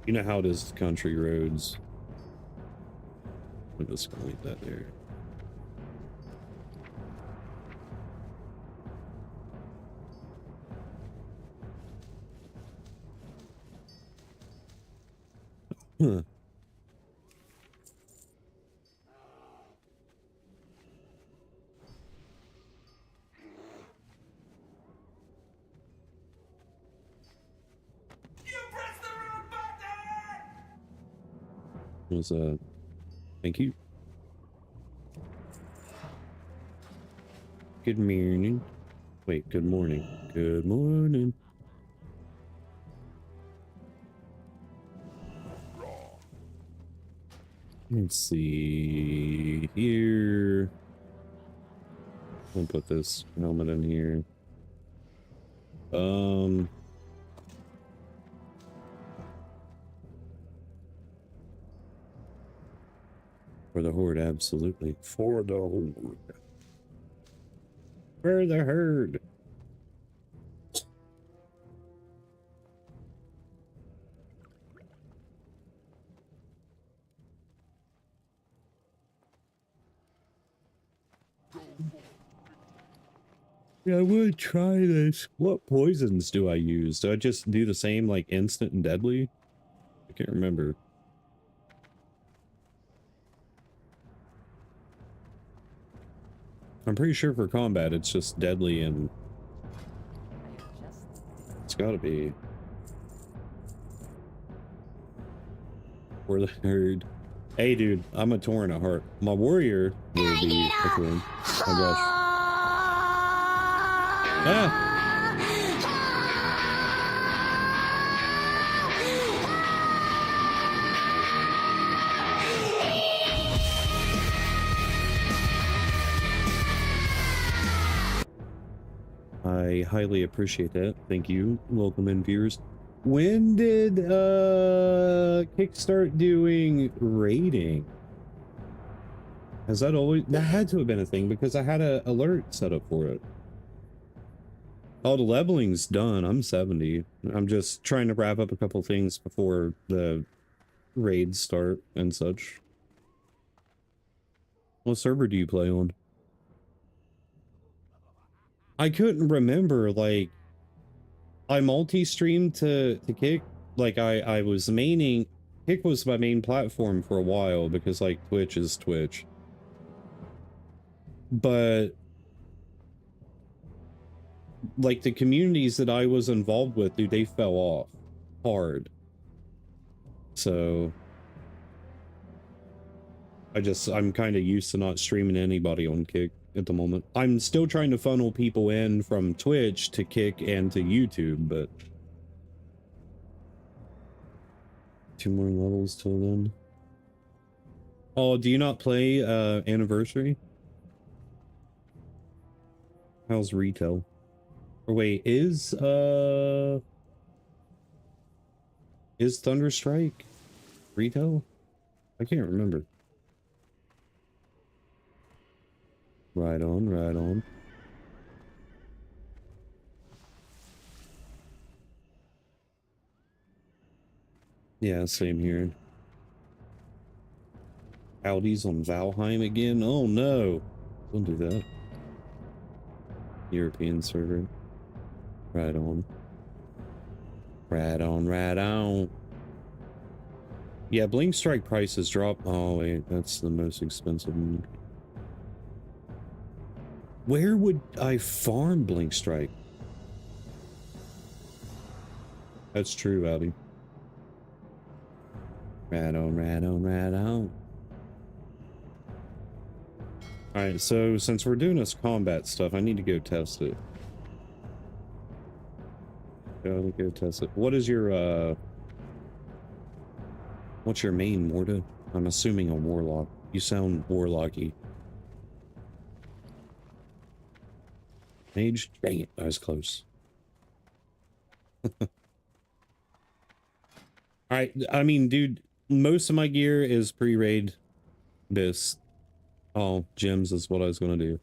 S1: you know how it is, country roads. I'm just gonna leave that there. Huh.
S2: You pressed the wrong button!
S1: Was thank you. Good morning. Wait, good morning. Good morning. Let's see here. I'll put this helmet in here. For the horde, absolutely. For the horde. For the herd. Yeah, I would try this. What poisons do I use? Do I just do the same, like, instant and deadly? I can't remember. I'm pretty sure for combat, it's just deadly and... It's gotta be. For the herd. Hey, dude, I'm a Tauren at heart. My warrior will be a Tauren. Oh, my gosh. Ah! I highly appreciate that. Thank you. Welcome in, viewers. When did Kick start doing raiding? Has that always... That had to have been a thing because I had a alert set up for it. Oh, the leveling's done. I'm 70. I'm just trying to wrap up a couple things before the raids start and such. What server do you play on? I couldn't remember, like, I multi-streamed to Kick. Like, I was maining... Kick was my main platform for a while because, like, Twitch is Twitch. But... like, the communities that I was involved with, dude, they fell off hard. So I'm kind of used to not streaming anybody on Kick at the moment. I'm still trying to funnel people in from Twitch to Kick and to YouTube, but 2 more levels till then. Oh, do you not play Anniversary? How's retail? Or wait, is Thunderstrike retail? I can't remember. Right on, right on. Yeah, same here. Audi's on Valheim again? Oh no! Don't do that. European server. Right on. Right on, right on. Yeah, Blink Strike prices drop. Oh wait, that's the most expensive one. Where would I farm Blink Strike? That's true, Audi. Right on, right on, right on. Alright, so since we're doing this combat stuff, I need to go test it. Gotta go test it. What is your, what's your main, Morta? I'm assuming a warlock. You sound warlocky. Mage? Dang it, I was close. Alright, I mean, dude, most of my gear is pre-raid this. Oh, gems is what I was gonna do.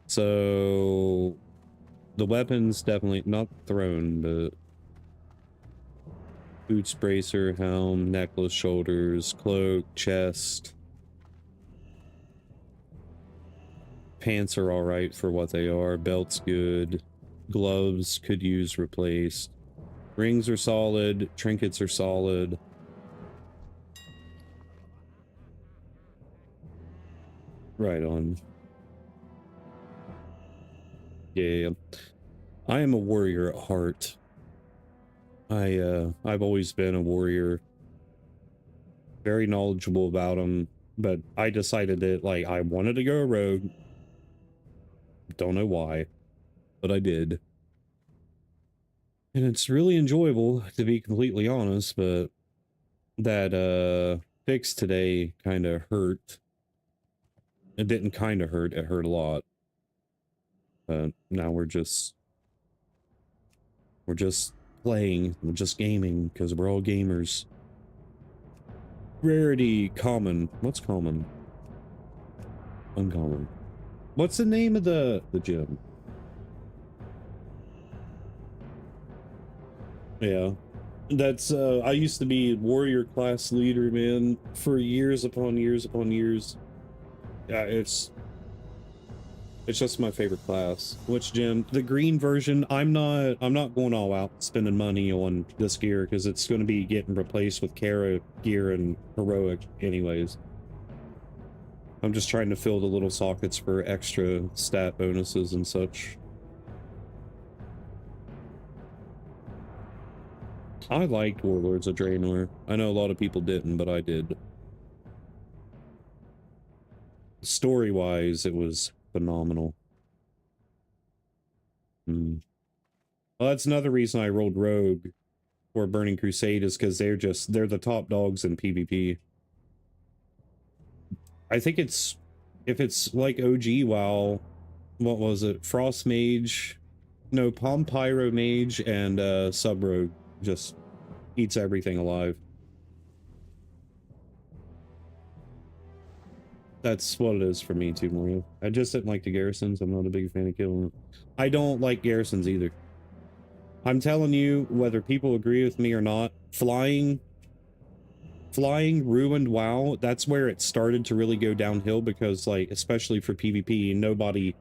S1: So the weapons definitely not thrown, but boots, bracer, helm, necklace, shoulders, cloak, chest. Pants are alright for what they are. Belt's good. Gloves could use replaced. Rings are solid. Trinkets are solid. Right on. Yeah. I am a warrior at heart. I've always been a warrior. Very knowledgeable about them, but I decided that, like, I wanted to go rogue. Don't know why, but I did. And it's really enjoyable, to be completely honest, but that, fix today kind of hurt. It didn't kind of hurt, it hurt a lot. But now we're just playing, we're just gaming, because we're all gamers. Rarity, common. What's common? Uncommon. What's the name of the gym? Yeah. That's, I used to be warrior class leader, man, for years upon years upon years. Yeah, it's just my favorite class. Which gym? The green version. I'm not going all out spending money on this gear because it's going to be getting replaced with Kara gear and heroic anyways. I'm just trying to fill the little sockets for extra stat bonuses and such. I liked Warlords of Draenor. I know a lot of people didn't, but I did. Story-wise, it was phenomenal. Well, that's another reason I rolled Rogue or Burning Crusade, is because they're the top dogs in PvP. I think if it's like OG WoW, what was it? Frost Mage, no, Palm Pyro Mage and Sub Rogue just eats everything alive. That's what it is for me too, Mario. I just didn't like the garrisons. I'm not a big fan of killing them. I don't like garrisons either. I'm telling you, whether people agree with me or not, flying ruined WoW. That's where it started to really go downhill, because, like, especially for PvP,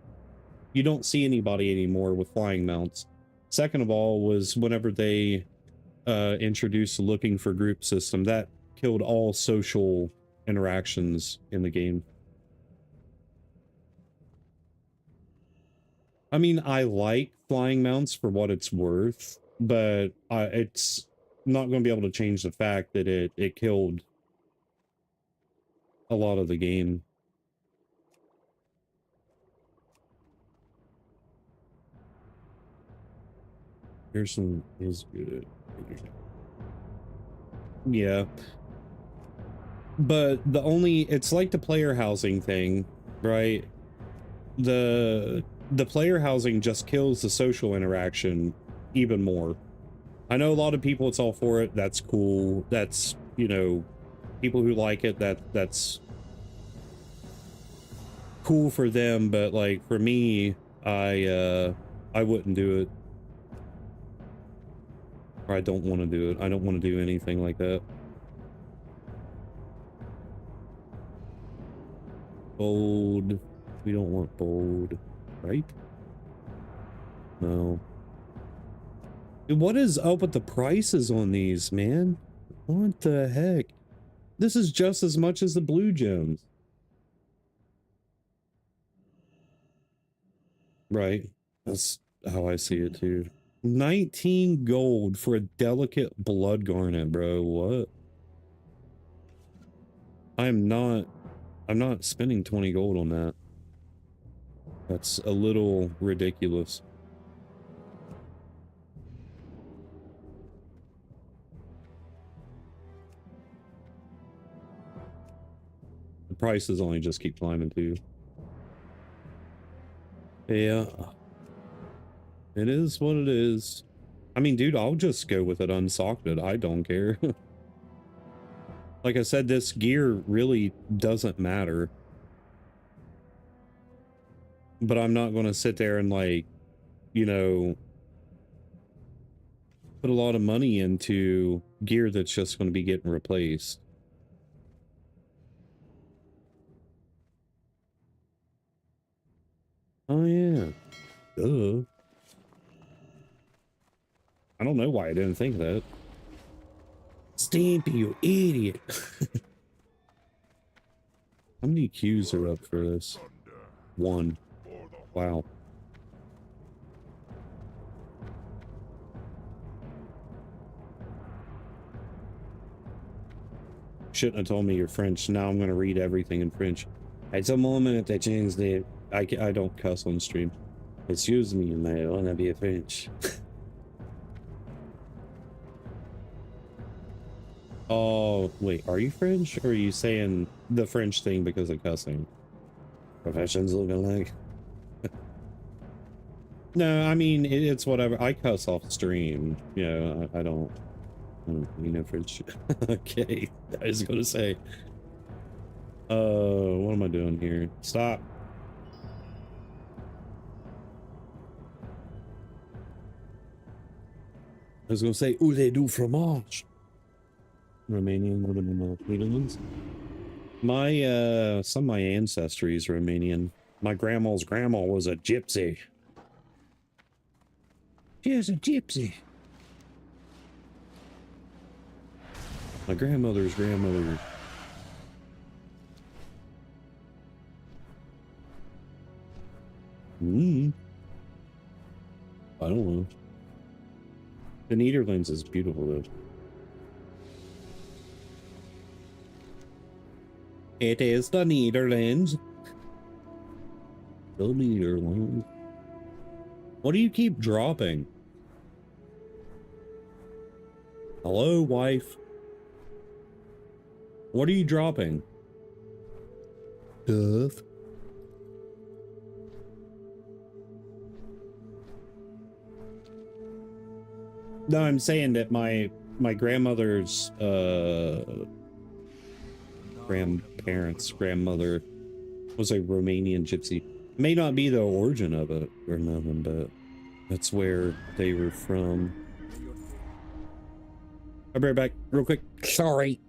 S1: you don't see anybody anymore with flying mounts. Second of all was whenever they introduced the looking for group system, that killed all social interactions in the game. I mean, I like flying mounts for what it's worth, but it's not going to be able to change the fact that it killed a lot of the game. Pearson is good. Yeah. But it's like the player housing thing, right? the player housing just kills the social interaction even more. I know a lot of people, it's all for it. That's cool. That's, you know, people who like it, that's cool for them. But like for me, I wouldn't do it. Or I don't want to do it. I don't want to do anything like that. Bold. We don't want bold, right? No. Dude, what is up with the prices on these, man? What the heck? This is just as much as the blue gems. Right. That's how I see it too. 19 gold for a delicate blood garnet, bro. What? I'm not spending 20 gold on that. That's a little ridiculous. The prices only just keep climbing too. Yeah. It is what it is. I mean, dude, I'll just go with it unsocked. I don't care. Like I said, this gear really doesn't matter. But I'm not going to sit there and, like, you know, put a lot of money into gear that's just going to be getting replaced. Oh, yeah. Duh. I don't know why I didn't think of that. Stampy, you idiot. How many queues are up for this? 1. Wow. Shouldn't have told me you're French. Now I'm going to read everything in French. It's a moment that changed the... I don't cuss on stream. Excuse me, I want to be a French. Oh, wait, are you French? Or are you saying the French thing because of cussing? Professions looking like... No, I mean, it's whatever. I cuss off stream. Yeah, I don't you know, French. Okay, I was going to say... what am I doing here? Stop. I was going to say, où les du fromage? Romanian, living in the Netherlands. My, some of my ancestry is Romanian. My grandma's grandma was a gypsy. She was a gypsy. My grandmother's grandmother. I don't know. The Netherlands is beautiful though. It is the Netherlands. The Netherlands. What do you keep dropping? Hello, wife. What are you dropping? Stuff. No, I'm saying that my grandmother's grandmother was a Romanian gypsy. May not be the origin of it or nothing, but that's where they were from. I'll be right back real quick. Sorry.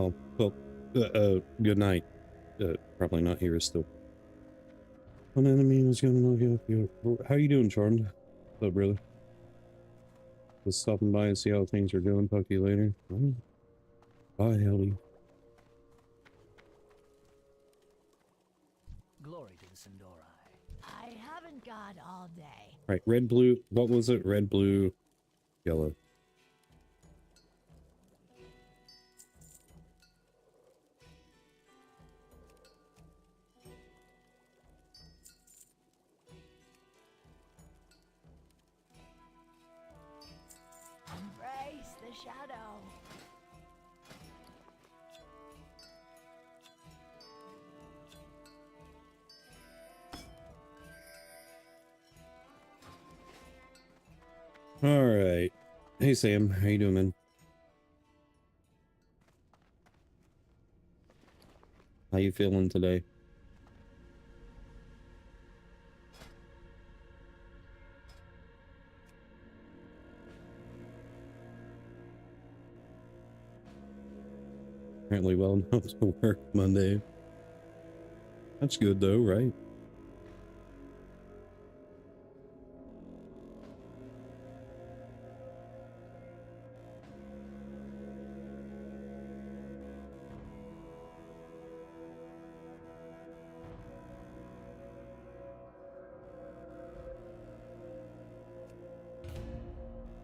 S1: Oh, well, good night. Probably not here still. An enemy is gonna knock you off your... How you doing, Charmed? What's up, brother? Just stopping by and see how things are going. Talk to you later. Bye, Ellie.
S5: Glory to the Sindori.
S6: I haven't got all day.
S1: Right, red, blue. What was it? Red, blue, yellow.
S6: Embrace the shadow.
S1: All right. Hey, Sam. How you doing, man? How you feeling today? Apparently well enough to work Monday. That's good though, right?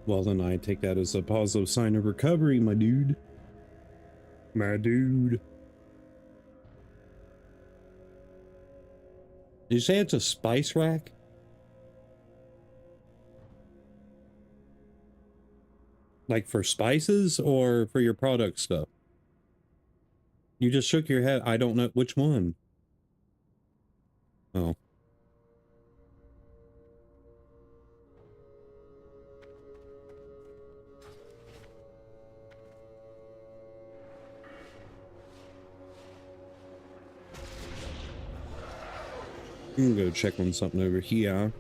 S1: Well, then I take that as a positive sign of recovery, my dude. My dude. Did you say it's a spice rack? Like for spices or for your product stuff? You just shook your head. I don't know which one. Oh. I'm gonna go check on something over here.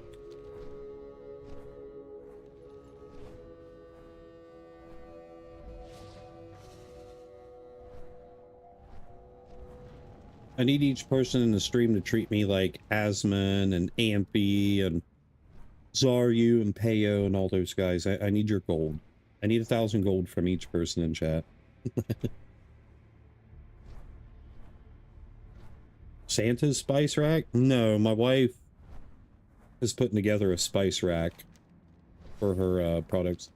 S1: I need each person in the stream to treat me like Asmon and Amphi and Zaryu and Peyo and all those guys. I need your gold. I need 1,000 gold from each person in chat. Santa's spice rack? No, my wife is putting together a spice rack for her products.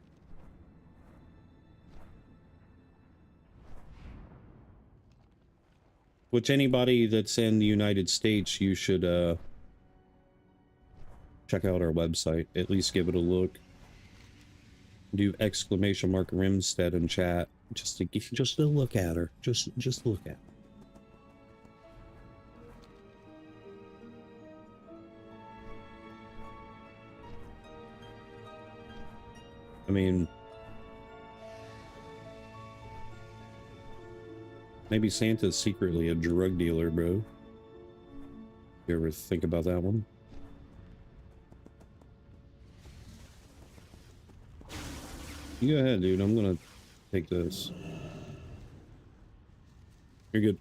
S1: Which anybody that's in the United States, you should check out our website. At least give it a look. Do ! Rimstead in chat just to look at her. Just look at her. I mean, maybe Santa's secretly a drug dealer, bro. You ever think about that one? You go ahead, dude. I'm gonna take this. You're good.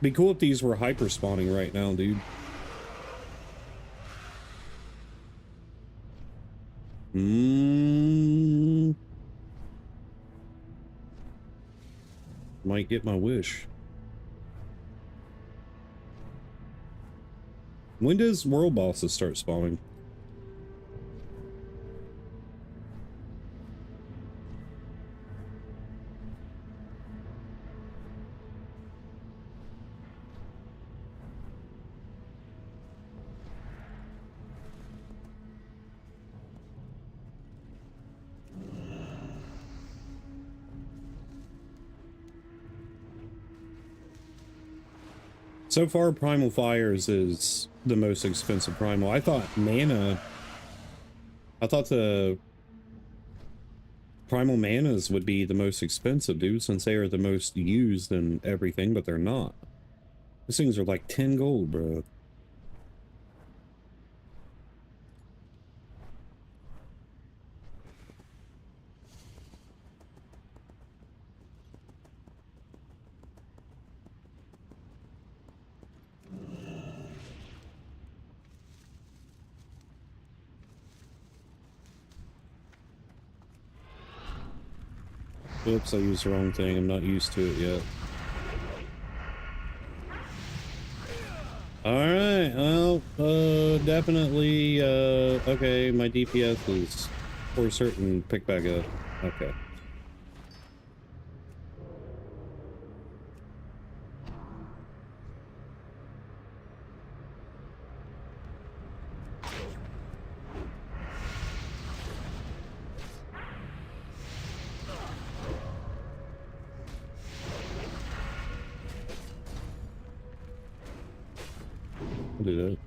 S1: Be cool if these were hyper spawning right now, dude. Might get my wish. When does world bosses start spawning? So far, Primal Fires is the most expensive primal. I thought the Primal Manas would be the most expensive, dude, since they are the most used and everything, but they're not. These things are like 10 gold, bro. Oops, I used the wrong thing. I'm not used to it yet. Alright, well, definitely, okay, my DPS is for certain picked back up. Okay. I'll do that.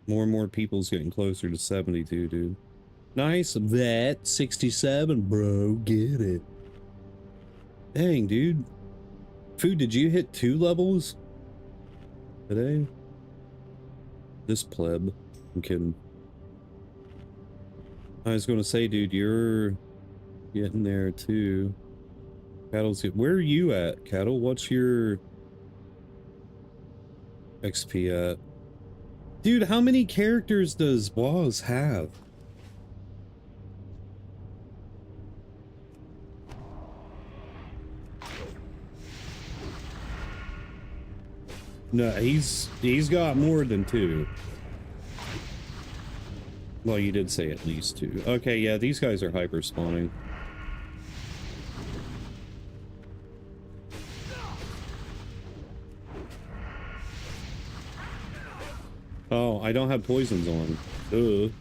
S1: More and more people's getting closer to 72, dude. Nice vet, 67, bro. Get it. Dang, dude. Food, did you hit 2 levels today? This pleb. I'm kidding. I was gonna say, dude, you're getting there too. Cattle's get. Where are you at, Cattle? What's your XP at? Dude, how many characters does Waz have? No, he's got more than 2. Well, you did say at least 2. Okay, yeah, these guys are hyper spawning. Oh, I don't have poisons on. Ugh.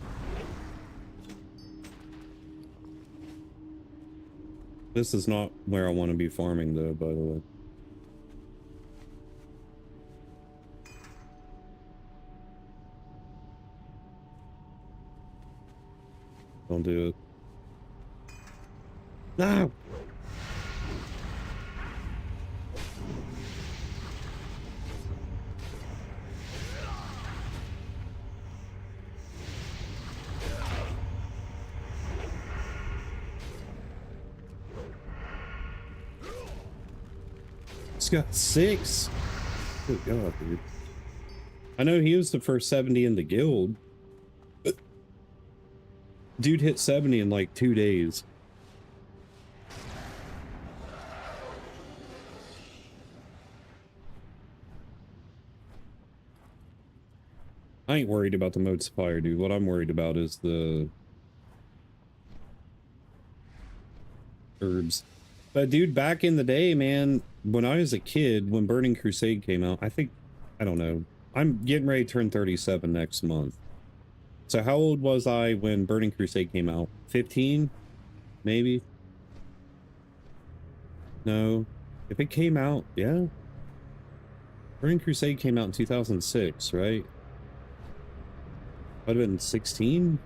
S1: This is not where I want to be farming, though, by the way. Don't do it. No! He's got 6. Good God, dude. I know he was the first 70 in the guild. Dude hit 70 in like 2 days. I ain't worried about the mode supplier, dude. What I'm worried about is the herbs. But dude, back in the day, man, when I was a kid, when Burning Crusade came out, I don't know. I'm getting ready to turn 37 next month. So how old was I when Burning Crusade came out? 15? Maybe? No. If it came out, yeah. Burning Crusade came out in 2006, right? I'd have been 16?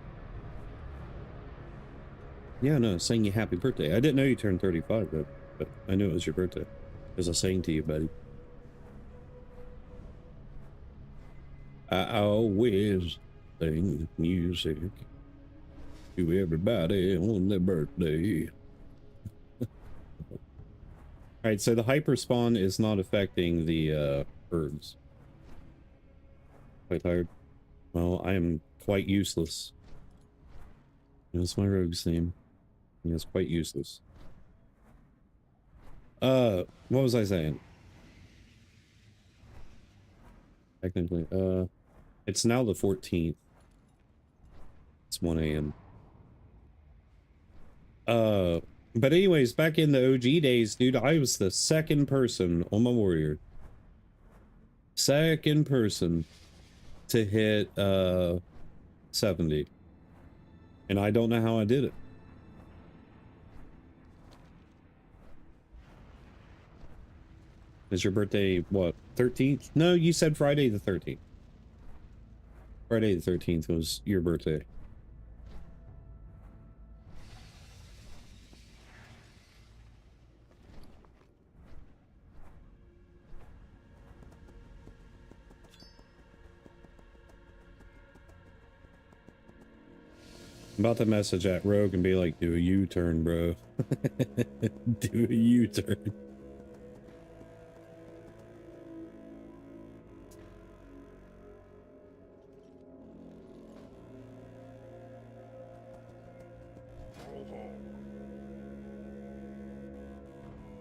S1: Yeah, no, saying you happy birthday. I didn't know you turned 35, but I knew it was your birthday. As I was saying to you, buddy. I always sing music to everybody on their birthday. Alright, so the hyper spawn is not affecting the birds. Quite tired. Well, I am quite useless. That's my rogue's name. It's quite useless. What was I saying? Technically, it's now the 14th. It's 1 a.m. But anyways, back in the OG days, dude, I was the second person on my warrior. Second person to hit, 70. And I don't know how I did it. Is your birthday, what, 13th? No, you said Friday the 13th. Friday the 13th was your birthday. I'm about to message at Rogue and be like, do a U-turn, bro. Do a U-turn.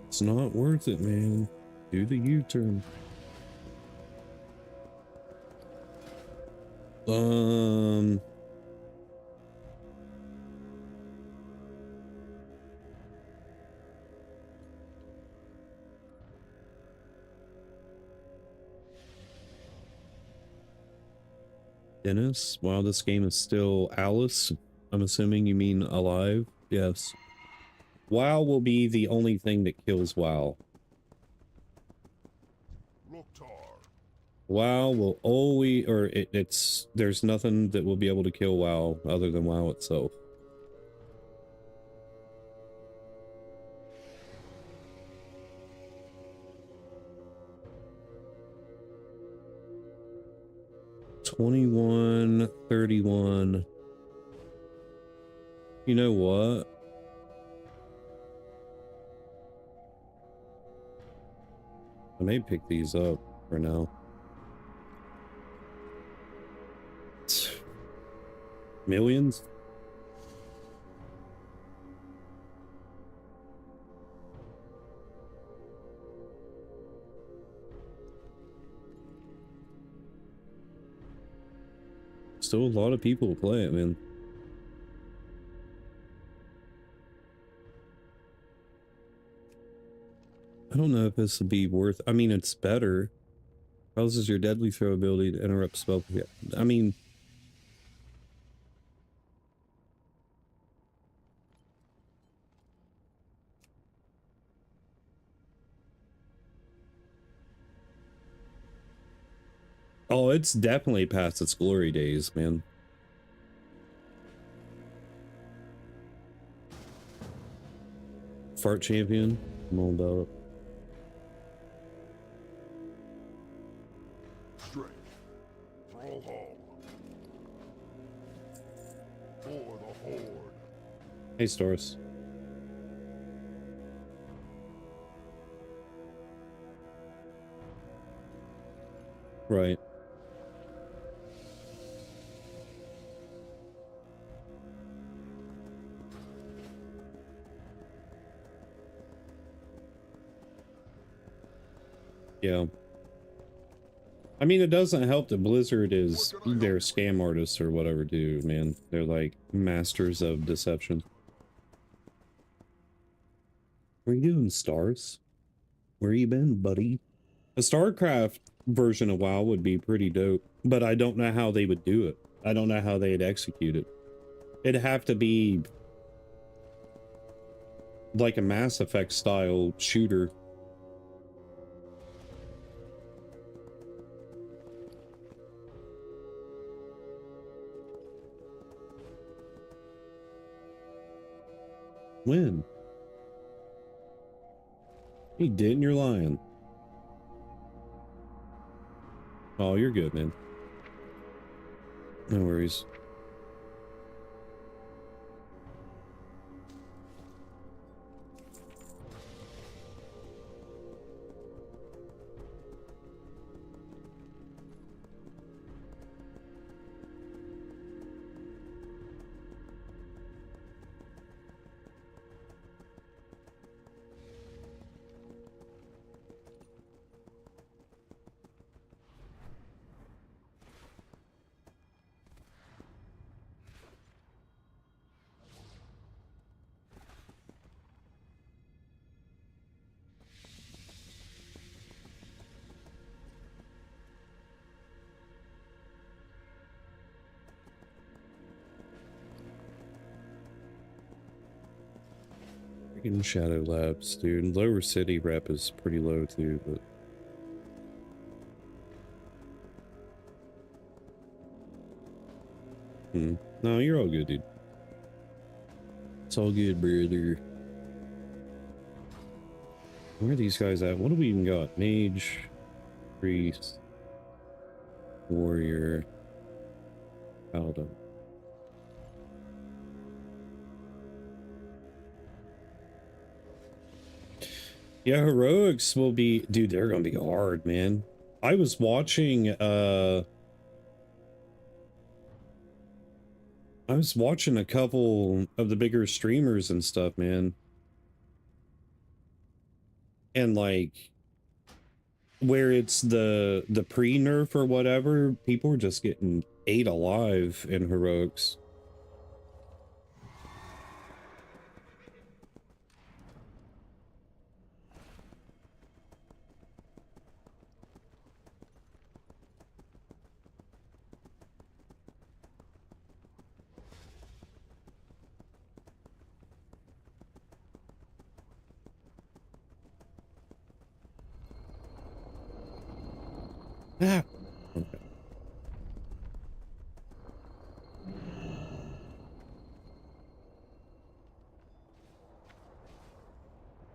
S1: It's not worth it, man. Do the U-turn. Dennis, while this game is still Alice, I'm assuming you mean alive? Yes. WoW will be the only thing that kills WoW. WoW will always, or there's nothing that will be able to kill WoW other than WoW itself. $21.31. You know what? I may pick these up for now. Millions? Still a lot of people play it, man. I don't know if this would be worth. I mean, it's better. Causes your deadly throw ability to interrupt spell. I mean, oh, it's definitely past its glory days, man. Fart champion, I'm all about it. Hey, Storis. Right. Yeah. I mean, it doesn't help that Blizzard is their scam artists or whatever, dude, man. They're like masters of deception. Where you doing, Stars? Where you been, buddy? A StarCraft version of WoW would be pretty dope, but I don't know how they would do it. I don't know how they'd execute it. It'd have to be like a Mass Effect style shooter. When? You didn't, you're lying. Oh, you're good, man. No worries. Freaking Shadow Labs, dude. Lower City rep is pretty low too, but no, you're all good, dude. It's all good, brother. Where are these guys at? What do we even got? Mage, priest, warrior, paladin. Yeah, heroics will be, dude, they're gonna be hard, man. I was watching a couple of the bigger streamers and stuff, man. And like where it's the pre-nerf or whatever, people are just getting ate alive in heroics. Ah. Okay.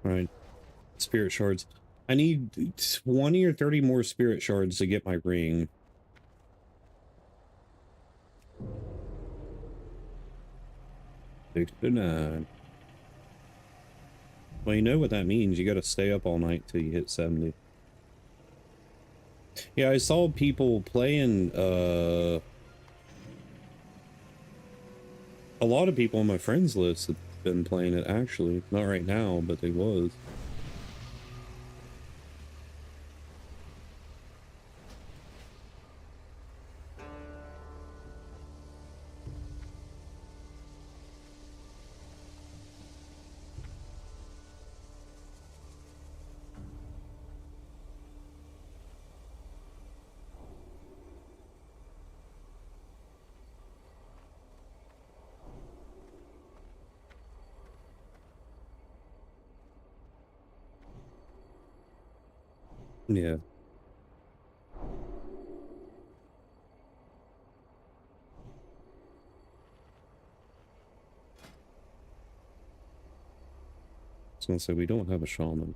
S1: All right. Spirit shards. I need 20 or 30 more spirit shards to get my ring. Six to nine. Well, you know what that means. You got to stay up all night till you hit 70. Yeah, I saw people playing, a lot of people on my friends list have been playing it, actually. Not right now, but they was. Yeah. I was gonna say, we don't have a shaman.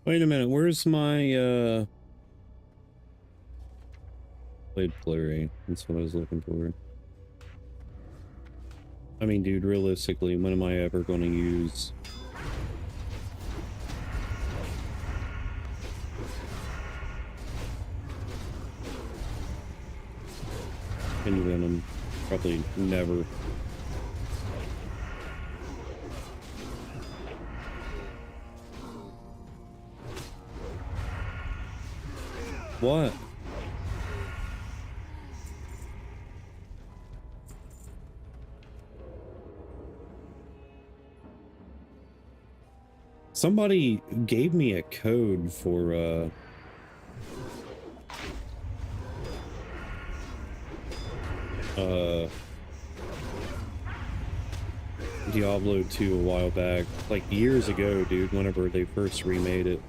S1: Wait a minute, where's my, blade flurry? That's what I was looking for. I mean, dude, realistically, when am I ever gonna use... Venom? Probably never. What? Somebody gave me a code for, Diablo 2 a while back, like years ago, dude, whenever they first remade it.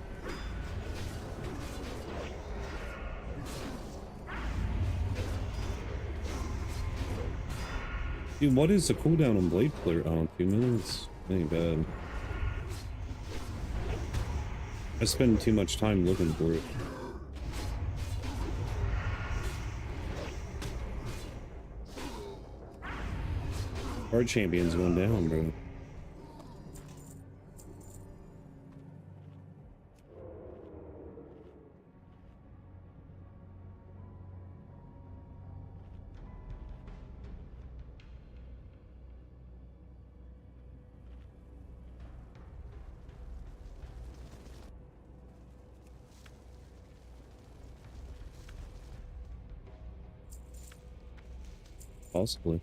S1: Dude, what is the cooldown on Blade Flare? Oh, 2 minutes? Ain't bad. I spend too much time looking for it. Our champion's going down, bro. Possibly.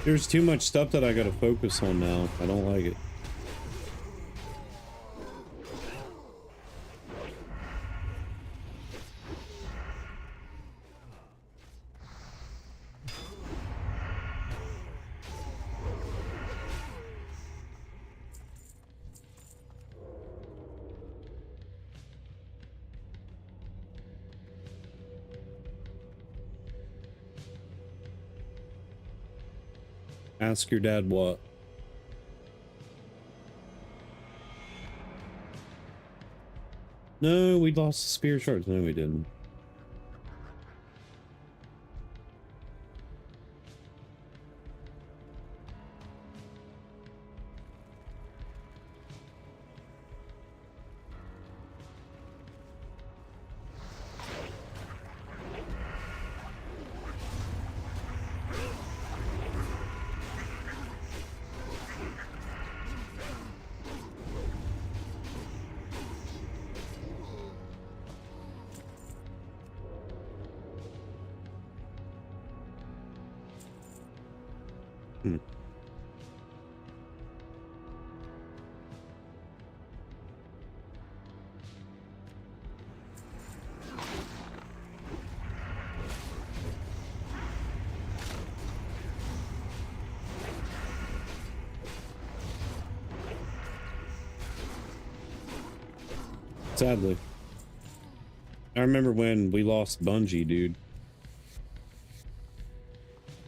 S1: There's too much stuff that I gotta focus on now. I don't like it. Ask your dad what? No, we lost the spear shards. No, we didn't. Sadly. I remember when we lost Bungie, dude.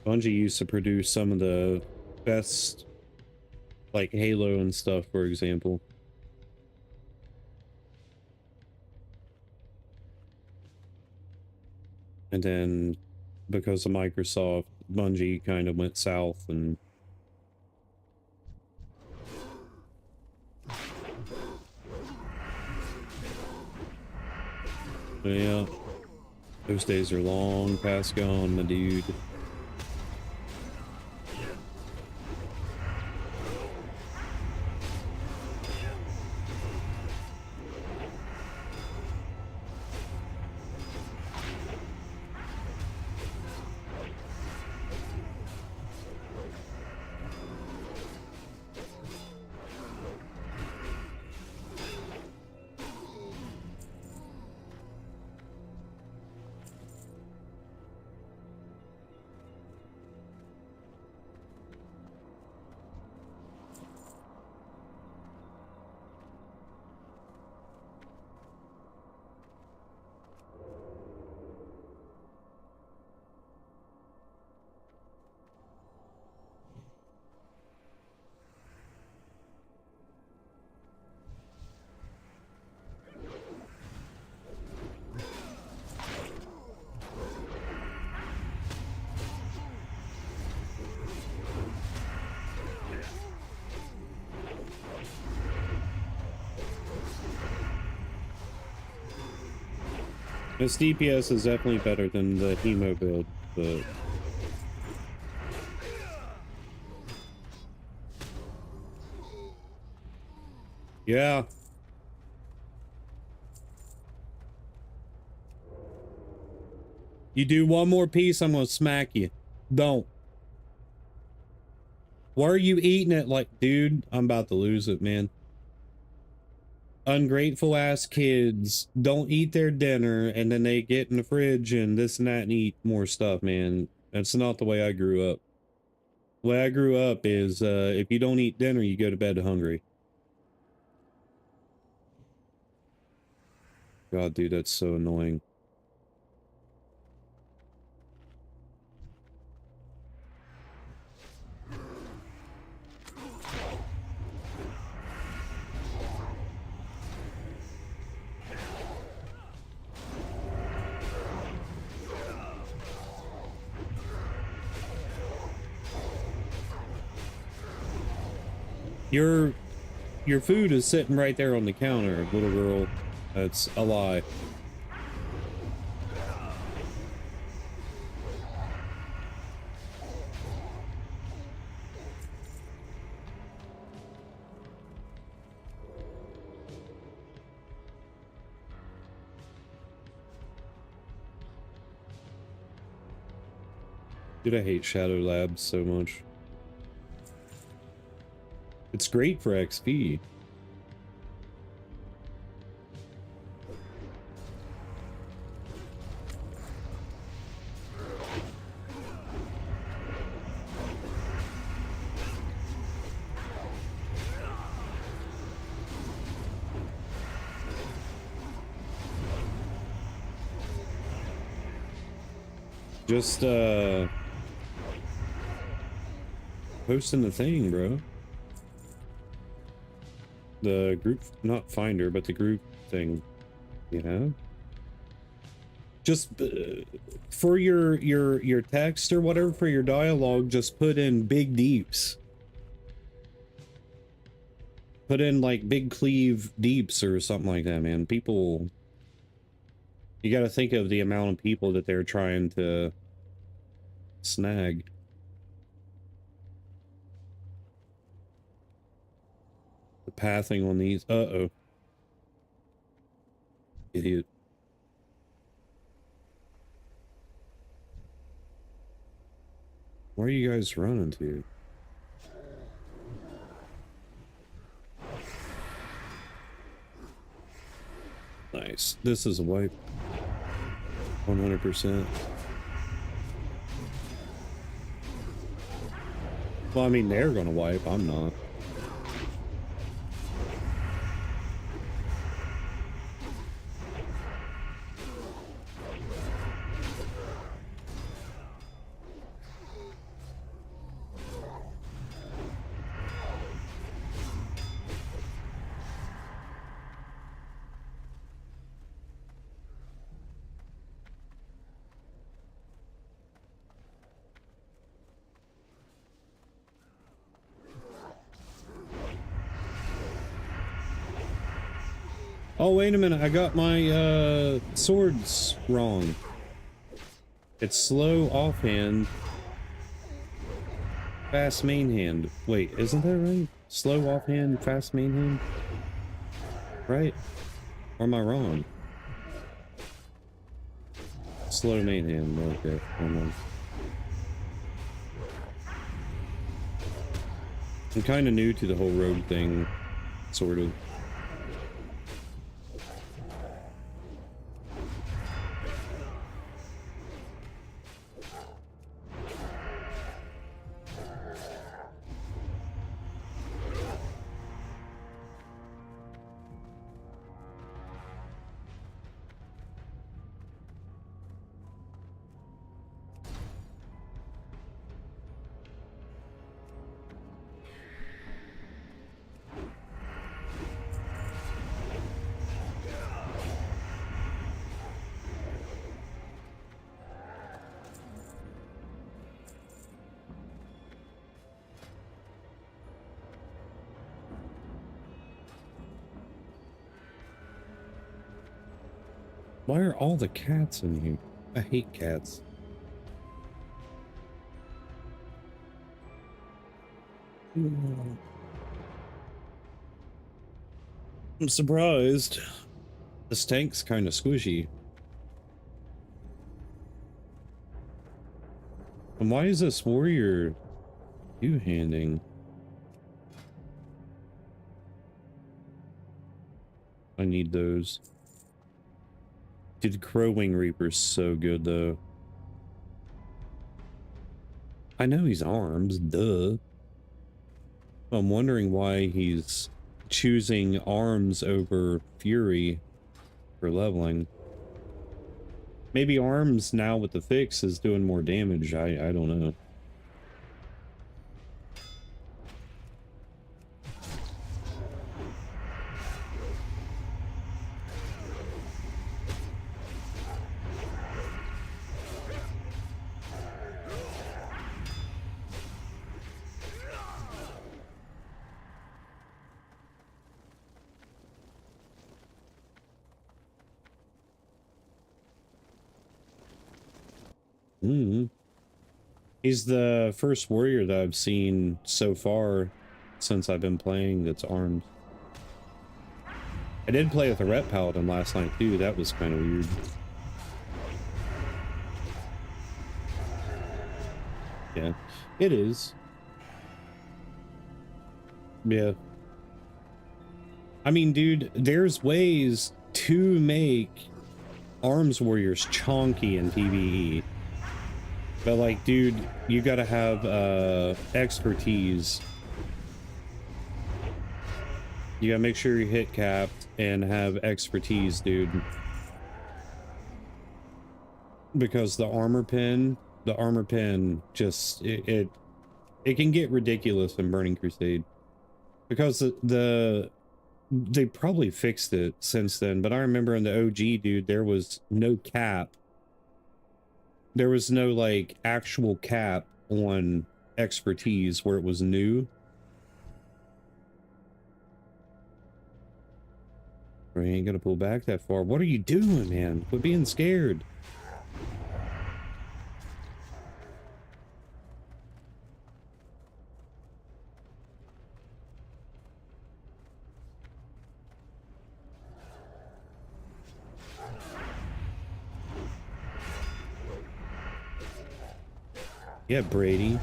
S1: Bungie used to produce some of the best, like Halo and stuff, for example. And then, because of Microsoft, Bungie kind of went south and... Yeah, those days are long past gone, my dude. This DPS is definitely better than the Hemo build, but... Yeah. You do one more piece, I'm gonna smack you. Don't. Why are you eating it like, dude? I'm about to lose it, man. Ungrateful ass kids don't eat their dinner and then they get in the fridge and this and that and eat more stuff, man. That's not the way I grew up. The way I grew up is if you don't eat dinner, you go to bed hungry. God, dude, that's so annoying. Your food is sitting right there on the counter, little girl. That's a lie. Dude, I hate Shadow Labs so much. It's great for XP. Just, posting the thing, bro. The group, not finder, but the group thing, you know? Just for your text or whatever, for your dialogue, just put in big deeps. Put in like big cleave deeps or something like that, man. People, you got to think of the amount of people that they're trying to snag. The pathing on these, uh-oh. Idiot. Where are you guys running to? Nice. This is a wipe. 100%. Well, I mean, they're gonna wipe. I'm not. Oh, wait a minute. I got my swords wrong. It's slow offhand, fast main hand. Wait, isn't that right? Slow offhand, fast main hand? Right? Or am I wrong? Slow main hand. Okay, hold on. I'm kind of new to the whole rogue thing, sort of. Why are all the cats in here? I hate cats. I'm surprised. This tank's kind of squishy. And why is this warrior two-handing? I need those. Dude, the Crowwing Reaper's so good, though. I know he's arms, duh. I'm wondering why he's choosing arms over Fury for leveling. Maybe arms now with the fix is doing more damage, I don't know. Mm. He's the first warrior that I've seen so far since I've been playing that's armed. I did play with a Ret Paladin last night too. That was kind of weird. Yeah, it is. Yeah. I mean, dude, there's ways to make arms warriors chonky in PvE. But like, dude, you gotta have expertise. You gotta make sure you hit capped and have expertise, dude. Because the armor pin just it can get ridiculous in Burning Crusade. Because they probably fixed it since then, but I remember in the OG, dude, there was no cap. There was no like actual cap on expertise where it was new. We ain't gonna pull back that far. What are you doing, man? Quit being scared. Yeah, Brady.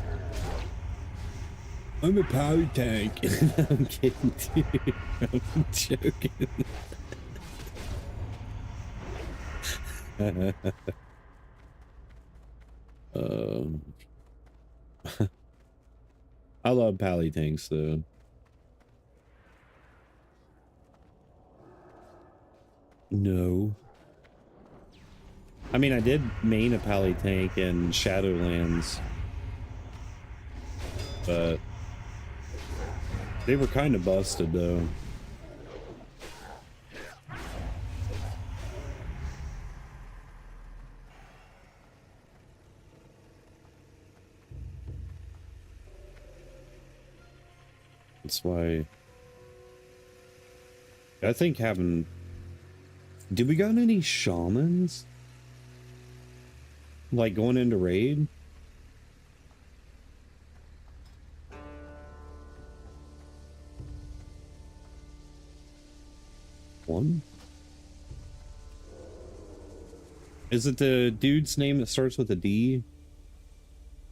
S1: I'm a power tank. I'm kidding, dude. I'm joking. I love pally tanks though. No. I mean, I did main a pally tank in Shadowlands, but they were kind of busted though. That's why I think having... Did we got any shamans? Like going into raid? One? Is it the dude's name that starts with a D?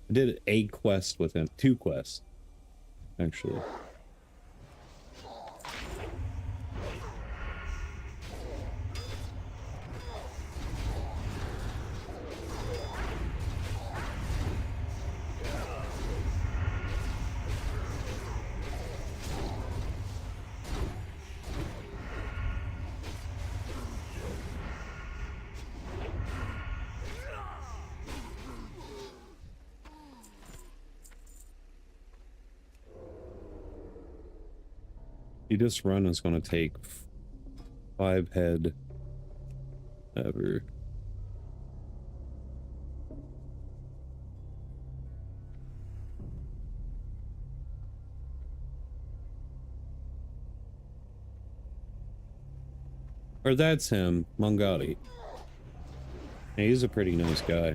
S1: I did a quest with him. 2 quests, actually. This run is going to take 5 head ever. Or that's him, Mongati. Hey, he's a pretty nice guy.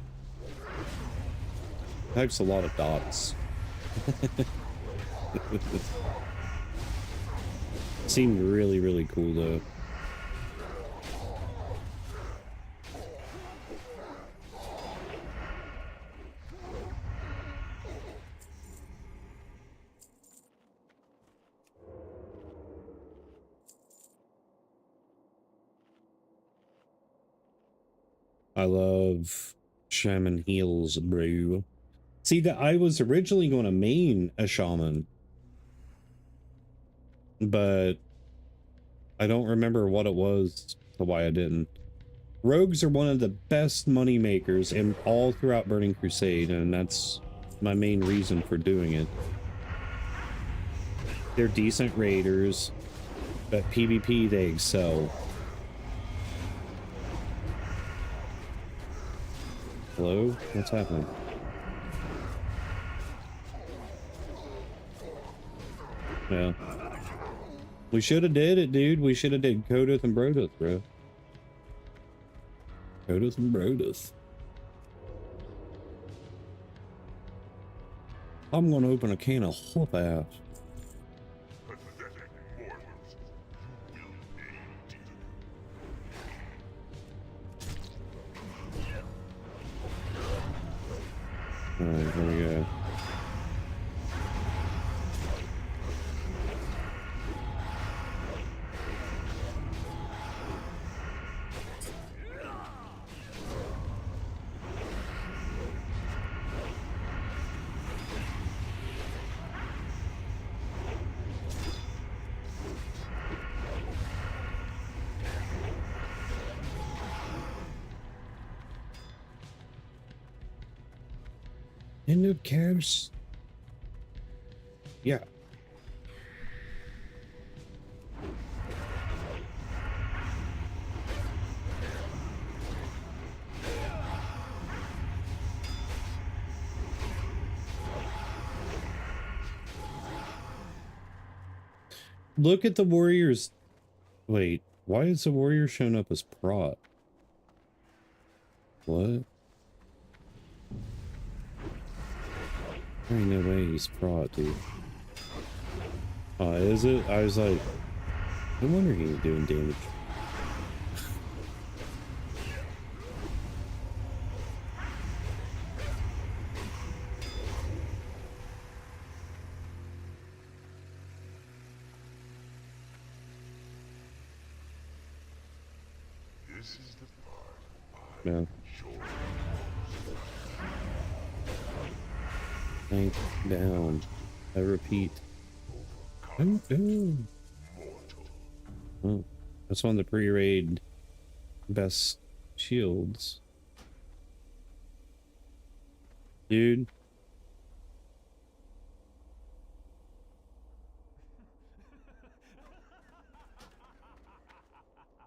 S1: Types a lot of dots. Seemed really, really cool though. I love shaman heals, bro. See, that I was originally going to main a shaman, but I don't remember what it was to why I didn't. Rogues are one of the best money makers in all throughout Burning Crusade, and that's my main reason for doing it. They're decent raiders, but PvP they excel. Hello? What's happening? Yeah. We should have did it, dude. We should have did Kodith and Brodith, bro. Kodith and Brodith. I'm gonna open a can of whoop ass.
S2: Pathetic mortals. You will aid.
S1: Alright, here we go. And who cares? Yeah. Look at the warriors. Wait, why is the warrior showing up as prot? What? There ain't no way he's prot, dude. Oh, is it? I was like, no wonder he ain't doing damage.
S2: This is the part
S1: Man. Tank down. I repeat. Tank down. Oh, that's one of the pre-raid best shields. Dude.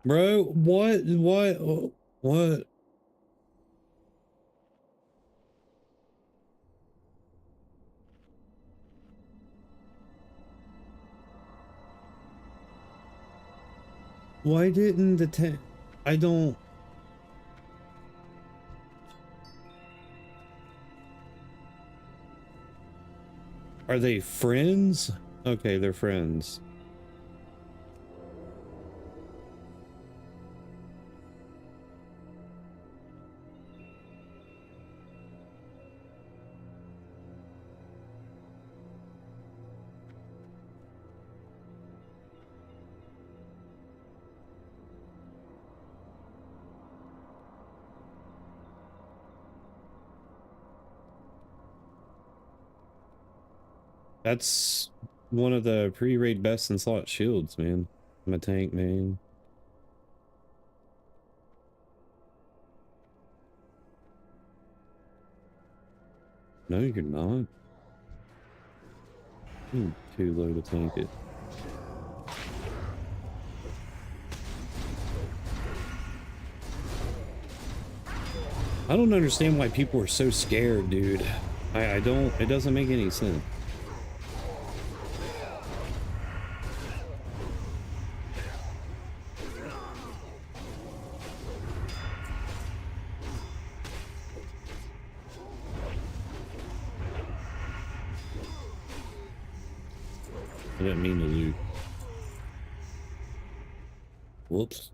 S1: Bro, what? Why didn't the tank? I don't. Are they friends? Okay, they're friends. That's one of the pre-raid best in slot shields, man. I'm a tank, man. No, you're not. You're too low to tank it. I don't understand why people are so scared, dude. I don't, it doesn't make any sense. I didn't mean to loot. Whoops.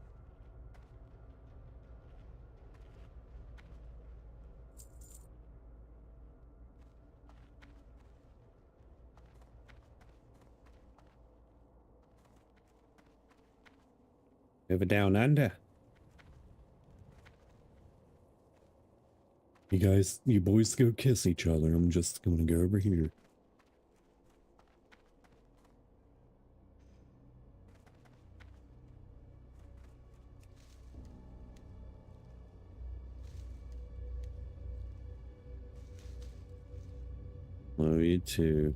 S1: Over down under. You guys, you boys go kiss each other. I'm just gonna go over here. Love you too.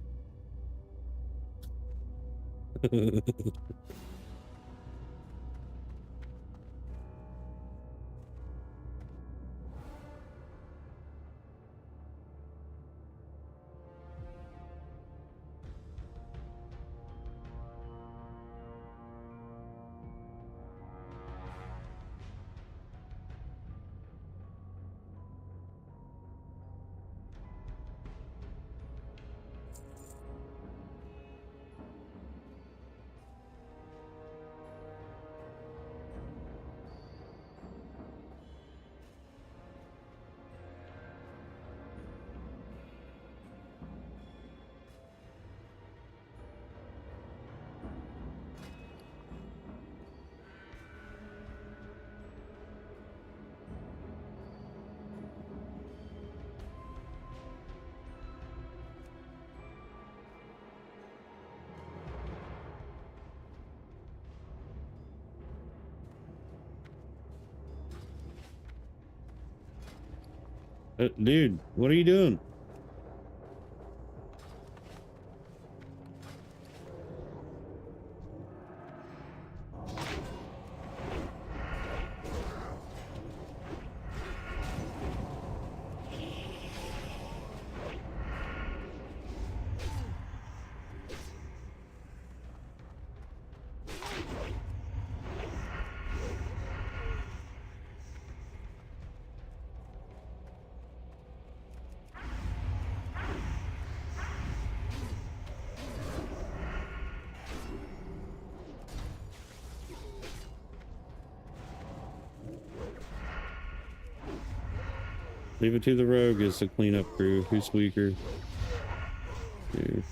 S1: Dude, what are you doing? Leave it to the rogue as the cleanup crew. Who's weaker? Yeah.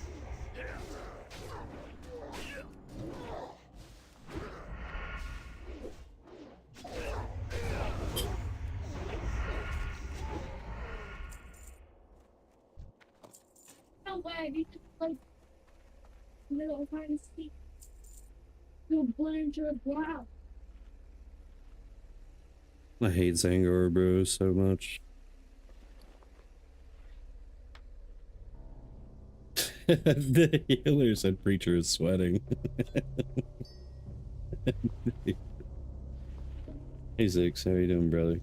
S3: No way, you just like little tiny feet. You'll blend your brow.
S1: I hate Zangor bros so much. The healer said preacher is sweating. Hey Zix, how you doing, brother?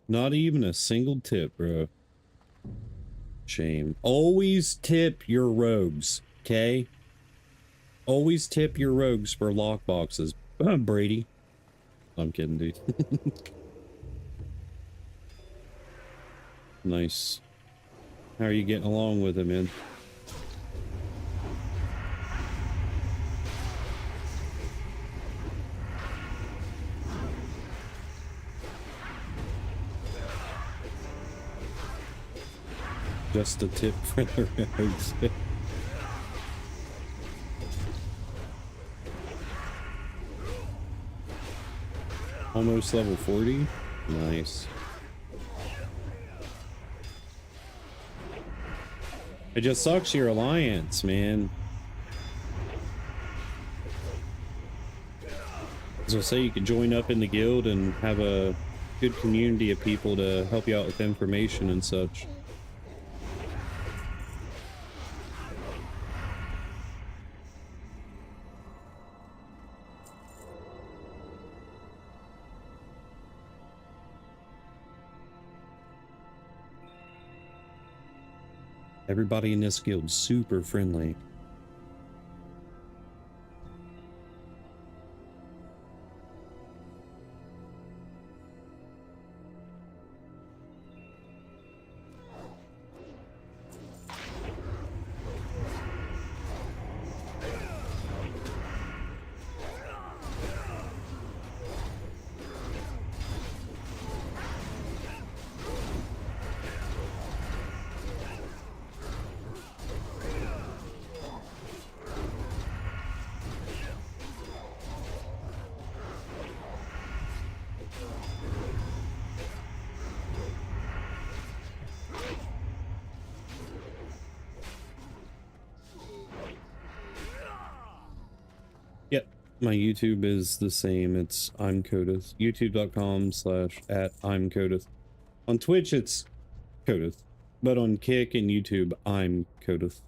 S1: Not even a single tip, bro. Shame. Always tip your rogues, okay? Always tip your rogues for lock boxes. Brady. I'm kidding, dude. Nice. How are you getting along with it, man? Just a tip for the rogues. Almost level 40. Nice. It just sucks your alliance, man. As I say, you could join up in the guild and have a good community of people to help you out with information and such. Everybody in this guild super friendly. My YouTube is the same. It's I'm Codith. YouTube.com/@I'm On Twitch, it's Codith. But on Kick and YouTube, I'm Codith.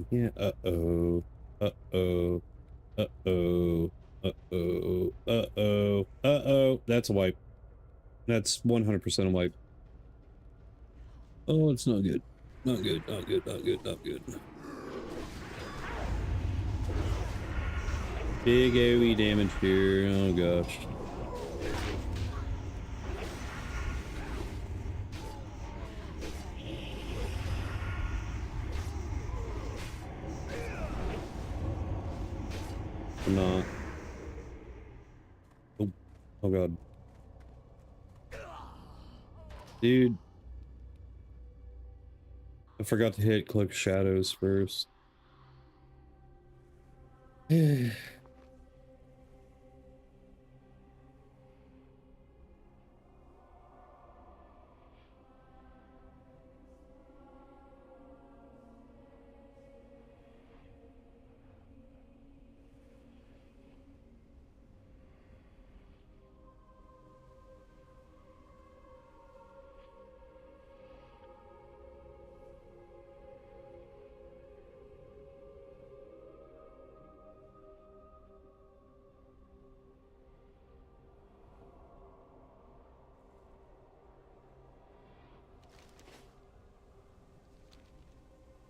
S1: Yeah. Uh-oh. Uh-oh. Uh-oh. Uh-oh. Uh-oh. Uh-oh. That's a wipe. That's 100% a wipe. Oh, it's not good. Not good. Not good. Not good. Not good. Big AoE damage here. Oh gosh. I'm not. Oh, oh god. Dude. I forgot to hit click shadows first.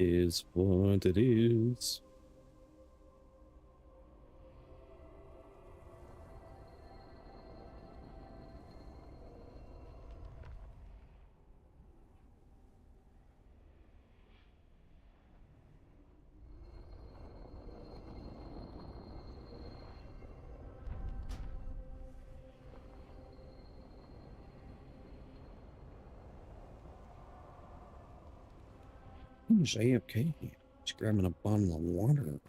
S1: Is what it is. Who's AFK? He's grabbing a bottle of water.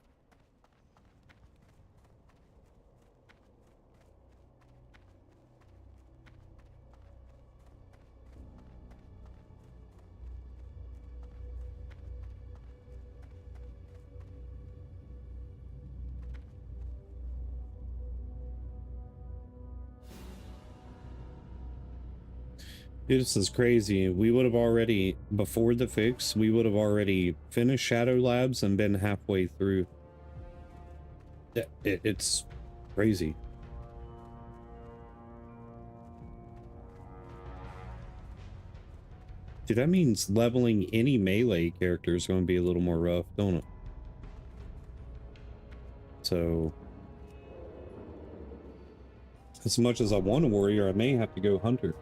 S1: Dude, this is crazy. We would have already, before the fix, we would have already finished Shadow Labs and been halfway through. It's crazy. Dude, that means leveling any melee character is going to be a little more rough, don't it? So, as much as I want a warrior, I may have to go hunter.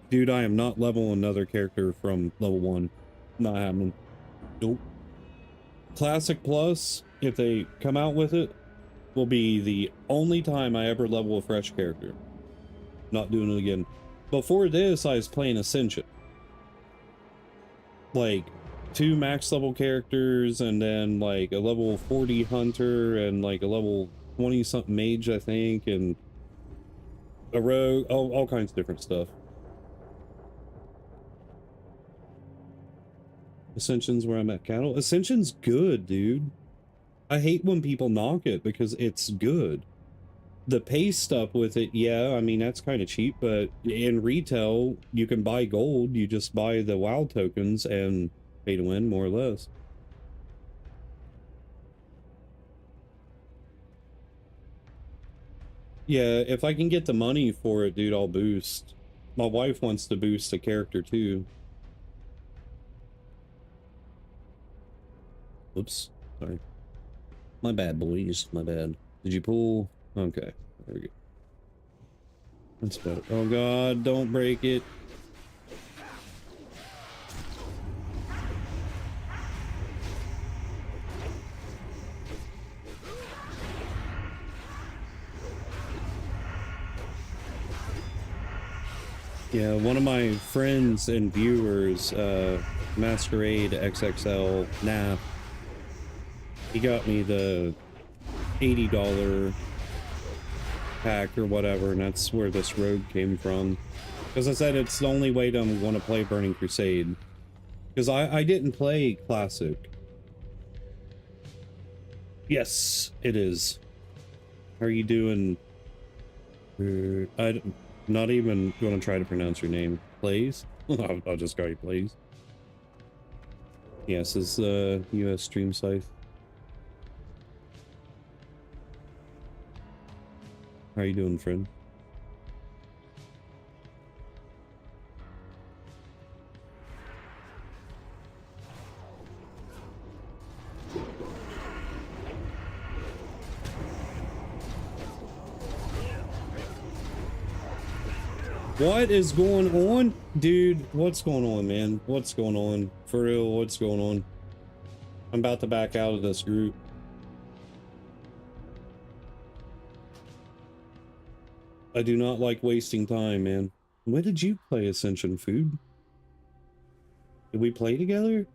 S1: Dude, I am not leveling another character from level 1. Not happening. Nope. Classic Plus, if they come out with it, will be the only time I ever level a fresh character. Not doing it again. Before this, I was playing Ascension. Like, 2 max level characters, and then like a level 40 hunter, and like a level 20 something mage, I think, and a rogue, all kinds of different stuff. Ascension's where I'm at cattle. Ascension's good, dude. I hate when people knock it because it's good. The pay stuff with it, yeah, I mean, that's kind of cheap, but in retail, you can buy gold. You just buy the WoW tokens and pay to win, more or less. Yeah, if I can get the money for it, dude, I'll boost. My wife wants to boost a character too. Oops, sorry. My bad, boys, my bad. Did you pull? Okay, there we go. That's better. Oh god, don't break it. Yeah, one of my friends and viewers, Masquerade XXL NAF, he got me the $80 pack or whatever, and that's where this rogue came from. Because I said it's the only way to want to play Burning Crusade. Because I didn't play Classic. Yes, it is. How are you doing? I'm not even going to try to pronounce your name. Plays? I'll just call you Plays. Yes, it's US Dreamsythe. How are you doing, friend? What is going on? Dude, what's going on, man? What's going on? For real, what's going on? I'm about to back out of this group. I do not like wasting time, man. When did you play Ascension Food? Did we play together?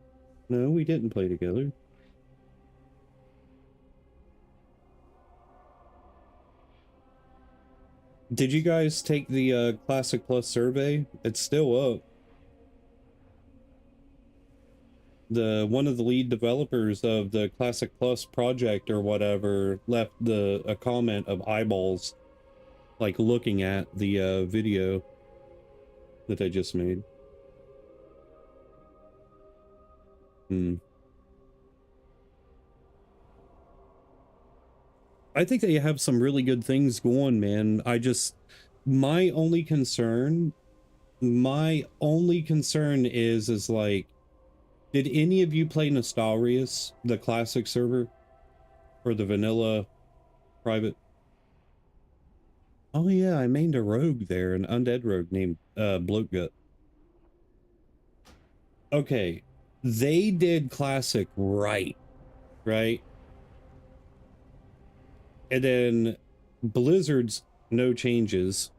S1: No, we didn't play together. Did you guys take the Classic Plus survey? It's still up. One of the lead developers of the Classic Plus project or whatever left a comment of eyeballs, like looking at the video that I just made. I think they have some really good things going, man. My only concern is like, did any of you play Nostalrius, the classic server, or the vanilla private? Oh yeah, I mained a rogue there, an undead rogue named Bloatgut. Okay, they did classic right? And then Blizzard's no changes.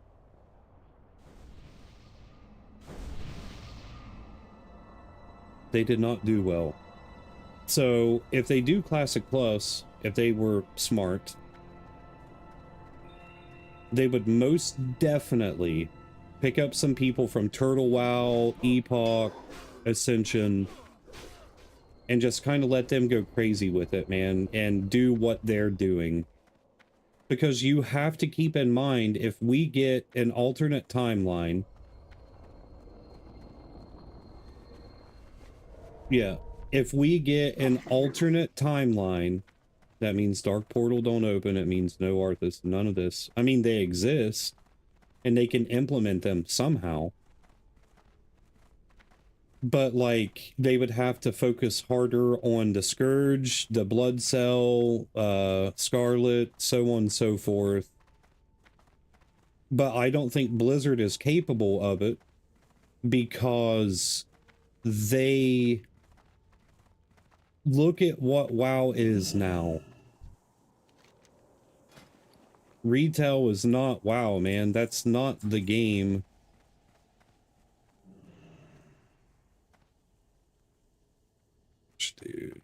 S1: They did not do well. So if they do Classic Plus, if they were smart, they would most definitely pick up some people from Turtle WoW, Epoch, Ascension, and just kind of let them go crazy with it, man, and do what they're doing. Because you have to keep in mind, if we get an alternate timeline, yeah, if we get an alternate timeline, that means Dark Portal don't open, it means no Arthas, none of this. I mean, they exist, and they can implement them somehow. But, like, they would have to focus harder on the Scourge, the Blood Cell, Scarlet, so on and so forth. But I don't think Blizzard is capable of it, because they look at what WoW is now. Retail is not WoW, man. That's not the game. Dude.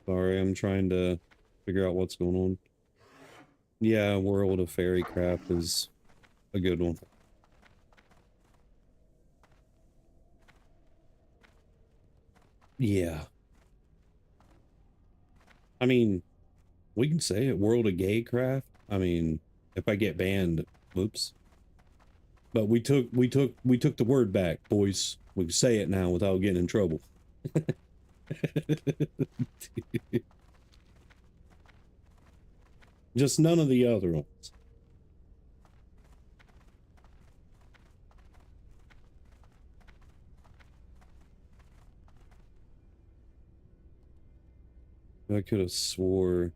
S1: Sorry, I'm trying to figure out what's going on. Yeah, World of Fairycraft is a good one. Yeah. I mean, we can say it, World of Gaycraft. I mean, if I get banned, whoops. But we took the word back, boys. We can say it now without getting in trouble. Just none of the other ones. I could have swore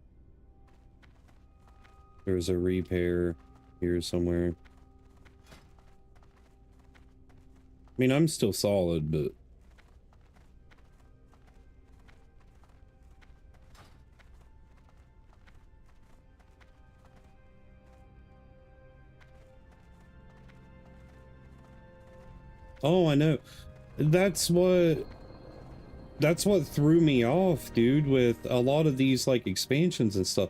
S1: there's a repair here somewhere. I mean, I'm still solid, but... Oh, I know. That's what threw me off, dude, with a lot of these, like, expansions and stuff.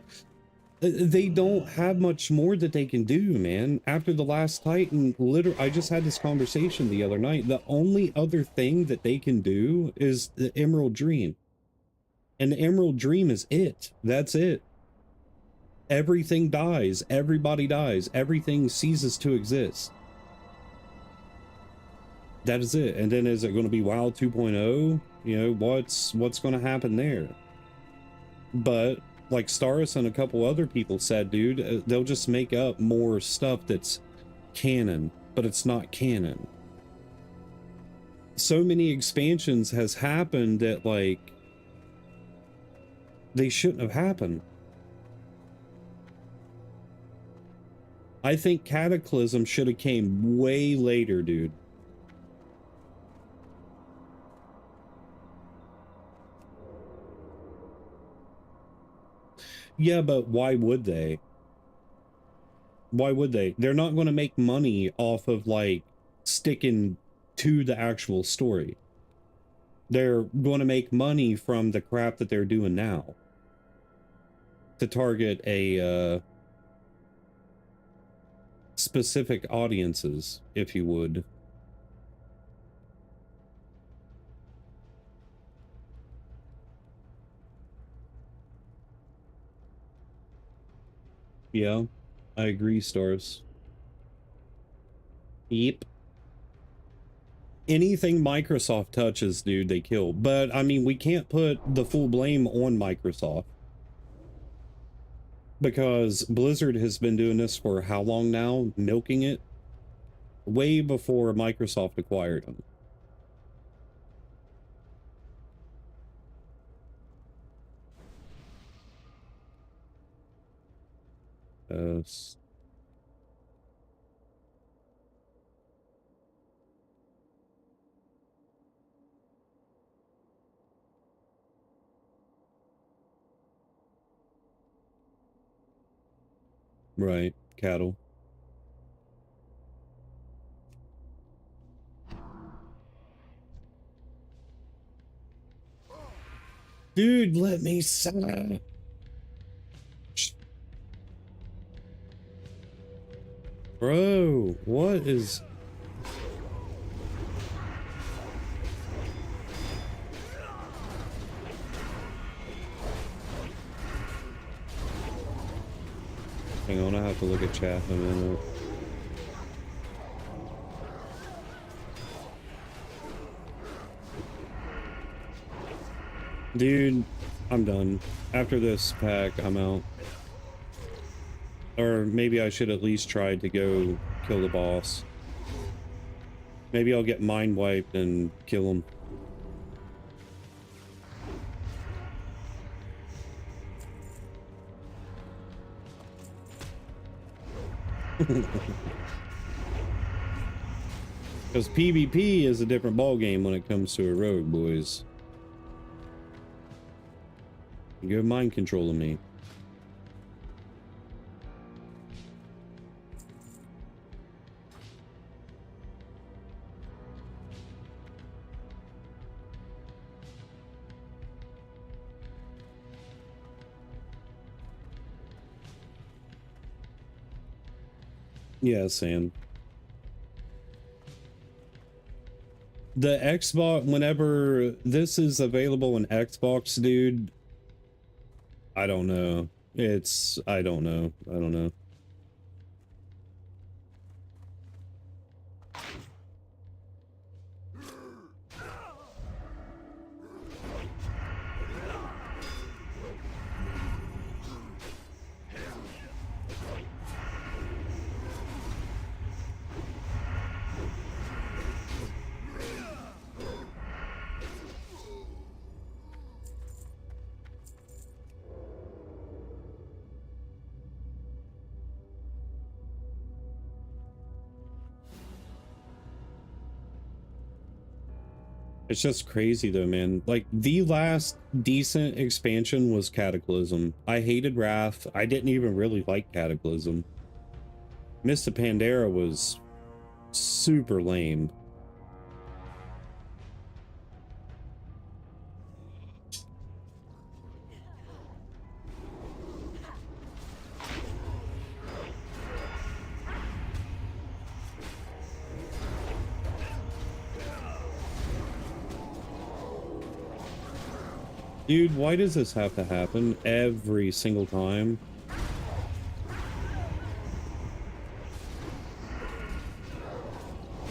S1: They don't have much more that they can do, man. After the last Titan, literally, I just had this conversation the other night. The only other thing that they can do is the Emerald Dream. And the Emerald Dream is it. That's it. Everything dies. Everybody dies. Everything ceases to exist. That is it. And then is it going to be WoW 2.0? You know, what's going to happen there? But like Starus and a couple other people said, dude, they'll just make up more stuff that's canon, but it's not canon. So many expansions has happened that, like, they shouldn't have happened. I think Cataclysm should have came way later, dude. Yeah, but why would they? Why would they? They're not going to make money off of, like, sticking to the actual story. They're going to make money from the crap that they're doing now to target a specific audiences, if you would. Yeah, I agree, Stars. Yep. Anything Microsoft touches, dude, they kill. But, I mean, we can't put the full blame on Microsoft. Because Blizzard has been doing this for how long now? Milking it? Way before Microsoft acquired them. Right, cattle. Dude, let me say. Bro, what is... Hang on, I have to look at chat in a minute. Dude, I'm done. After this pack, I'm out. Or maybe I should at least try to go kill the boss. Maybe I'll get mind wiped and kill him. Because PvP is a different ballgame when it comes to a rogue, boys. You're mind controlling me. Yeah, Sam. The Xbox, whenever this is available in Xbox, dude, I don't know. I don't know. I don't know. It's just crazy though, man. Like, the last decent expansion was Cataclysm. I hated Wrath. I didn't even really like Cataclysm. Mist of Pandaria was super lame. Dude, why does this have to happen every single time?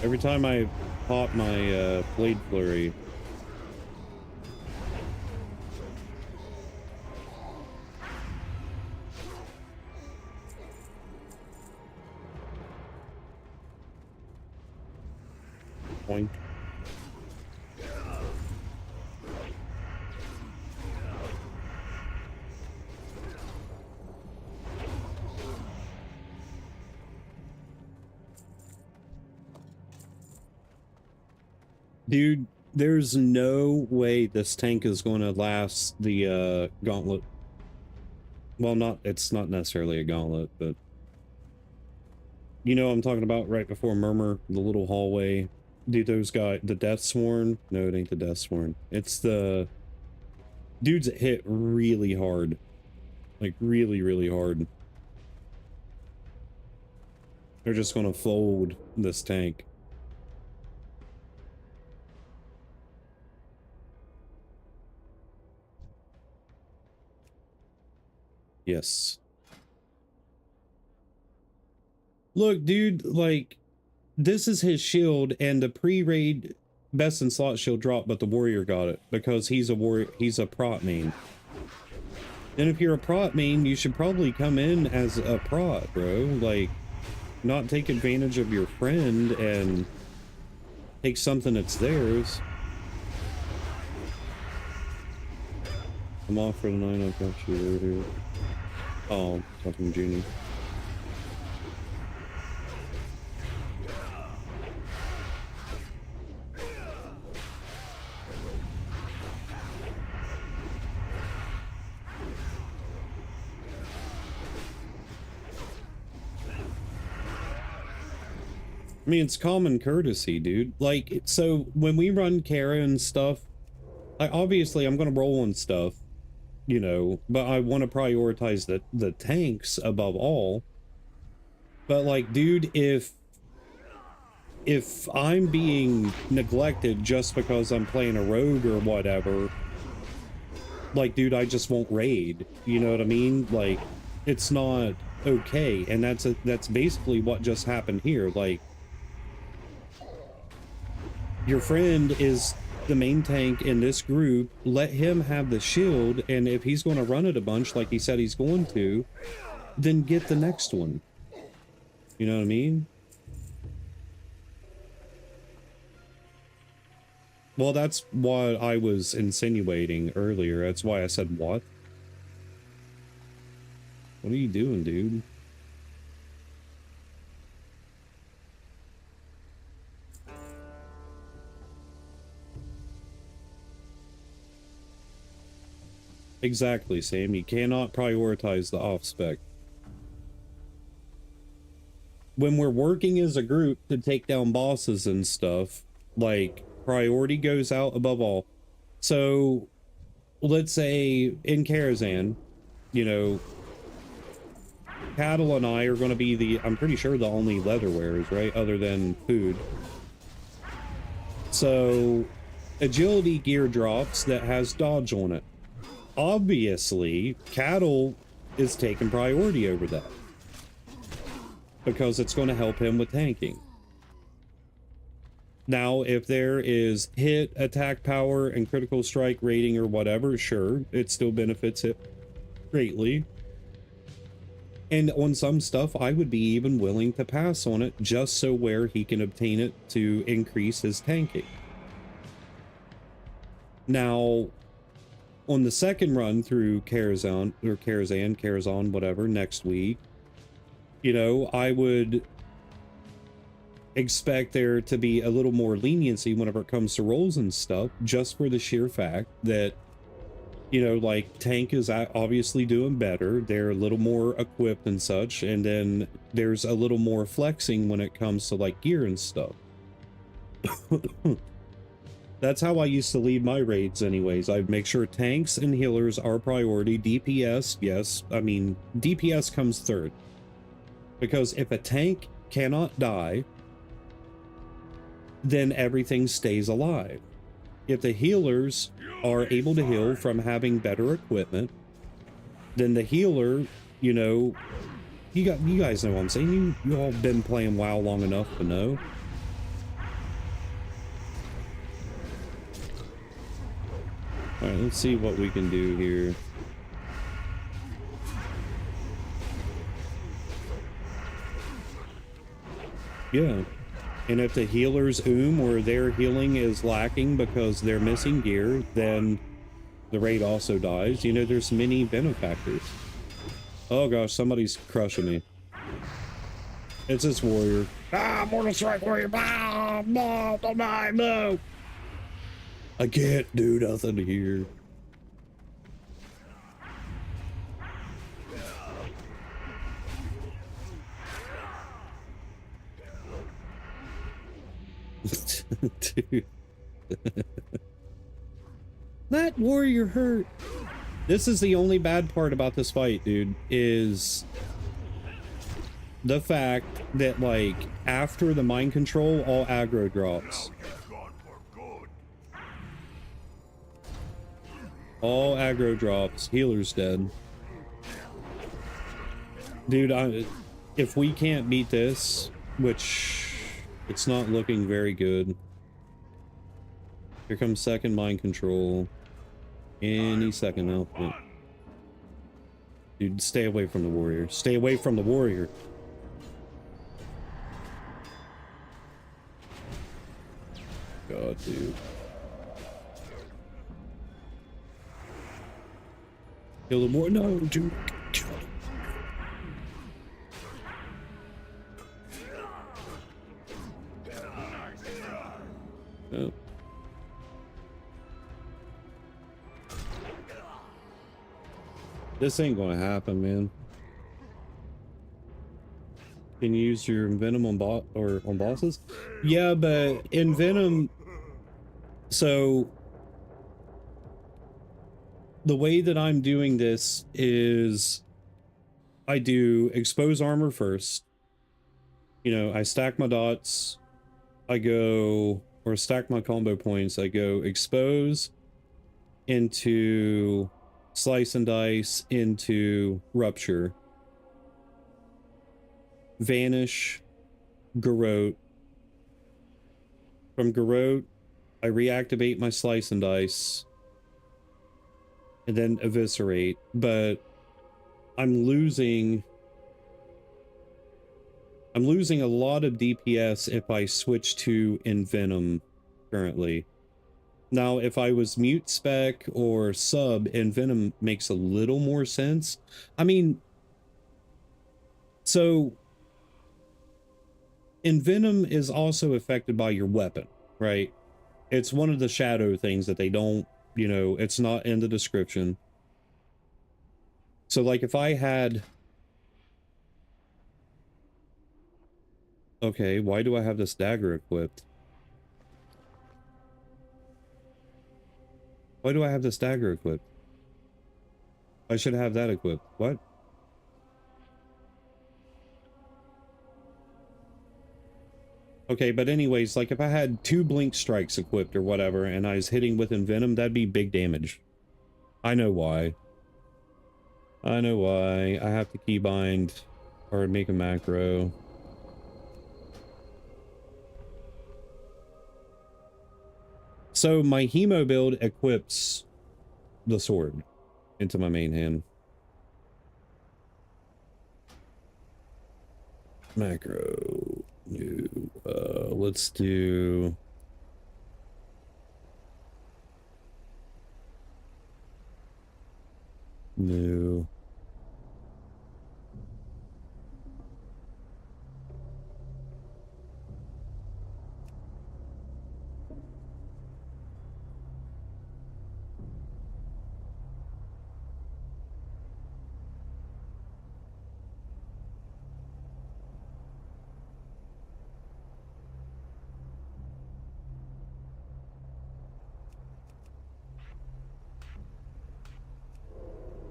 S1: Every time I pop my Blade Flurry. Point. Dude, there's no way this tank is going to last the gauntlet. Well, it's not necessarily a gauntlet, but you know what I'm talking about, right before Murmur, the little hallway. Dude, those guys, the Death Sworn? No, it ain't the Death Sworn. It's the dudes that hit really hard. Like really, really hard. They're just gonna fold this tank. Yes. Look, dude, like, this is his shield, and the pre-raid best in slot shield dropped, but the warrior got it because he's a warrior. He's a prot main. And if you're a prot main, you should probably come in as a prot, bro. Like, not take advantage of your friend and take something that's theirs. I'm off for the 9. I've got you over here. Oh, talking Junie. I mean, it's common courtesy, dude. Like, so when we run Kara and stuff, obviously I'm going to roll on stuff, you know, but I want to prioritize the tanks above all. But like, dude, if I'm being neglected just because I'm playing a rogue or whatever, like, dude, I just won't raid. You know what I mean? Like, it's not okay. And that's basically what just happened here. Like, your friend is the main tank in this group. Let him have the shield, and if he's going to run it a bunch like he said he's going to, then get the next one. You know what I mean? Well, that's what I was insinuating earlier. That's why I said what? What are you doing, dude? Exactly, Sam. You cannot prioritize the off-spec. When we're working as a group to take down bosses and stuff, like, priority goes out above all. So, let's say in Karazhan, you know, Cattle and I are going to be I'm pretty sure the only leather wearers, right? Other than food. So, agility gear drops that has dodge on it. Obviously, Cattle is taking priority over that because it's going to help him with tanking. Now, if there is hit, attack power, and critical strike rating or whatever, sure, it still benefits it greatly. And on some stuff, I would be even willing to pass on it just so where he can obtain it to increase his tanking. Now, on the second run through Karazhan, whatever, next week, you know, I would expect there to be a little more leniency whenever it comes to rolls and stuff, just for the sheer fact that, you know, like, tank is obviously doing better. They're a little more equipped and such, and then there's a little more flexing when it comes to, like, gear and stuff. That's how I used to lead my raids anyways. I'd make sure tanks and healers are priority. DPS, yes. I mean, DPS comes third. Because if a tank cannot die, then everything stays alive. If the healers are able to heal from having better equipment, then the healer, you know, you guys know what I'm saying. You all been playing WoW long enough to know. All right, let's see what we can do here. Yeah. And if the healer's or their healing is lacking because they're missing gear, then the raid also dies. You know, there's many benefactors. Oh gosh, somebody's crushing me. It's this warrior. Ah, Mortal Strike warrior. Blah, blah, blah, blah, blah. I can't do nothing here. Dude. That warrior hurt. This is the only bad part about this fight, dude, is the fact that, like, after the mind control, all aggro drops. All aggro drops. Healer's dead. Dude, if we can't beat this, which it's not looking very good. Here comes second mind control. Any second now. Dude, stay away from the warrior. Stay away from the warrior. God, dude. Kill him more. No, dude. Kill him. Oh. This ain't gonna happen, man. Can you use your venom on bosses? Yeah, but in venom, so the way that I'm doing this is I do expose armor first. You know, I stack my dots. I go, or stack my combo points. I go expose into slice and dice into rupture, vanish, garrote. From garrote, I reactivate my slice and dice, and then eviscerate. But I'm losing a lot of DPS if I switch to Envenom currently. Now, if I was mute spec or sub, Envenom makes a little more sense. I mean, so Envenom is also affected by your weapon, right? It's one of the shadow things that they don't, you know, it's not in the description. So like if I had, okay, why do I have this dagger equipped? Why do I have this dagger equipped? I should have that equipped. What? Okay, but anyways, like if I had 2 blink strikes equipped or whatever, and I was hitting with Envenom, that'd be big damage. I know why. I know why. I have to keybind or make a macro. So my hemo build equips the sword into my main hand. Macro. New. Let's do... New.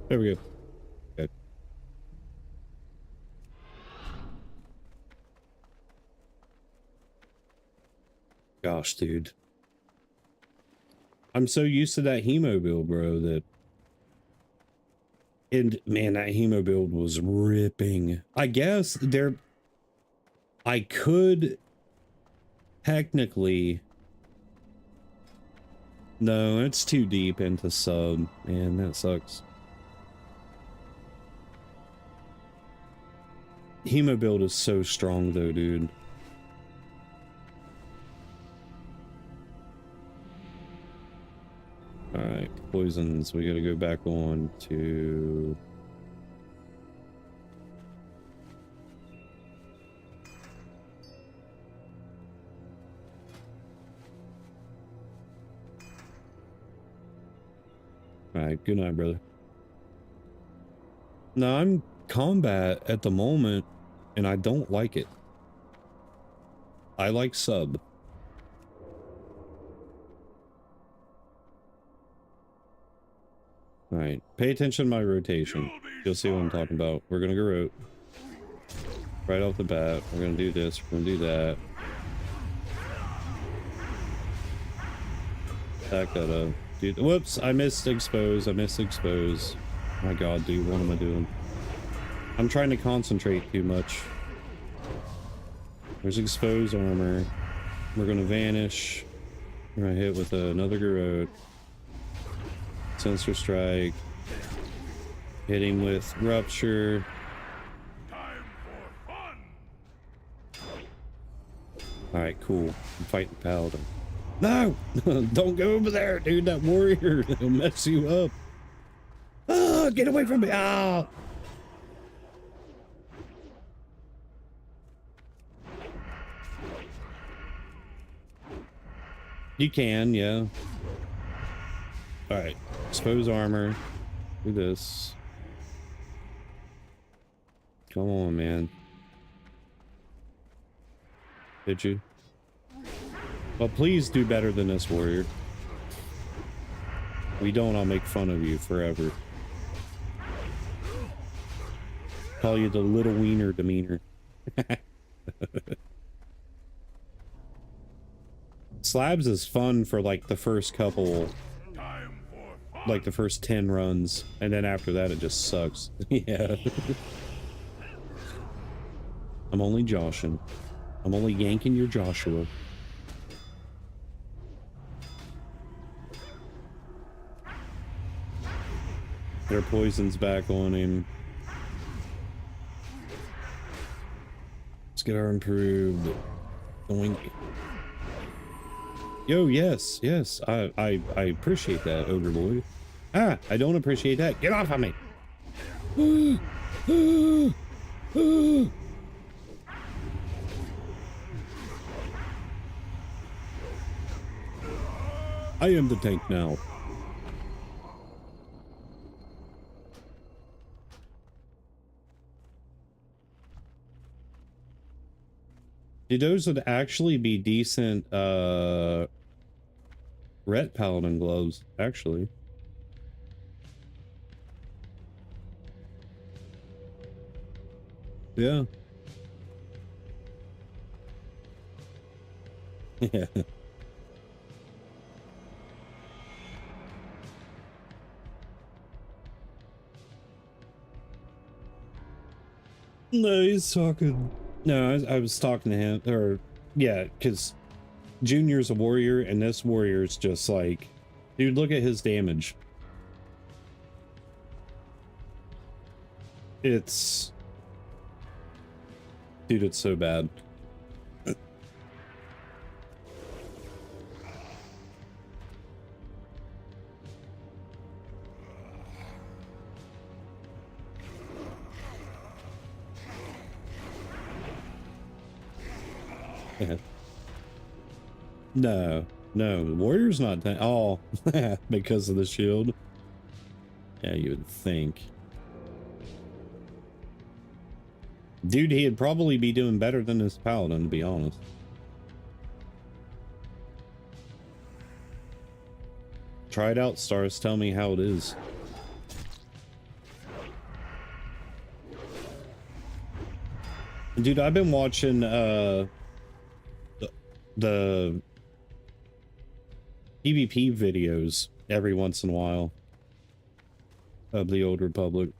S1: There we go. Okay. Gosh, dude. I'm so used to that hemo build, bro, that... And, man, that hemo build was ripping. I guess there... I could... Technically... No, it's too deep into sub. Man, that sucks. Hemo build is so strong, though, dude. Alright, poisons. We gotta go back on to... Alright, good night, brother. No, I'm combat at the moment, and I don't like it. I like sub. Alright, pay attention to my rotation. You'll see what I'm talking about. We're gonna go route. Right off the bat, we're gonna do this, we're gonna do that. Back that up. Dude, whoops, I missed expose, My god, dude, what am I doing? I'm trying to concentrate too much. There's exposed armor. We're gonna vanish. We're gonna hit with another garrote. Sensor strike. Hit him with rupture.
S2: Time for fun.
S1: Alright, cool. I'm fighting Paladin. No! Don't go over there, dude. That warrior, he'll mess you up. Ah, get away from me. Ah! You can, yeah. Alright. Expose armor. Do this. Come on, man. Did you? Well, please do better than this, warrior. We don't, I'll make fun of you forever. Call you the little wiener demeanor. Slabs is fun for like the first couple, like the first 10 runs, and then after that it just sucks. Yeah. I'm only joshing. I'm only yanking your Joshua. Their poison's back on him. Let's get our improved. Doink. Yo, yes, yes. I appreciate that, Ogre Boy. Ah, I don't appreciate that. Get off of me. I am the tank now. Dude, those would actually be decent, ret paladin gloves, actually. Yeah. Yeah. No, he's talking. No, I was talking to him, or yeah, because Junior's a warrior, and this warrior's just like, dude, look at his damage. It's, dude, it's so bad. No, no, the warrior's not that. Oh, because of the shield. Yeah, you would think. Dude, he'd probably be doing better than his paladin, to be honest. Try it out, Stars. Tell me how it is. Dude, I've been watching the PvP videos every once in a while of the Old Republic.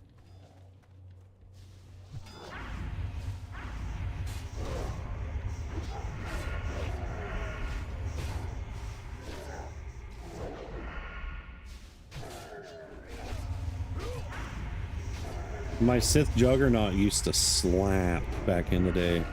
S1: My Sith Juggernaut used to slap back in the day.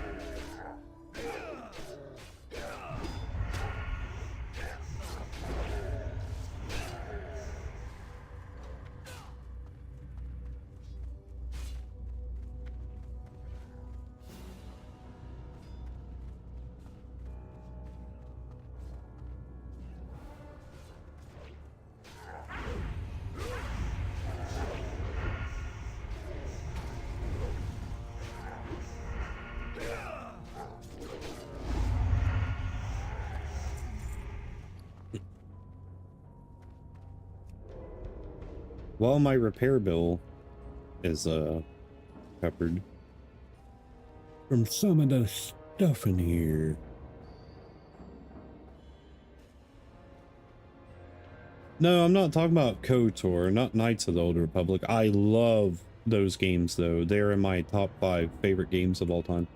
S1: Well, my repair bill is covered from some of the stuff in here. No, I'm not talking about KOTOR, not Knights of the Old Republic. I love those games though. They're in my top 5 favorite games of all time.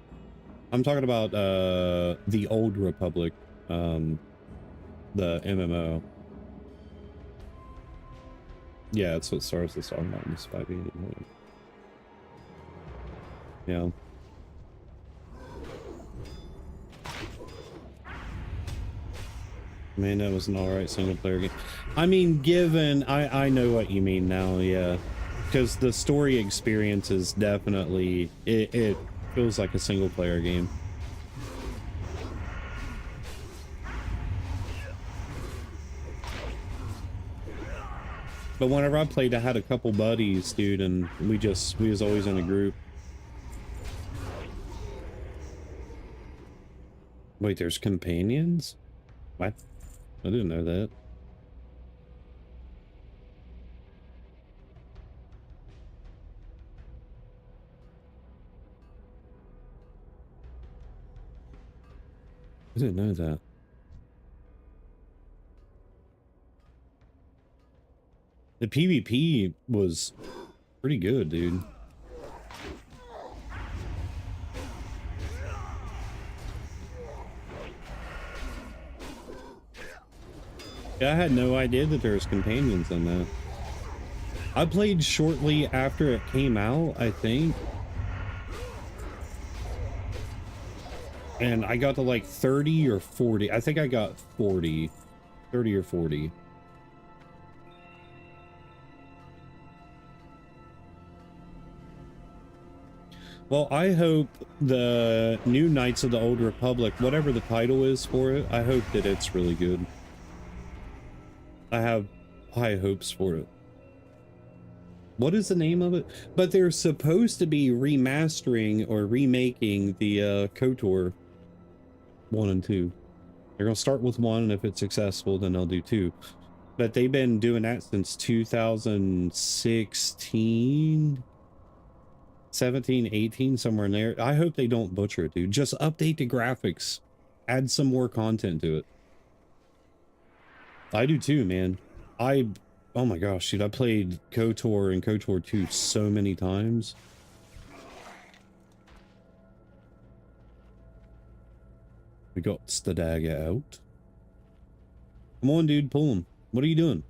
S1: I'm talking about the Old Republic, the MMO. Yeah, that's what Stars is talking about in this 580. Yeah. Man, that was an alright single player game. I mean, given I know what you mean now, yeah. Because the story experience is definitely it feels like a single player game. But whenever I played, I had a couple buddies, dude, and we was always in a group. Wait, there's companions? What? I didn't know that. I didn't know that. The PvP was pretty good, dude. Yeah, I had no idea that there was companions in that. I played shortly after it came out, I think. And I got to like 30 or 40. I think I got 40. 30 or 40. Well, I hope the new Knights of the Old Republic, whatever the title is for it, I hope that it's really good. I have high hopes for it. What is the name of it? But they're supposed to be remastering or remaking the KOTOR 1 and 2. They're going to start with 1, and if it's successful, then they'll do 2. But they've been doing that since 2016, 17, 18, somewhere in there. I hope they don't butcher it, dude. Just update the graphics. Add some more content to it. I do too, man. Oh my gosh, dude, I played KOTOR and KOTOR 2 so many times. We got the dagger out. Come on, dude, pull him. What are you doing?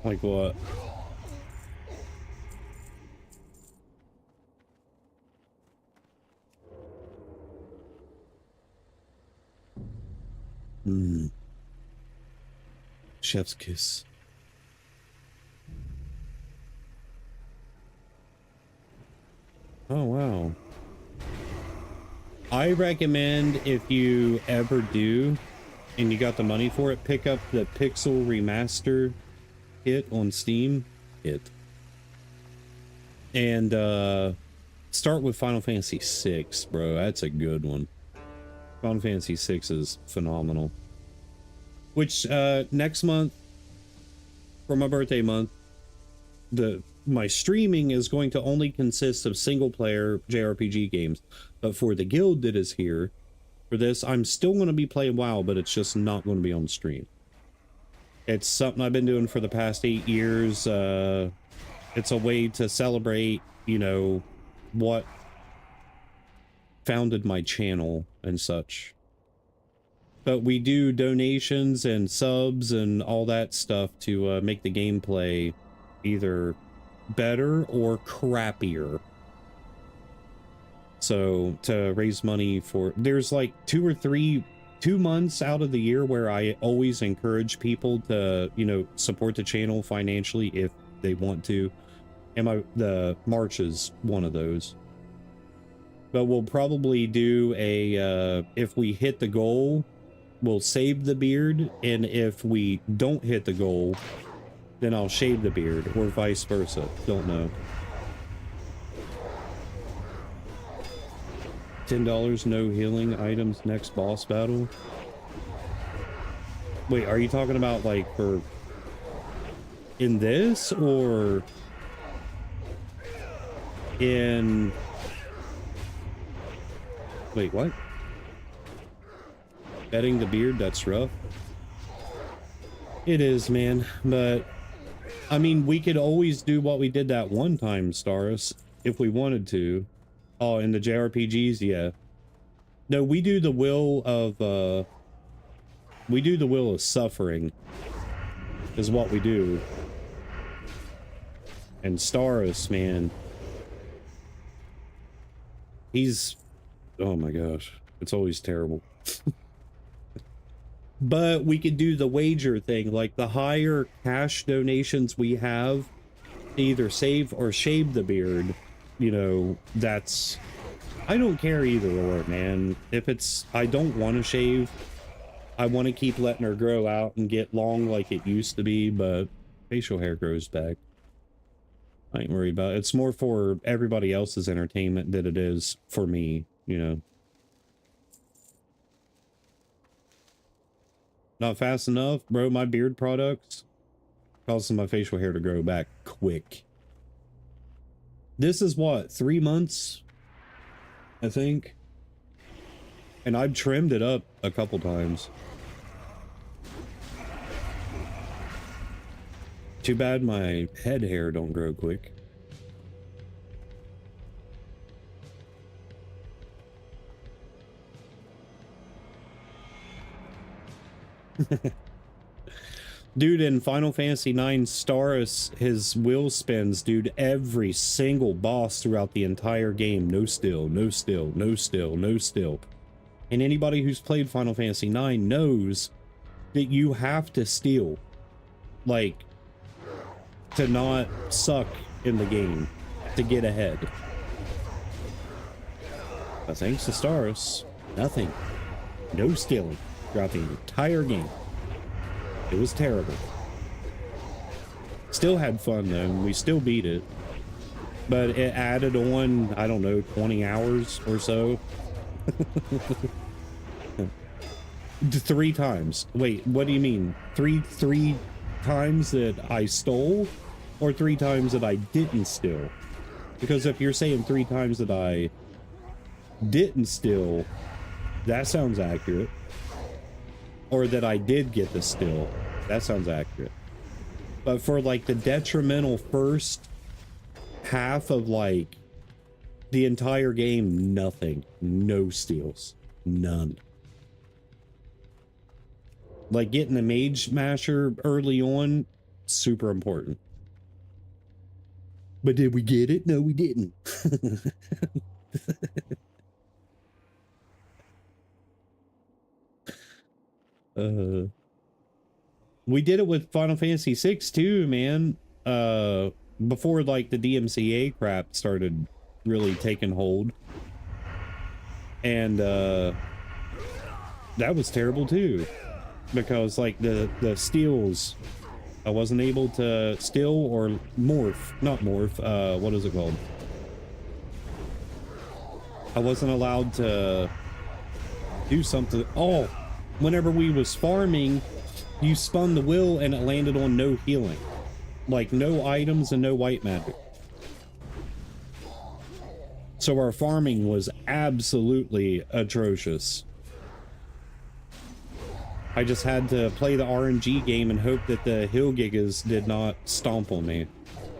S1: Like what? Chef's kiss. Oh, wow. I recommend, if you ever do, and you got the money for it, pick up the Pixel Remaster kit on Steam. And start with Final Fantasy VI, bro. That's a good one. Final Fantasy VI is phenomenal. Which next month, for my birthday month, my streaming is going to only consist of single player JRPG games. But for the guild that is here for this, I'm still going to be playing WoW, but it's just not going to be on stream. It's something I've been doing for the past 8 years. It's a way to celebrate, you know, what founded my channel and such. But we do donations and subs and all that stuff to make the gameplay either better or crappier. So to raise money for, there's like 2 months out of the year where I always encourage people to, you know, support the channel financially if they want to. And the March is one of those. But we'll probably do a, if we hit the goal, we'll save the beard. And if we don't hit the goal, then I'll shave the beard, or vice versa. Don't know. $10, no healing items next boss battle. Wait, are you talking about like for in this or in... Wait, what? Betting the beard, that's rough. It is, man, but I mean, we could always do what we did that one time, Staris, if we wanted to. Oh, in the JRPGs, yeah. No, we do the will of, we do the will of suffering, is what we do. And Staris, man, he's, oh my gosh, it's always terrible. But we could do the wager thing, like the higher cash donations we have, either save or shave the beard, you know, that's, I don't care either or, man. If it's, I don't want to shave, I want to keep letting her grow out and get long like it used to be, but facial hair grows back. I ain't worried about it. It's more for everybody else's entertainment than it is for me, you know. Not fast enough, bro. My beard products causes my facial hair to grow back quick. This is what, 3 months, I think, and I've trimmed it up a couple times. Too bad my head hair don't grow quick. Dude, in Final Fantasy IX, Staris, his will spins, dude, every single boss throughout the entire game. No still, no still, no still, no still. And anybody who's played Final Fantasy IX knows that you have to steal, like, to not suck in the game, to get ahead. But thanks to Staris, nothing. No stealing throughout the entire game. It was terrible. Still had fun though, we still beat it. But it added on, I don't know, 20 hours or so. 3 times. Wait, what do you mean? Three times that I stole? Or 3 times that I didn't steal? Because if you're saying 3 times that I didn't steal, that sounds accurate. Or that I did get the steal, that sounds accurate. But for like the detrimental first half of like the entire game, nothing. No steals. None. Like getting the mage masher early on, super important. But did we get it? No, we didn't. We did it with Final Fantasy VI too, man. Before like the DMCA crap started really taking hold. And that was terrible too. Because like the steals, I wasn't able to steal or morph, not morph, what is it called? I wasn't allowed to do something. Oh, whenever we was farming, you spun the will and it landed on no healing. Like no items and no white magic. So our farming was absolutely atrocious. I just had to play the RNG game and hope that the hill gigas did not stomp on me.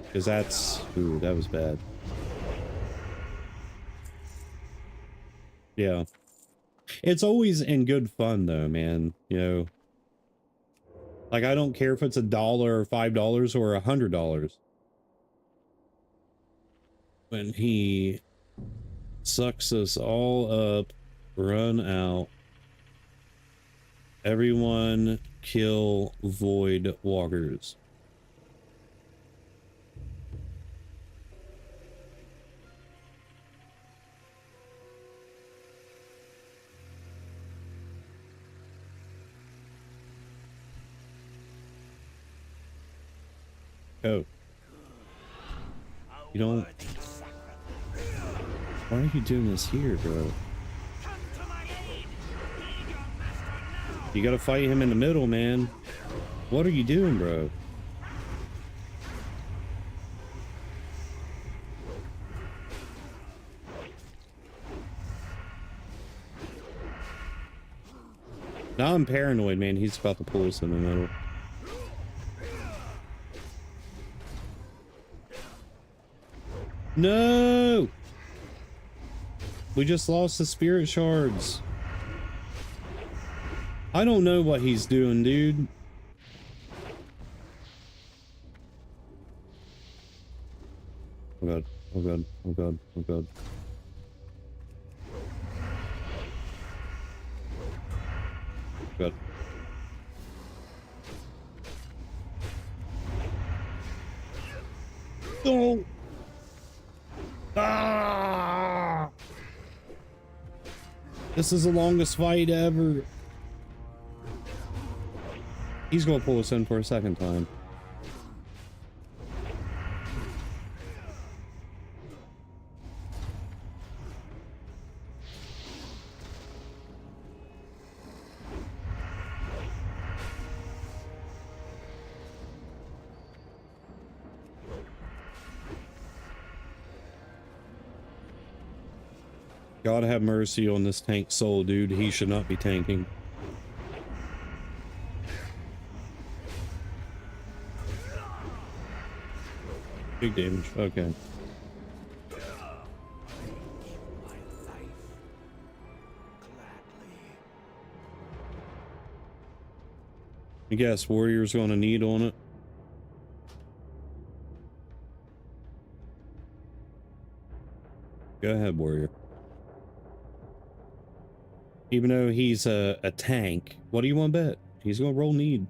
S1: Because that's... Ooh, that was bad. Yeah. It's always in good fun though, man. You know, like I don't care if it's $1 or $5 or $100. When he Sucks us all up. Run out. Everyone kill void walkers. Oh. You don't... Why are you doing this here, bro? You gotta fight him in the middle, man. What are you doing, bro? Now I'm paranoid, man. He's about to pull us in the middle. No! We just lost the spirit shards. I don't know what he's doing, dude. Oh god, oh god, oh god, oh god. God. No! Ah! This is the longest fight ever. He's gonna pull us in for a second time. God have mercy on this tank soul, dude. He should not be tanking. Big damage. Okay. I guess warrior's gonna need on it. Go ahead, warrior. Even though he's a tank, what do you want to bet? He's gonna roll need.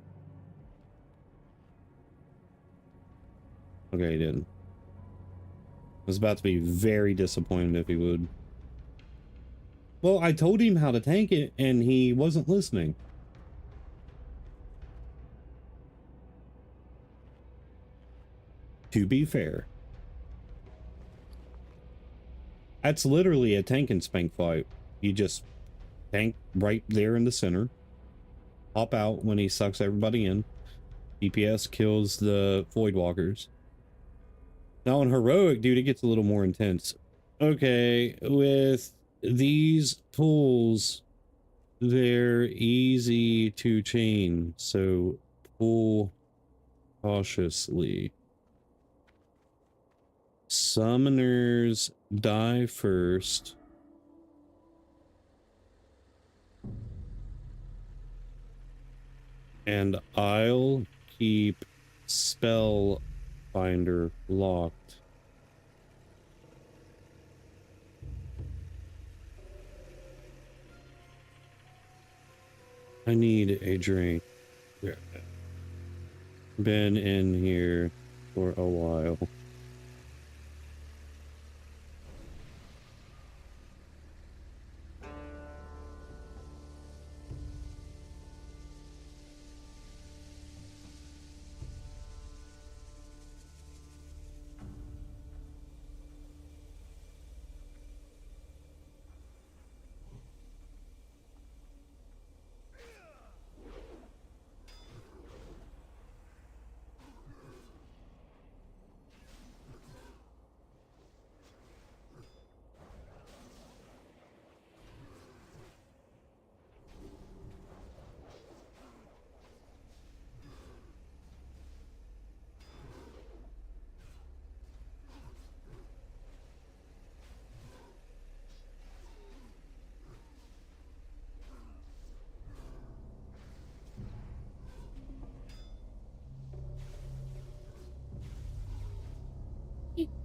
S1: Okay, he didn't. I was about to be very disappointed if he would. Well, I told him how to tank it, and he wasn't listening. To be fair. That's literally a tank and spank fight. You just tank right there in the center. Hop out when he sucks everybody in. DPS kills the void walkers. Now on heroic, dude, it gets a little more intense. Okay, with these tools, they're easy to chain, so pull cautiously. Summoners die first. And I'll keep Spellbinder locked. I need a drink. Been in here for a while.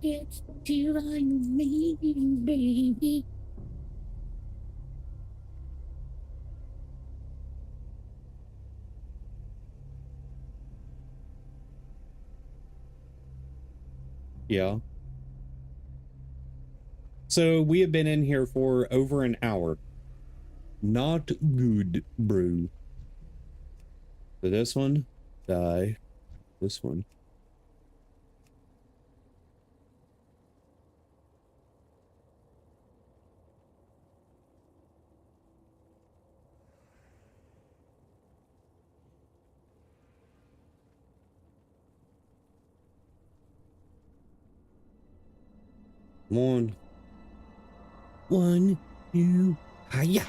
S3: It's divine meeting, baby.
S1: Yeah. So we have been in here for over an hour. Not good, bro. So this one, die. This one. One. 1, 2, hiya.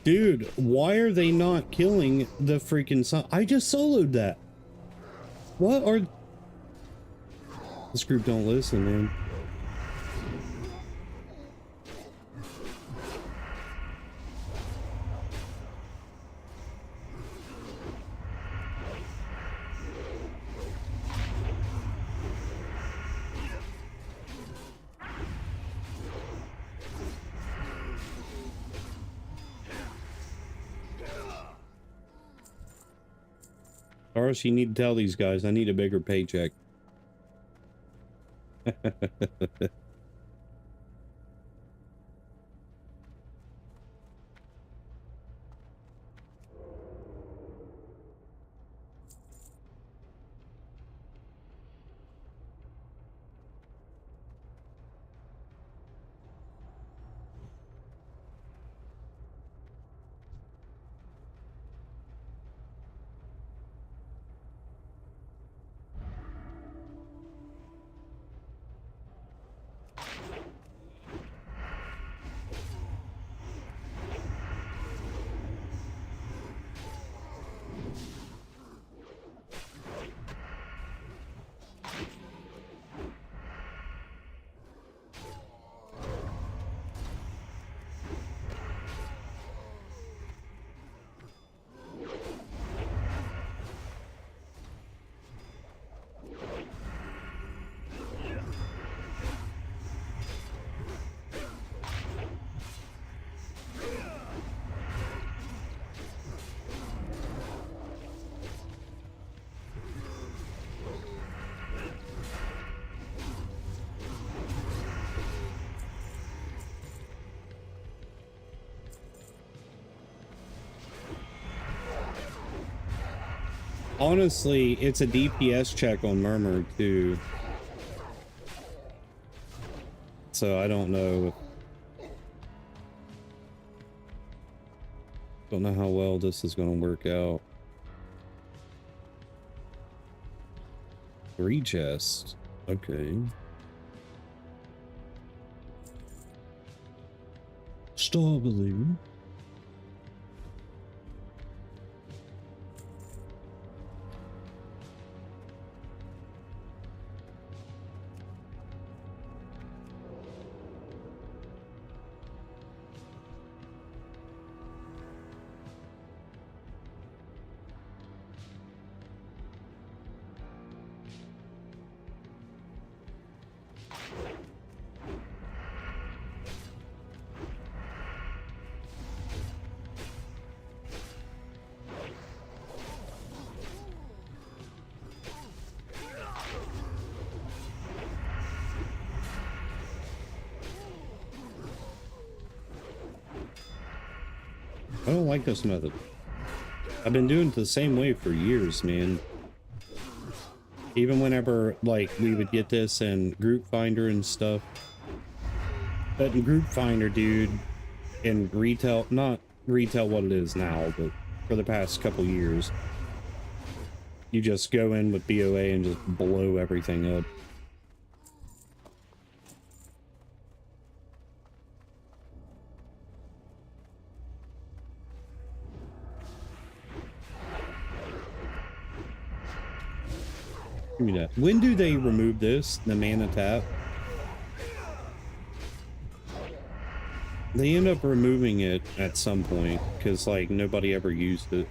S1: Dude, why are they not killing the freaking son? I just soloed that. What are... This group don't listen, man. Doris, you need to tell these guys I need a bigger paycheck. Honestly, it's a DPS check on Murmur too. So I don't know. Don't know how well this is going to work out. 3 chests. Okay. Star balloon. I don't like this method. I've been doing it the same way for years, man. Even whenever, like, we would get this in Group Finder and stuff. But in Group Finder, dude, in retail, not retail what it is now, but for the past couple years, you just go in with BOA and just blow everything up. Give me that. When do they remove this? The mana tap? They end up removing it at some point because like nobody ever used it.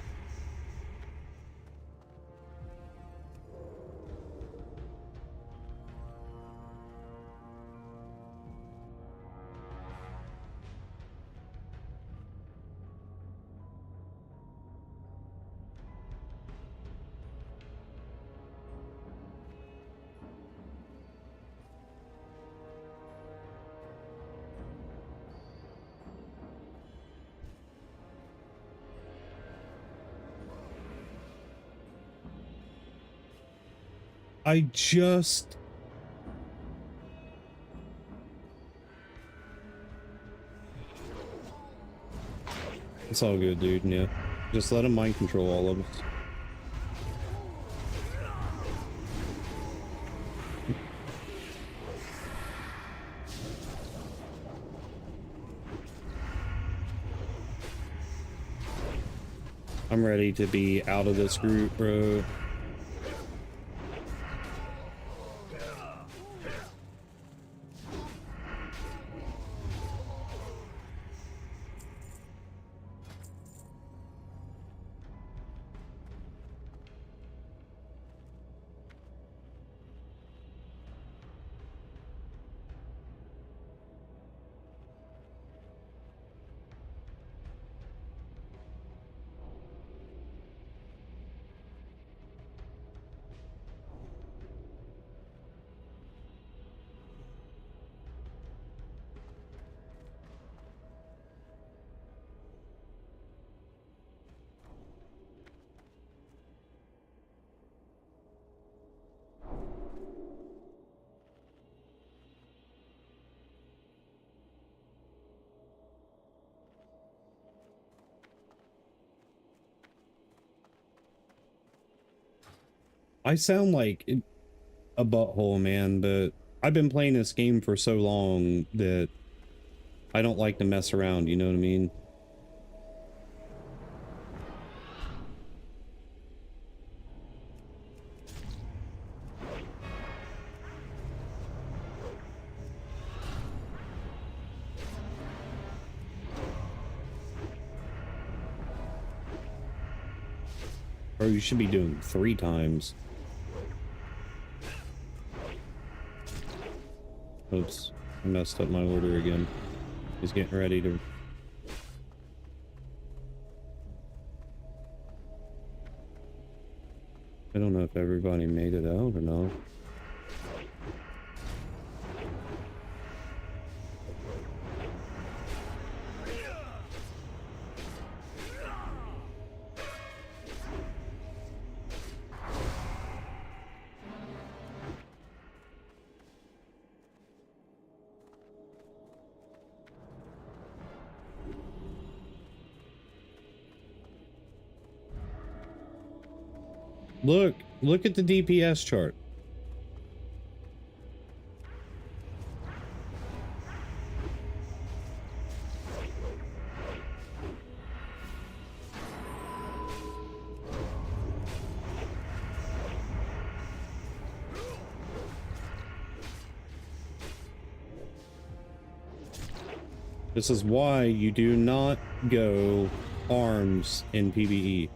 S1: I just... It's all good, dude, yeah. Just let him mind control all of us. I'm ready to be out of this group, bro. I sound like a butthole, man, but I've been playing this game for so long that I don't like to mess around, you know what I mean? Or you should be doing 3 times. Oops, I messed up my order again. He's getting ready to... I don't know if everybody made it out or not. Look at the DPS chart. This is why you do not go arms in PvE.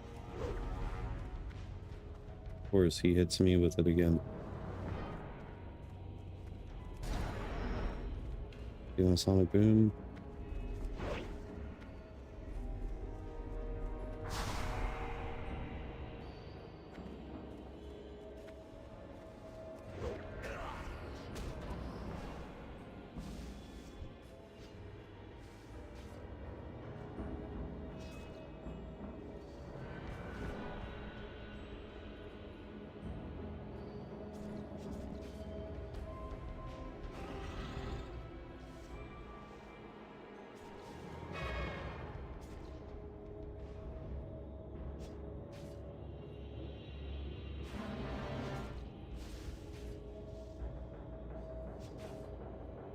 S1: Of course, he hits me with it again. Feeling sonic boom.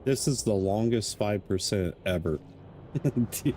S1: This is the longest 5% ever. Dude.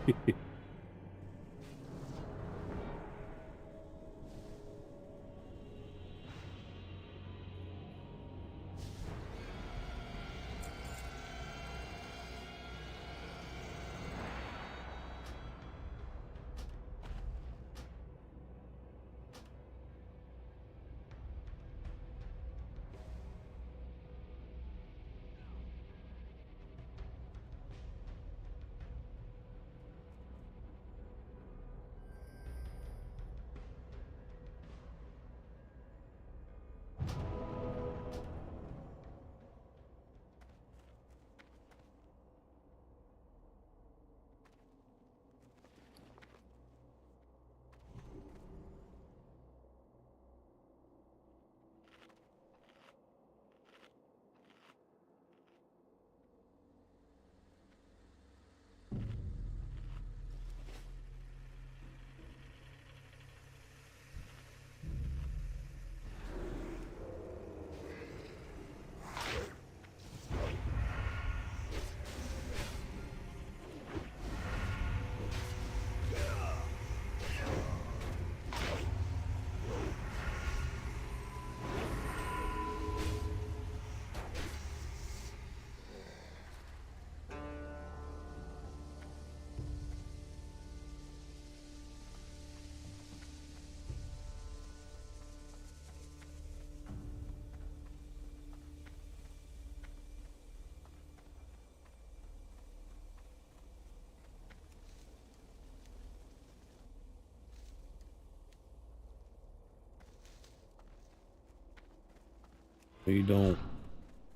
S1: We don't.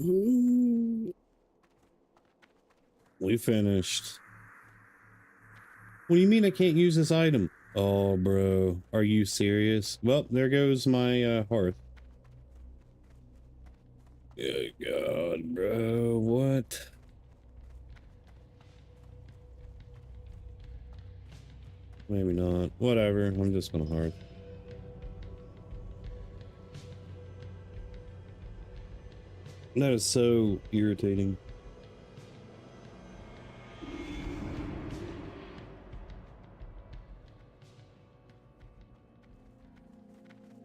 S1: Ooh. We finished. What do you mean I can't use this item? Oh, bro. Are you serious? Well, there goes my hearth. Good God, bro. What? Maybe not. Whatever. I'm just gonna hearth. That is so irritating.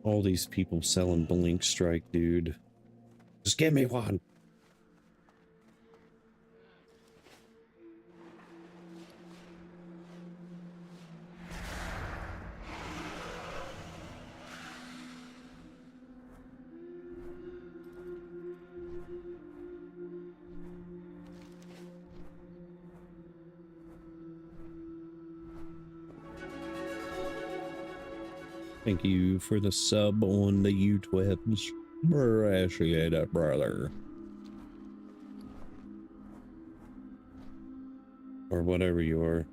S1: All these people selling Blink Strike, dude. Just give me one. Thank you for the sub on the YouTubes. Appreciate it, brother. Or whatever you are.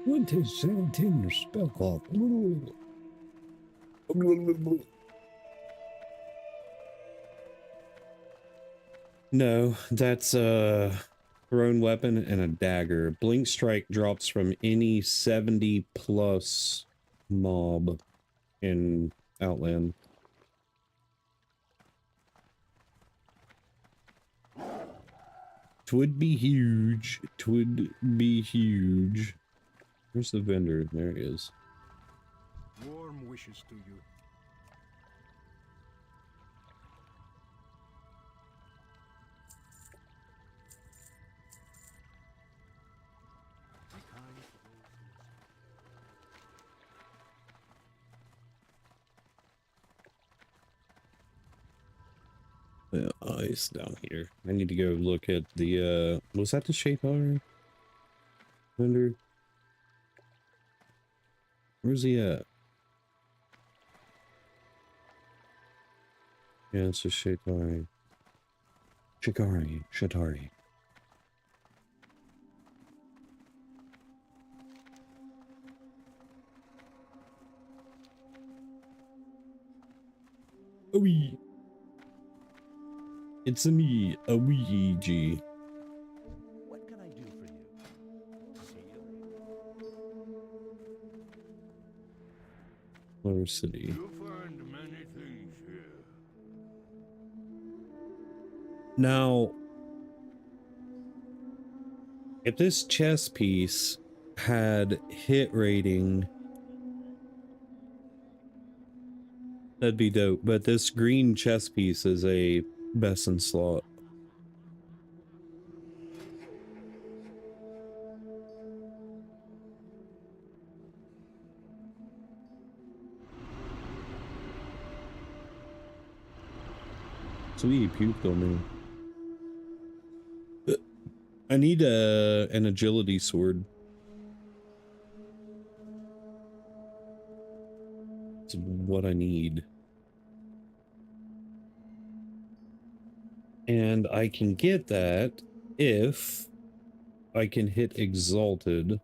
S1: What is 17 your spell clock? No, that's a thrown weapon and a dagger. Blink Strike drops from any 70 plus mob in Outland. Twould be huge. Twould be huge. Where's the vendor? There he is.
S2: Warm wishes to you. Be kind to those who listen.
S1: The ice down here. I need to go look at the was that the Shaper vendor? Where's he at? Yeah, it's a Shatari. Shatari. Oh, it's a me, a Ouija.
S2: What can I do for you? See you later.
S1: Flower City.
S2: You'll find many things here.
S1: Now, if this chess piece had hit rating, that'd be dope. But this green chess piece is a best in slot. So he puked on me. I need an agility sword. It's what I need. And I can get that if I can hit Exalted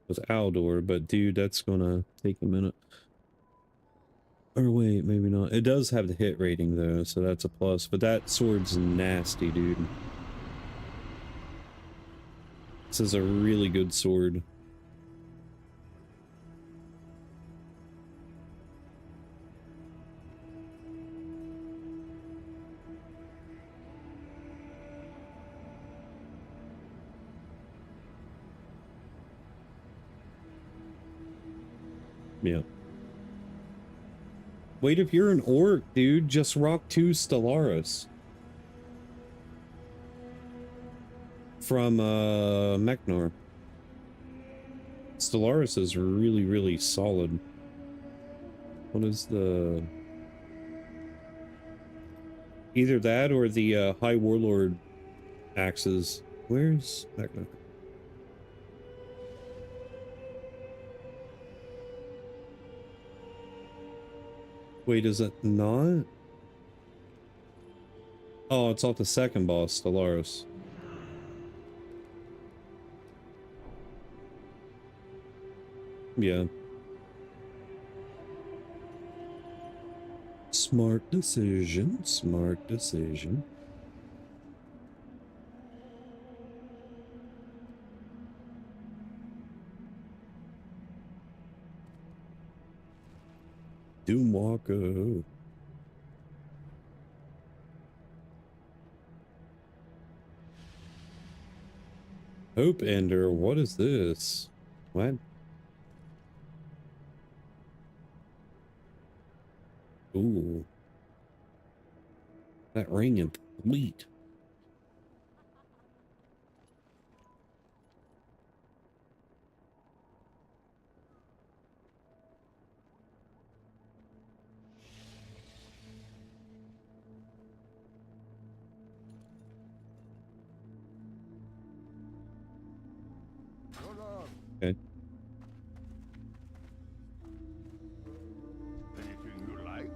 S1: with Aldor, but dude, that's gonna take a minute. Or wait, maybe not. It does have the hit rating though, so that's a plus, but that sword's nasty, dude. This is a really good sword. Yeah. Wait, if you're an orc, dude, just rock 2 Stellaris. From, Meknor. Stellaris is really, really solid. What is the... Either that or the High Warlord axes. Where's that guy? Wait, is it not? Oh, it's off the second boss, Stellaris. Yeah. Smart decision. Smart decision. Doomwalker. Hope Ender, what is this? What? Ooh. That ring is sweet. Okay.
S2: Anything you like?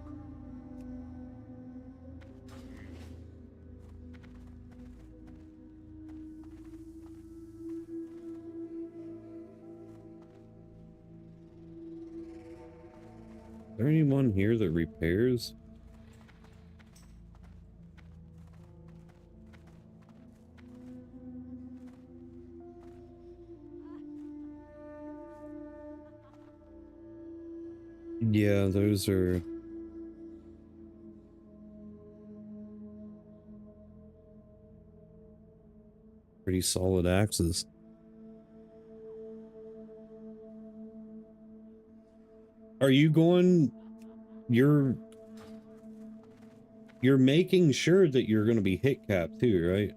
S1: Is there anyone here that repairs? Yeah, those are pretty solid axes. Are you going? You're making sure that you're going to be hit capped too, right?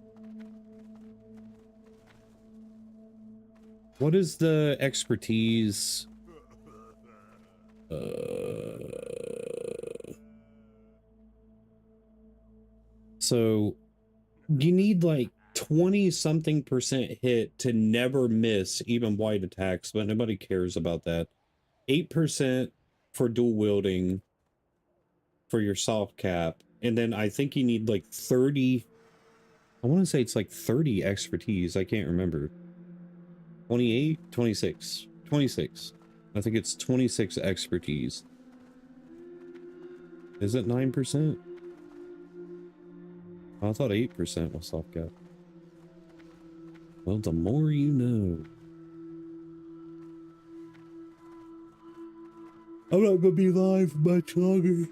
S1: What is the expertise? So you need like 20 something% hit to never miss even wide attacks, but nobody cares about that. 8% for dual wielding for your soft cap, and then I think you need like 30. I want to say it's like 30 expertise. I can't remember. 28, 26, 26. I think it's 26 expertise. Is it 9%? I thought 8% was soft cap. Well, the more you know. I'm not gonna be live much longer.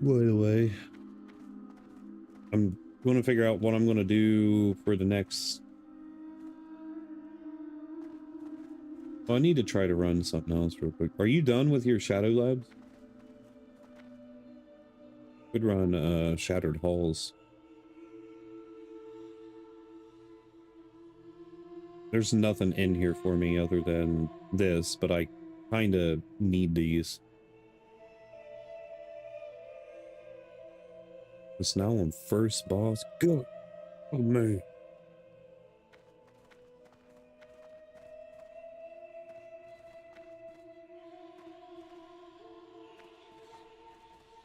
S1: By the way, I'm going to figure out what I'm going to do for the next. Oh, I need to try to run something else real quick. Are you done with your Shadow Labs? Could run Shattered Halls. There's nothing in here for me other than this, but I kind of need these. It's now on first boss. Go. Oh, man.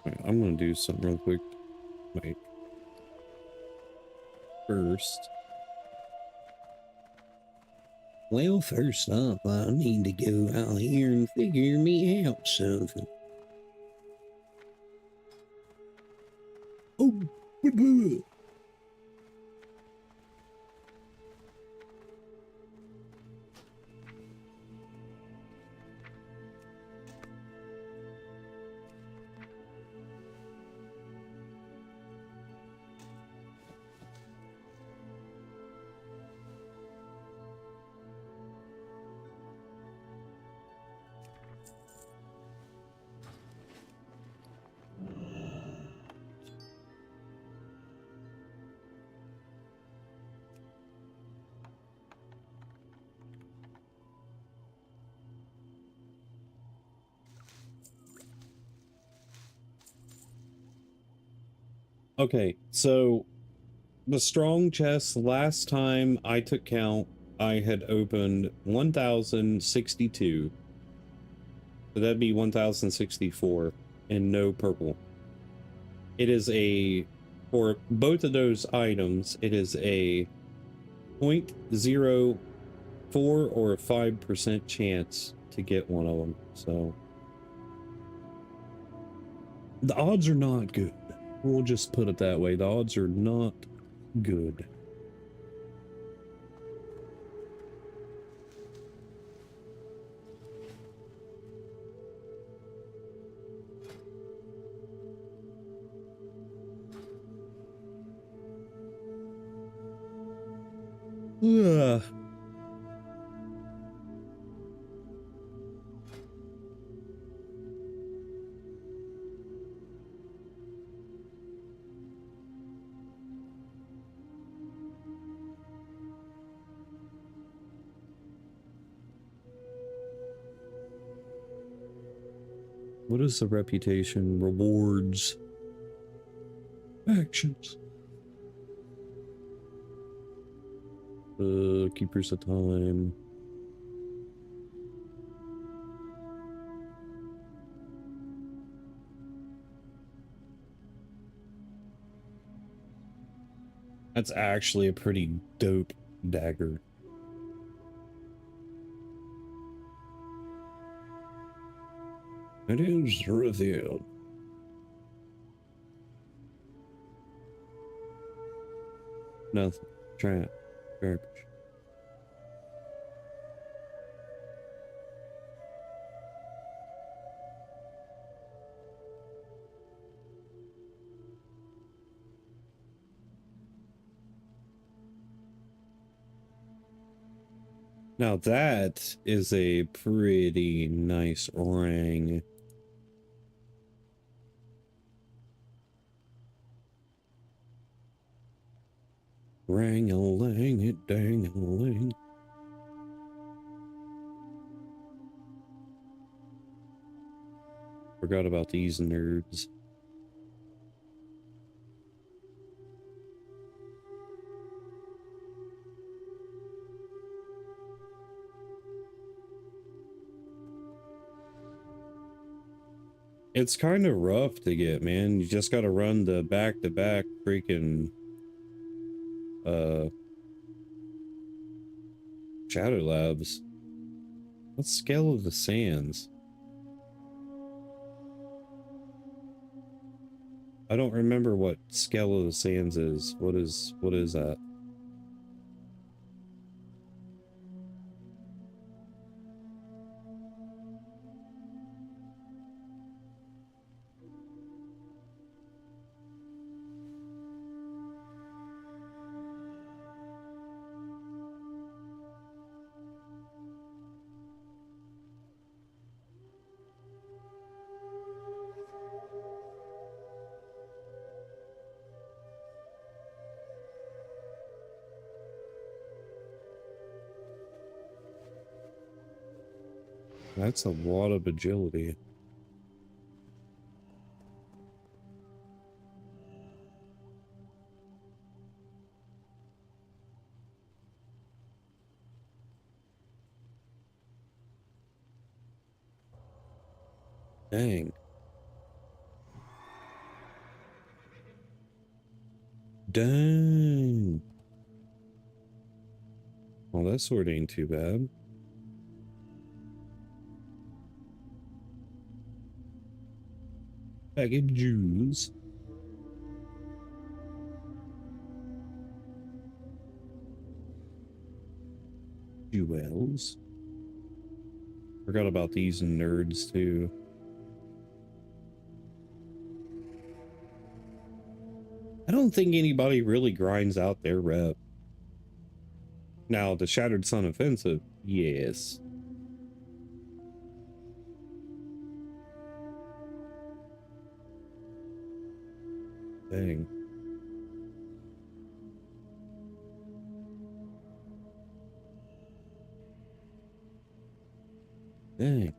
S1: Right, I'm going to do something real quick. Wait. First. Well, first up, I need to go out here and figure me out something. Oh, blah. Okay, so the strong chest, last time I took count, I had opened 1,062. So that'd be 1,064 and no purple. It is a, for both of those items, it is a 0.04 or 5% chance to get one of them. So the odds are not good. We'll just put it that way. The odds are not good. Ugh. What is the reputation? Rewards. Actions. Keepers of time. That's actually a pretty dope dagger. It is revealed. Nothing. Trap. Garbage. Now that is a pretty nice ring. Rang-a-lang it dang-a-lang. Forgot about these nerds. It's kind of rough to get, man. You just got to run the back-to-back freaking Shadow Labs. What's Scale of the Sands? I don't remember what Scale of the Sands is. What is that? That's a lot of agility. Dang. Dang. Well, that sword ain't too bad. Bag of jewels. Jewels. Forgot about these nerds too. I don't think anybody really grinds out their rep. Now, the Shattered Sun Offensive, yes. Dang. Dang.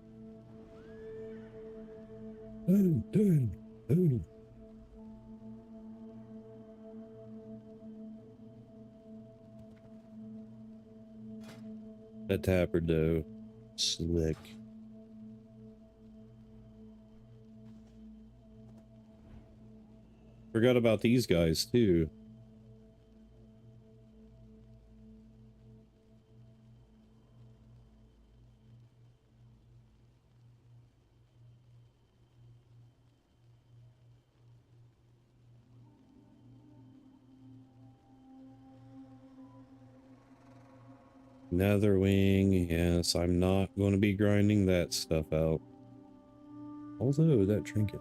S1: Oh, dang. Oh. That tapper dough. Slick. Forgot about these guys too. Nether wing, yes, I'm not going to be grinding that stuff out. Although, that trinket.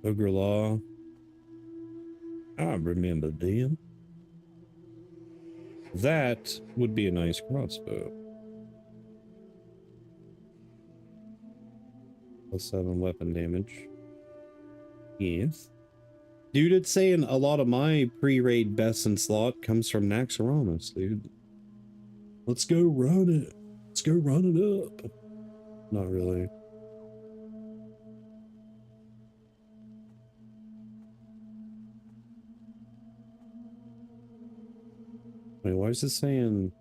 S1: Ogre Law. I remember them. That would be a nice crossbow. +7 weapon damage. Yes. Dude, it's saying a lot of my pre-raid best in slot comes from Naxxramas, dude. Let's go run it. Let's go run it up. Not really. Wait, why is it saying...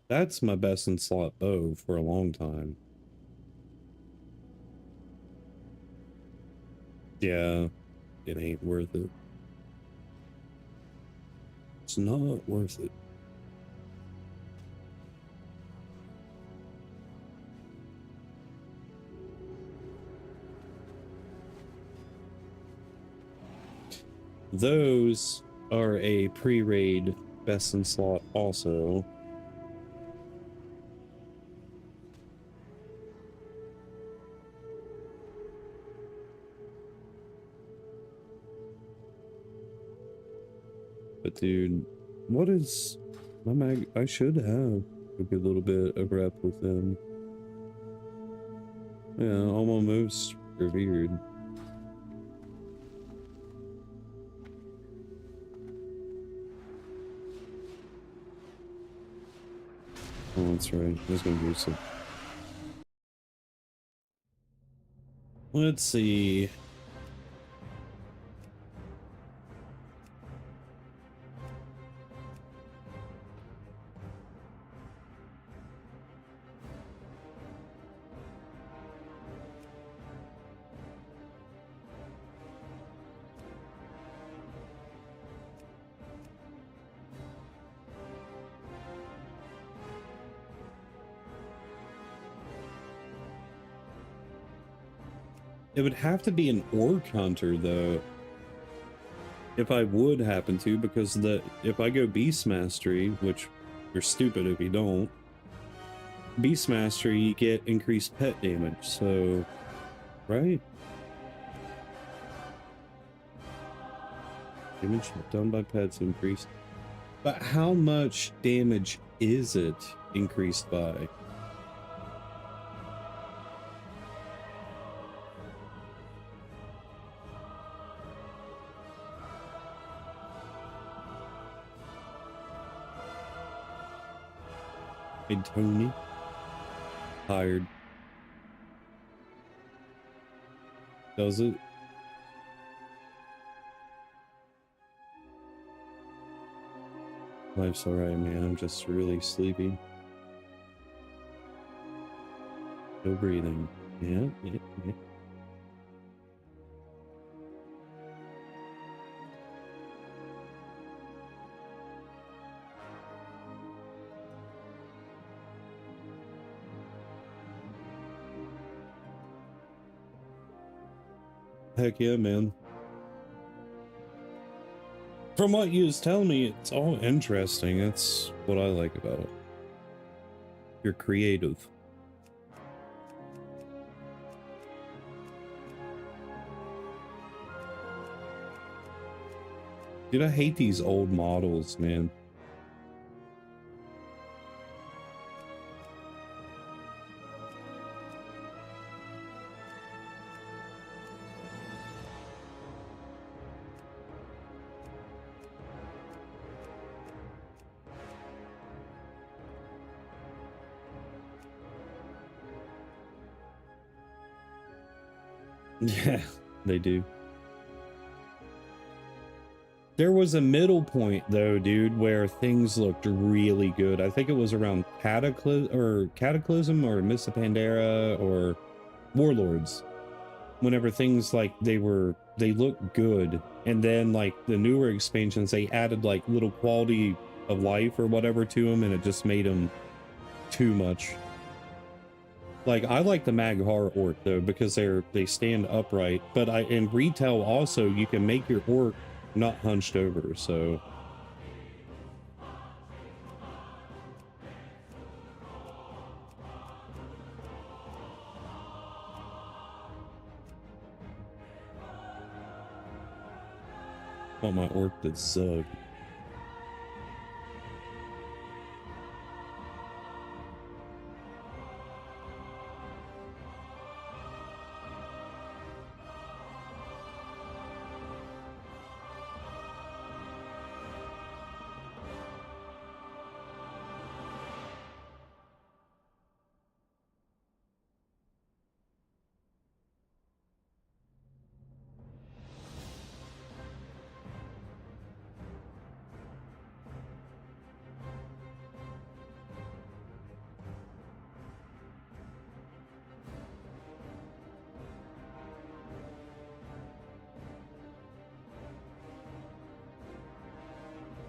S1: That's my best in slot bow for a long time. Yeah, it ain't worth it. It's not worth it. Those are a pre-raid best in slot also. But dude, what is my mag? I should have a little bit of rep with them. Yeah, all my moves are weird. Oh, that's right. I was gonna do some. Let's see. It would have to be an orc hunter though. If I would happen to, because if I go beast mastery, which you're stupid if you don't, beast mastery you get increased pet damage, so right? Damage done by pets increased. But how much damage is it increased by? Hey, Tony. Tired. Does it? Life's alright, man. I'm just really sleepy. No breathing. Yeah, yeah, yeah. Heck yeah, man. From what you was telling me, it's all interesting. That's what I like about it. You're creative. Dude, I hate these old models, man. Yeah, they do. There was a middle point though, dude, where things looked really good. I think it was around Cataclysm or Mists of Pandaria or Warlords. Whenever things like they looked good, and then like the newer expansions, they added like little quality of life or whatever to them, and it just made them too much. Like, I like the Maghar orc though, because they stand upright, but in retail also you can make your orc not hunched over, so I want my orc that's Zug.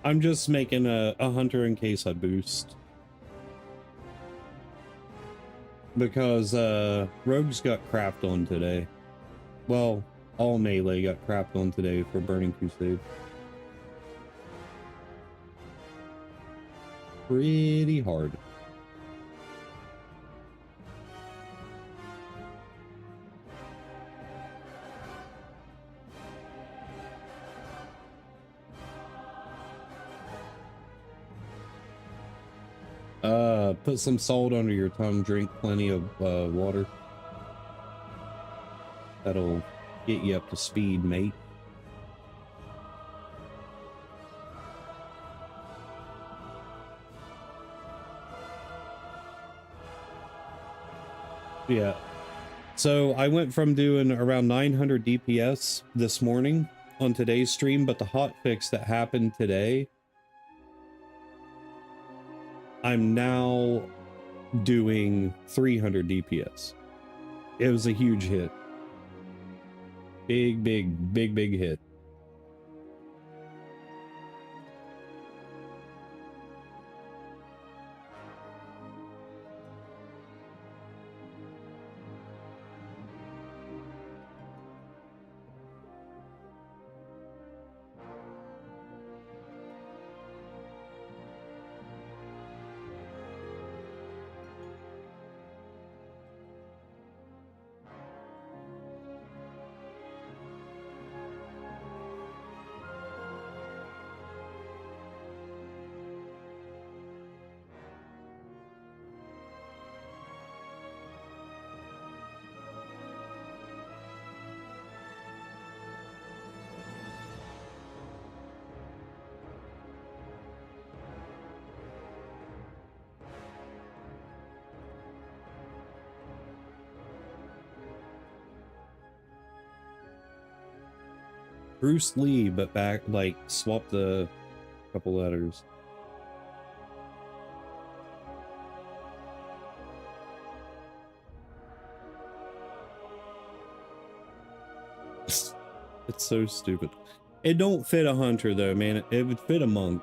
S1: I'm just making a hunter in case I boost. Because rogues got crapped on today. Well, all melee got crapped on today for Burning Crusade. Pretty hard. Put some salt under your tongue, drink plenty of water. That'll get you up to speed, mate. Yeah. So I went from doing around 900 DPS this morning on today's stream, but the hotfix that happened today, I'm now doing 300 DPS. It was a huge hit. Big hit. Bruce Lee, but back, like, swap the couple letters. It's so stupid. It don't fit a hunter though, man. It would fit a monk.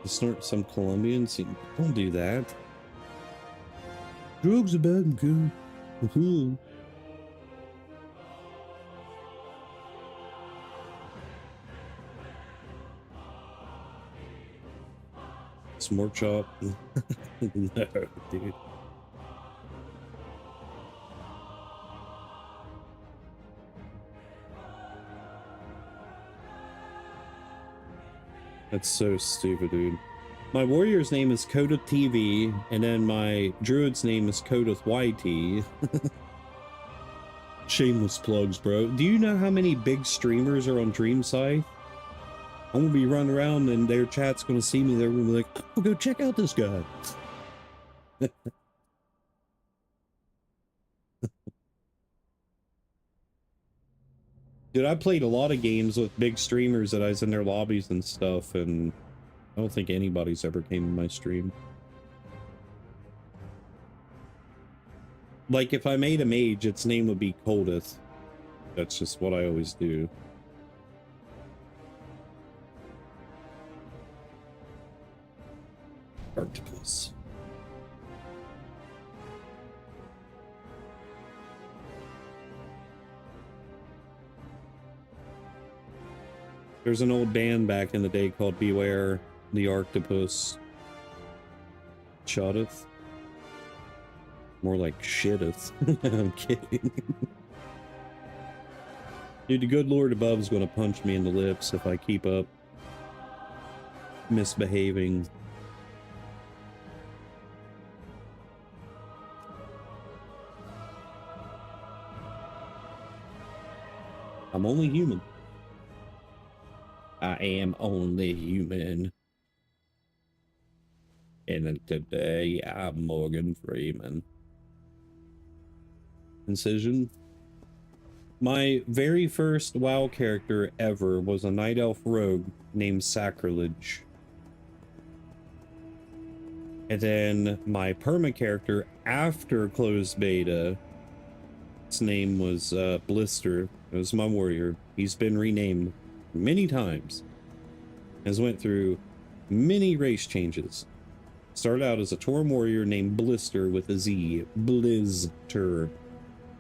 S1: To snort some Colombians. Don't do that. Drugs are bad and good. Smart chop. No, dude. That's so stupid, dude. My warrior's name is Coda TV, and then my druid's name is Coda YT. Shameless plugs, bro. Do you know how many big streamers are on Dreamsythe? I'm gonna be running around and their chat's gonna see me. They're gonna be like, oh, go check out this guy. Dude, I played a lot of games with big streamers that I was in their lobbies and stuff, and I don't think anybody's ever came in my stream. Like, if I made a mage, its name would be Coldeth. That's just what I always do. Arctopus. There's an old band back in the day called Beware the Arctopus. Shotteth. More like shitteth. I'm kidding. Dude, the good Lord above is going to punch me in the lips if I keep up misbehaving. I'm only human. I am only human. And today I'm Morgan Freeman. Incision. My very first WoW character ever was a Night Elf rogue named Sacrilege. And then my perma character after closed beta, his name was Blister. It was my warrior. He's been renamed many times. Has went through many race changes. Started out as a Tauren warrior named Blister with a Z. Blister.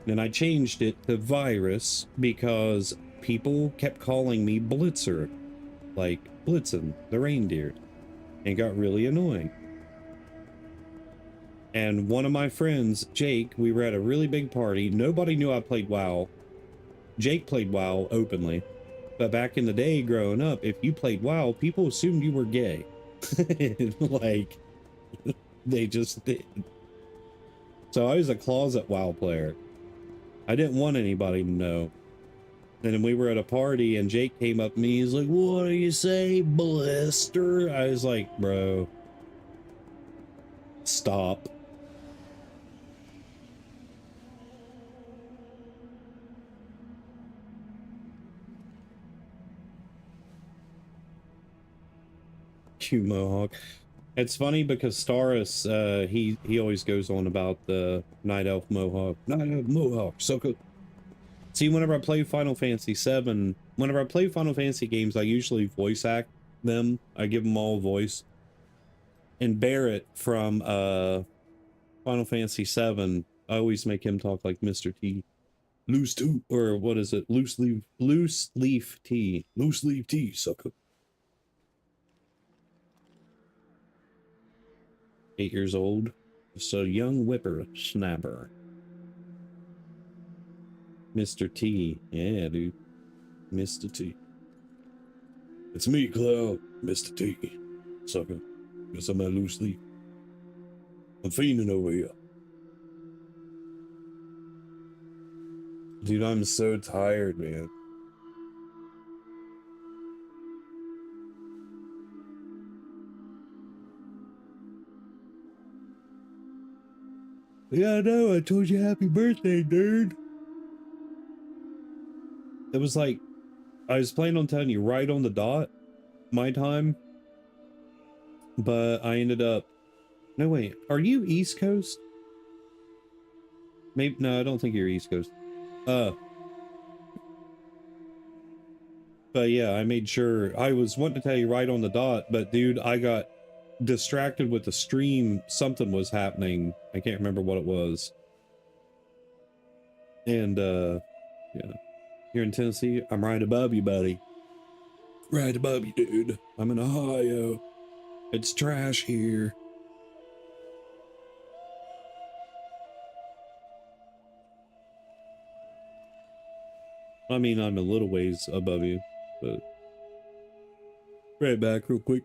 S1: Then I changed it to Virus because people kept calling me Blitzer. Like Blitzen, the reindeer. And it got really annoying. And one of my friends, Jake, we were at a really big party. Nobody knew I played WoW. Jake played WoW openly. But back in the day, growing up, if you played WoW, people assumed you were gay. Like, they just did. So I was a closet WoW player. I didn't want anybody to know. And then we were at a party and Jake came up to me. He's like, what do you say, Blister? I was like, bro, stop. You Mohawk. It's funny because Starus, he always goes on about the Night Elf Mohawk. Night Elf Mohawk, sucker. See, whenever I play Final Fantasy VII, whenever I play Final Fantasy games, I usually voice act them. I give them all a voice. And Barrett from Final Fantasy VII, I always make him talk like Mr. T. Loose tooth, or what is it? Loose leaf tea. Loose leaf tea, sucker. 8 years old. So young whippersnapper. Mr. T. Yeah, dude. Mr. T. It's me, Cloud. Mr. T. Sucker. Guess I'm at loose leaf. I'm fiending over here. Dude, I'm so tired, man. Yeah, I know. I told you happy birthday, dude. It was like, I was planning on telling you right on the dot, my time. But I ended up... No, wait. Are you East Coast? Maybe... No, I don't think you're East Coast. But yeah, I made sure. I was wanting to tell you right on the dot, but dude, I got distracted with the stream. Something was happening. I can't remember what it was. And yeah, here in Tennessee, I'm right above you, buddy. Right above you, dude. I'm in Ohio. It's trash here. I mean, I'm a little ways above you, but right back real quick.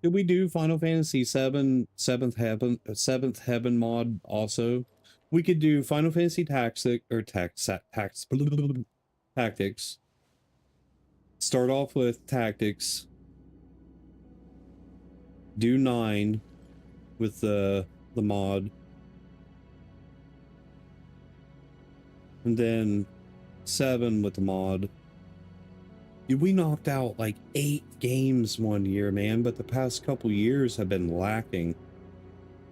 S1: Did we do Final Fantasy 7 Seventh Heaven mod also? We could do Final Fantasy Tactics. Start off with Tactics. Do 9 with the mod. And then 7 with the mod. Dude, we knocked out like 8 games one year, man, but the past couple years have been lacking.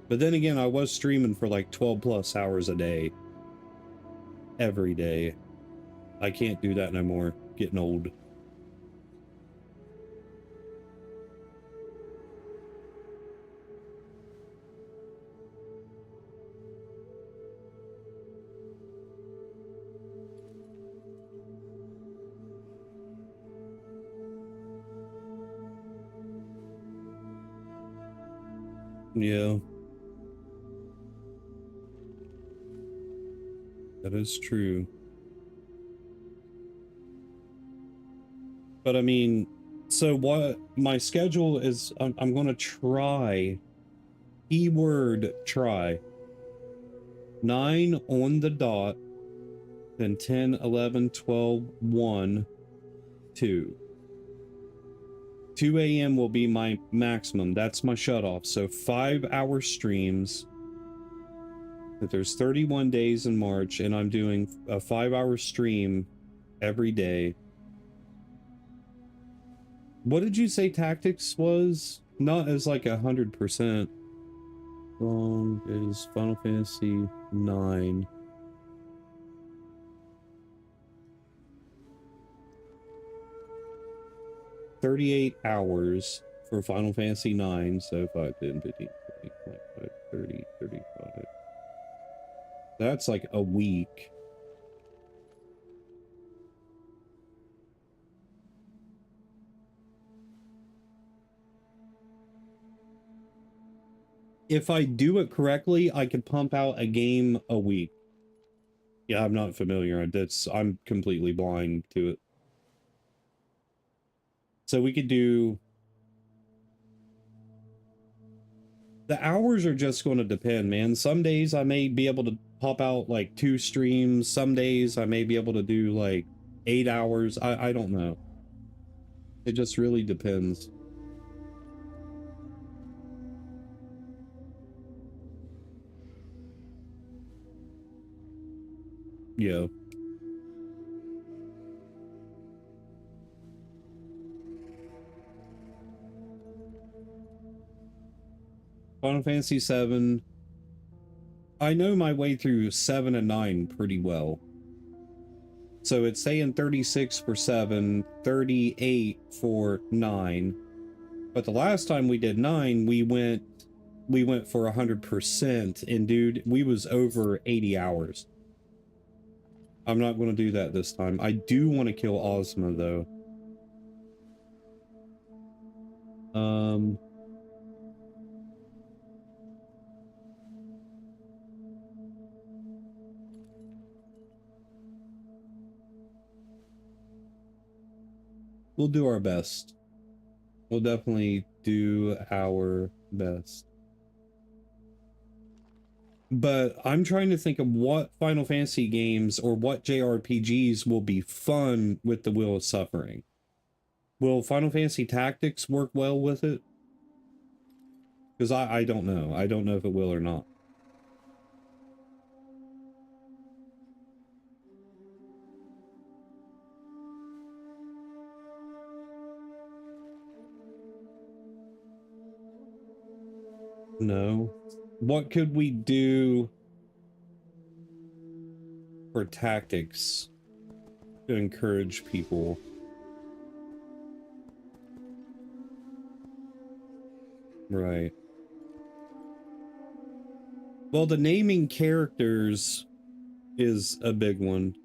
S1: But then again, I was streaming for like 12 plus hours a day. Every day. I can't do that no more. Getting old. Yeah. That is true. But I mean, so what my schedule is, I'm going to try, keyword try, 9 on the dot, then 10, 11, 12, 1, 2. 2 a.m. will be my maximum. That's my shutoff. So 5-hour streams. If there's 31 days in March, and I'm doing a 5-hour stream every day. What did you say Tactics was? Not as like 100%. Long is Final Fantasy 9. $38 hours for Final Fantasy 9, so 5, 10, 15, 20, 25, 30, 35. That's like a week. If I do it correctly, I could pump out a game a week. Yeah, I'm not familiar. I'm completely blind to it. So we could do... The hours are just going to depend, man. Some days I may be able to pop out like 2 streams. Some days I may be able to do like 8 hours. I don't know. It just really depends. Yeah. Final Fantasy 7. I know my way through 7 and 9 pretty well. So it's saying 36 for 7, 38 for 9. But the last time we did 9, we went for 100%, and dude, we was over 80 hours. I'm not going to do that this time. I do want to kill Ozma though. We'll do our best. We'll definitely do our best. But I'm trying to think of what Final Fantasy games or what JRPGs will be fun with the Wheel of Suffering. Will Final Fantasy Tactics work well with it? Because I don't know. I don't know if it will or not. No. What could we do for Tactics to encourage people? Right. Well, the naming characters is a big one.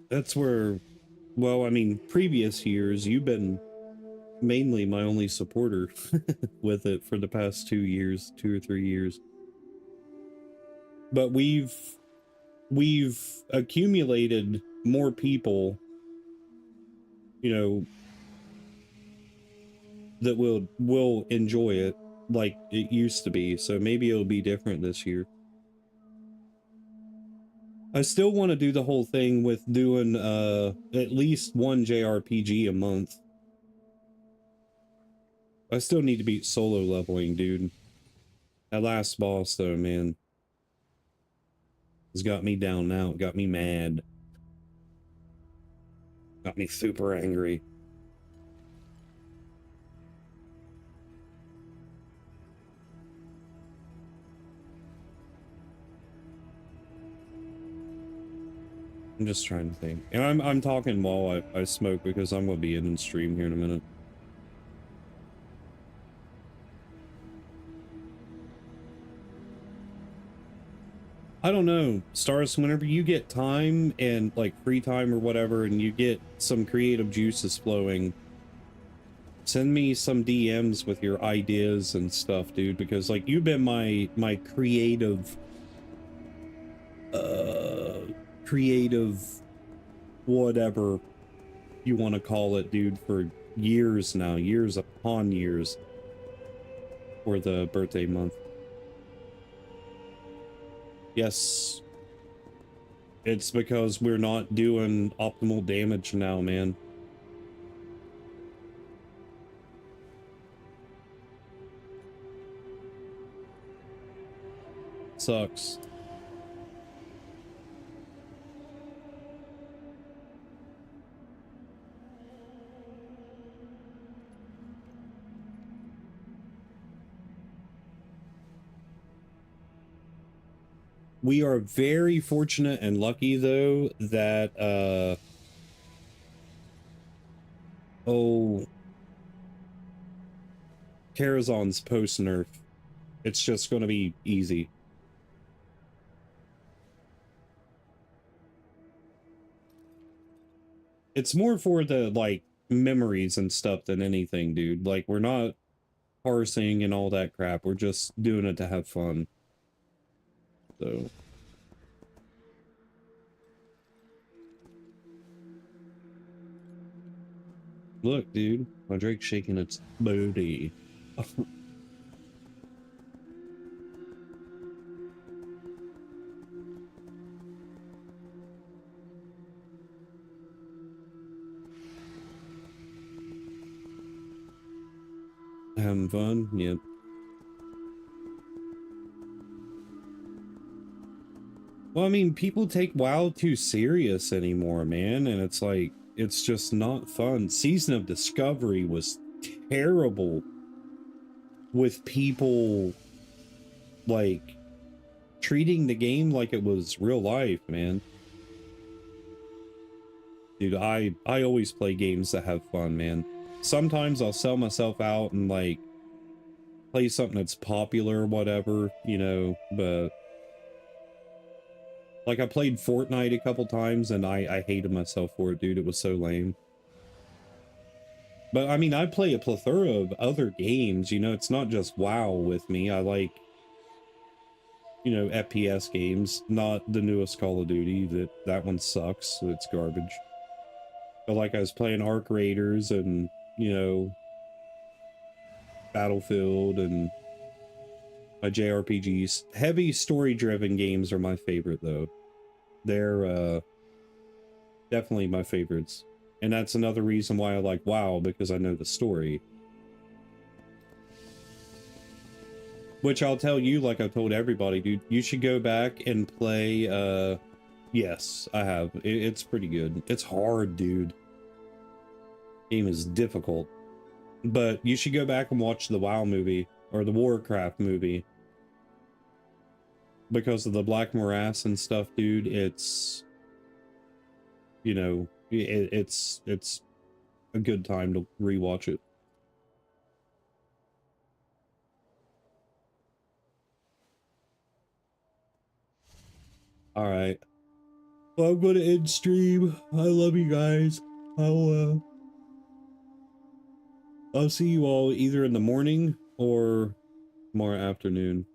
S1: That's where, well, I mean, previous years, you've been mainly my only supporter with it for the past 2 years, 2 or 3 years. But we've accumulated more people, you know, that will enjoy it like it used to be. So maybe it'll be different this year. I still want to do the whole thing with doing at least one JRPG a month. I still need to beat solo leveling, dude. That last boss though, man, has got me down now. It got me mad. Got me super angry. I'm just trying to think. And I'm talking while I smoke because I'm gonna be in stream here in a minute. I don't know, Stars, whenever you get time and like free time or whatever, and you get some creative juices flowing, send me some DMs with your ideas and stuff, dude, because like you've been my creative creative whatever you want to call it, dude, for years now, years upon years for the birthday month. Yes, it's because we're not doing optimal damage now, man. Sucks. We are very fortunate and lucky though that Karazhan's post nerf. It's just going to be easy. It's more for the like memories and stuff than anything, dude. Like we're not parsing and all that crap. We're just doing it to have fun. So look, dude, my Drake's shaking its booty. Having fun? Yep. Well, I mean, people take WoW too serious anymore, man, and it's like, it's just not fun. Season of Discovery was terrible with people, like, treating the game like it was real life, man. Dude, I always play games that have fun, man. Sometimes I'll sell myself out and, like, play something that's popular or whatever, you know, but... Like, I played Fortnite a couple times, and I hated myself for it, dude. It was so lame. But, I mean, I play a plethora of other games, you know? It's not just WoW with me. I like, you know, FPS games. Not the newest Call of Duty. That one sucks. It's garbage. But, like, I was playing Arc Raiders and, you know, Battlefield and my JRPGs. Heavy story-driven games are my favorite, though. They're definitely my favorites, and that's another reason why I like WoW, because I know the story. Which I'll tell you, like I've told everybody, dude, you should go back and play. Yes, I have. It's pretty good. It's hard, dude. Game is difficult, but you should go back and watch the WoW movie or the Warcraft movie. Because of the Black Morass and stuff, dude, it's, you know, it's a good time to rewatch it. All right. Well, I'm gonna end stream. I love you guys. I'll see you all either in the morning or tomorrow afternoon.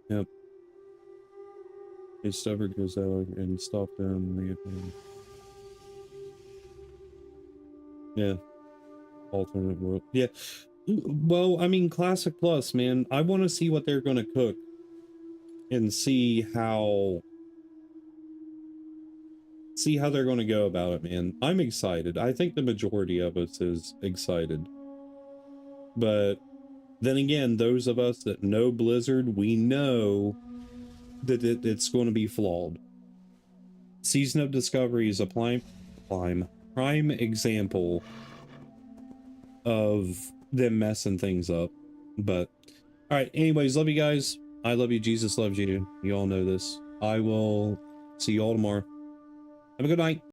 S1: Yep. It's stubborn goes out and stop down. Yeah. alternate world. Yeah. Well, I mean, Classic Plus, man. I want to see what they're going to cook and see how they're going to go about it, man. I'm excited. I think the majority of us is excited. But then again, those of us that know Blizzard, we know that it's going to be flawed. Season of Discovery is a prime example of them messing things up. But all right, anyways, love you guys. I love you. Jesus loves you. You all know this. I will see you all tomorrow. Have a good night.